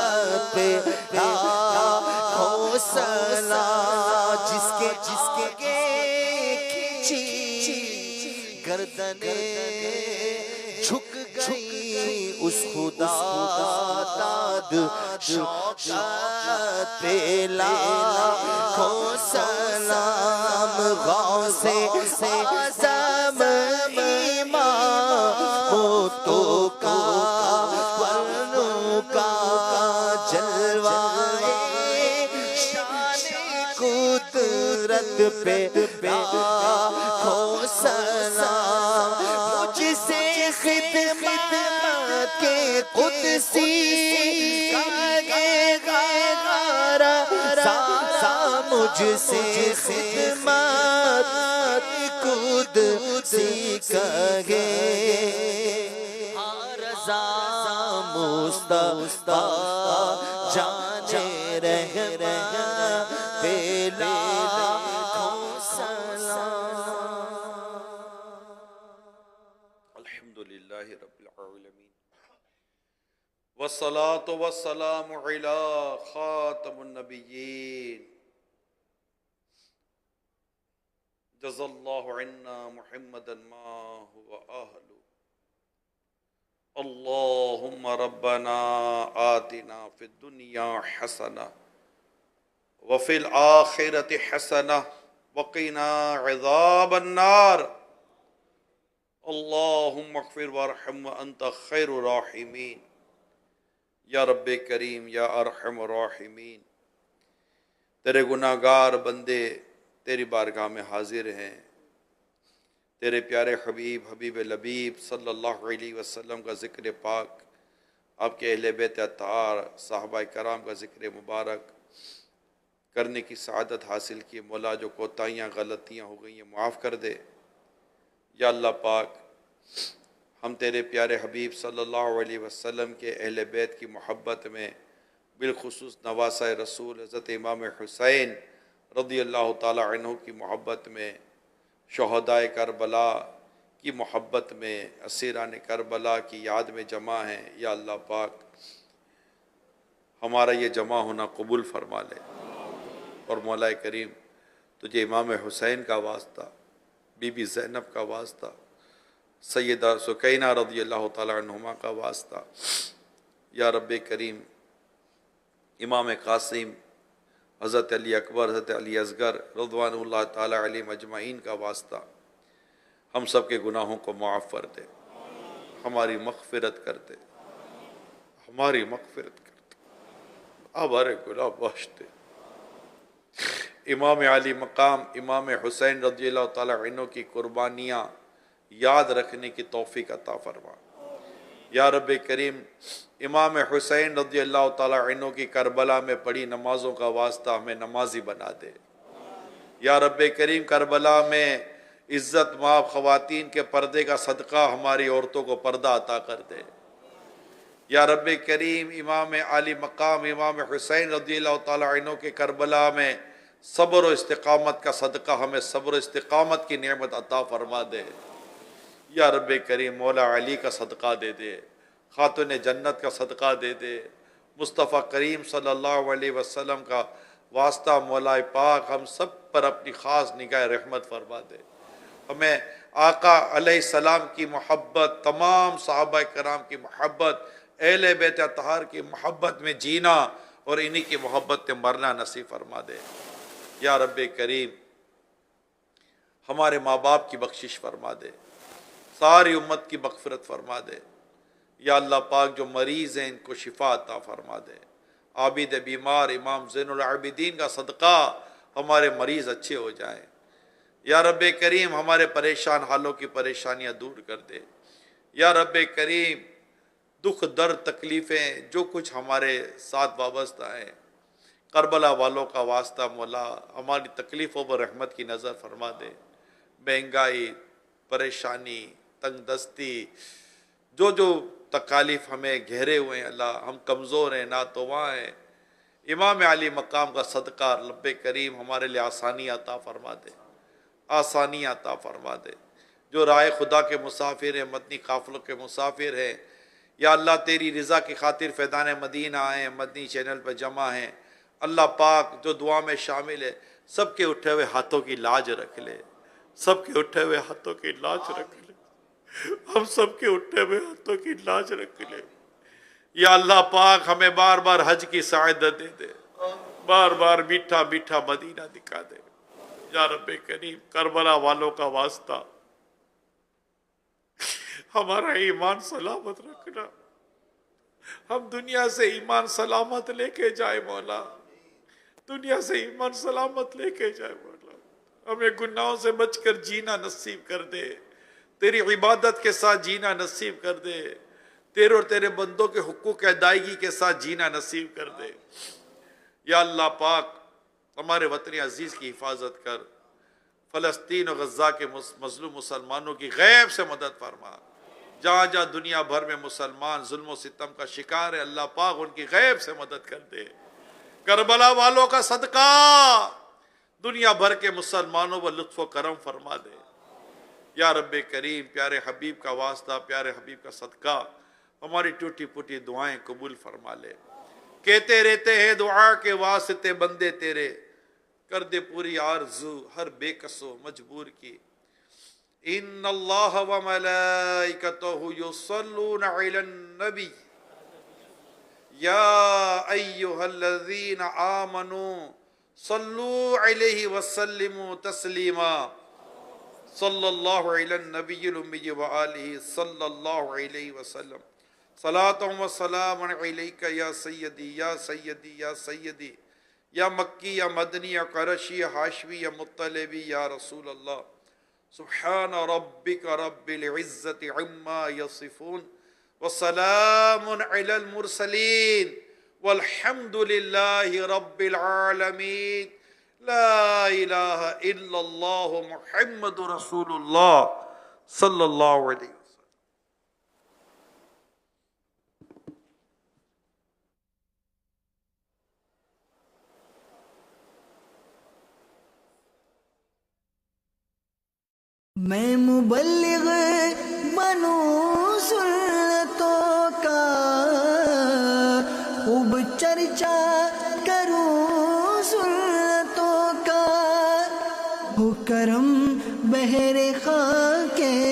पे लाखों सलाम। जिसके खींची गर्दने झुक गई उस खुदा दाद शौकत पे लाखों सलाम। गौसे आज़म मोतों का वर्णों का जलवाए शान कुदरत पे लाखों सलाम। मुझसे खिदमत के कुदसी गारा मुझसे खिदमत कुदसी कहे। रज़ा मुस्तफा जाने रहमा बेला अल्हम्दुलिल्लाहि रब्बिल आलमीन वस्सलातु वस्सलामु अला खातमुन नबिय्यीन जज़ल्लाहु अन्ना मुहम्मदन मा हुवा अहलु। अल्लाहुम्मा रब्बना आतिना फिद दुनिया हसना व फिल आखिरति हसना व क़िना अज़ाबन नार। अल्लाहुम्मा अग़फ़िर वरहम व अंत खैरुर राहिमीन। या रब्बे करीम या अरहमर राहिमीन, तेरे गुनाहगार बंदे तेरी बारगाह में हाजिर हैं। तेरे प्यारे हबीब हबीब लबीब सल्लल्लाहु अलैहि वसल्लम का ज़िक्र पाक, आपके अहले बैत अतार साहबा कराम का ज़िक्र मुबारक करने की सआदत हासिल की। मौला जो कोताहियाँ गलतियाँ हो गई हैं माफ़ कर दे। या अल्लाह पाक, हम तेरे प्यारे हबीब सल्लल्लाहु अलैहि वसल्लम के अहले बैत की मोहब्बत में बिलखुसूस नवासा रसूल हज़रत इमाम हुसैन रज़ी अल्लाह ताला अन्हु की मोहब्बत में, शहदाए करबला की मोहब्बत में, असीरान करबला की याद में जमा हैं। या अल्लाह पाक हमारा ये जमा होना कबूल फरमा ले। और मौलाए करीम तुझे इमाम हुसैन का वास्ता, बीबी ज़ैनब का वास्ता, सैयदा सुकैना रज़ी अल्लाह ताला अन्हुमा का वास्ता, या रब्बे करीम इमाम कासिम, हज़रत अली अकबर, हज़रत अली असगर रज़वानुल्लाह ताला अलैहिम अजमाइन का वास्ता, हम सब के गुनाहों को माफ़ कर दे, हमारी मग़फ़िरत कर दे, हमारी मग़फ़िरत कर दे, हमारे गुनाह बख्श दे। इमाम अली मकाम इमाम हुसैन रज़ियल्लाहु ताला अन्हु की कुर्बानियाँ याद रखने की तौफ़ीक़ अता फरमा। या रब्बे करीम इमाम हुसैन रज़ियल्लाहु ताला अन्हु की करबला में पढ़ी नमाज़ों का वास्ता हमें नमाजी बना दे। या रब्बे करीम करबला में इज़्ज़त माब ख़वातीन के पर्दे का सदका हमारी औरतों को पर्दा अता कर दे। या रब्बे करीम इमाम आली मकाम इमाम हुसैन रज़ियल्लाहु ताला अन्हु के करबला में सब्र और इस्तिक़ामत का सदका हमें सब्र और इस्तिक़ामत की नेमत अता फरमा दे। या रब्बे करीम मौला अली का सदका दे दे, खातून जन्नत का सदका दे दे, मुस्तफ़ा करीम सल्लल्लाहु अलैहि वसल्लम का वास्ता मौला पाक हम सब पर अपनी ख़ास निगाह रहमत फरमा दे। हमें आका अलैहिस्सलाम की मोहब्बत, तमाम सहाबा कराम की मोहब्बत, अहले बैत अतहार की मोहब्बत में जीना और इन्हीं की मोहब्बत में मरना नसीब फरमा दे। या रब्बे करीम हमारे माँ बाप की बख्शिश फरमा दे, सारी उम्मत की मग़फ़िरत फरमा दे। या अल्लाह पाक जो मरीज़ हैं इनको शिफा अता फरमा दे। आबिद बीमार इमाम ज़ैनुल आबिदीन का सदका हमारे मरीज़ अच्छे हो जाएं। या रब्बे करीम हमारे परेशान हालों की परेशानियाँ दूर कर दे। या रब्बे करीम दुख दर्द तकलीफ़ें जो कुछ हमारे साथ वाबस्ता हैं, करबला वालों का वास्ता मौला हमारी तकलीफ़ों पर रहमत की नज़र फरमा दे। महंगाई, परेशानी, तंगदस्ती, जो जो तकालीफ हमें घेरे हुए हैं अल्लाह, हम कमज़ोर हैं, नातोवा हैं, इमाम अली मकाम का सदका रब्बे करीम हमारे लिए आसानी अता फरमा दे, आसानी अता फरमा दे। जो राय खुदा के मुसाफिर हैं, मदनी काफ़िलों के मुसाफिर हैं, या अल्लाह तेरी रज़ा की खातिर फ़ैज़ान मदीना आए हैं, मदनी चैनल पर जमा हैं, अल्लाह पाक जो दुआ में शामिल है सबके उठे हुए हाथों की लाज रख ले, सबके उठे हुए हाथों की लाज रख ले, हम सबके उठे हुए हाथों की लाज रख ले। या अल्लाह पाक हमें बार बार हज की सआदत दे दे, बार बार मीठा मीठा मदीना दिखा दे। या रब्बे करीम करबला वालों का वास्ता हमारा ईमान सलामत रखना, हम दुनिया से ईमान सलामत लेके जाए मौला, दुनिया से ईमान सलामत लेके जाए मौला, हमें गुनाहों से बचकर जीना नसीब कर दे, तेरी इबादत के साथ जीना नसीब कर दे, तेरे और तेरे बंदों के हुकूक की अदायगी के साथ जीना नसीब कर दे। या अल्लाह पाक हमारे वतन अजीज़ की हिफाजत कर, फ़लस्तीन और गज़ा के मज़लूम मुसलमानों की गैब से मदद फरमा। जहाँ जहाँ दुनिया भर में मुसलमान जुल्म सितम का शिकार है, अल्लाह पाक उनकी गैब से मदद कर दे। करबला वालों का सदका दुनिया भर के मुसलमानों पर लुत्फ़ व करम फरमा दे। या रब्बे करीम प्यारे हबीब का वास्ता, प्यारे हबीब का सदका हमारी टूटी फूटी दुआएं कबूल फरमा ले। कहते रहते हैं दुआ के वास्ते बंदे तेरे, कर दे पूरी आरज़ू हर बेकसो मजबूर की। इन्नल्लाह व मलाइकतहु युसल्लूना अलैन नबी या अय्युहल्लज़ीना आमनू सल्लू अलैहि वसल्लिमू तस्लीमा सल्लल्लाहु अलैहि नबिय्यिल उम्मी व आलिहि सल्लल्लाहु अलैहि वसल्लम। सलातुम व सलामुन अलैका या सय्यदी या सय्यदी या सय्यदी या मक्की या मदनी या करशी या हाशवी या मुत्तलिबी या रसूल अल्लाह। सुब्हान रब्बिक रब्बिल इज़्ज़ति अम्मा यसिफून व सलामुन अलल मुरसलीन वल्हम्दुलिल्लाहि रब्बिल आलमीन। ला इलाहा इल्लल्लाह मुहम्मदुर रसूलुल्लाह सल्लल्लाहु अलैहि मैं मुबल्लिग बनूं सुन्नतों का, खूब चर्चा करूं सुन्नतों का, हो करम बहरे खाके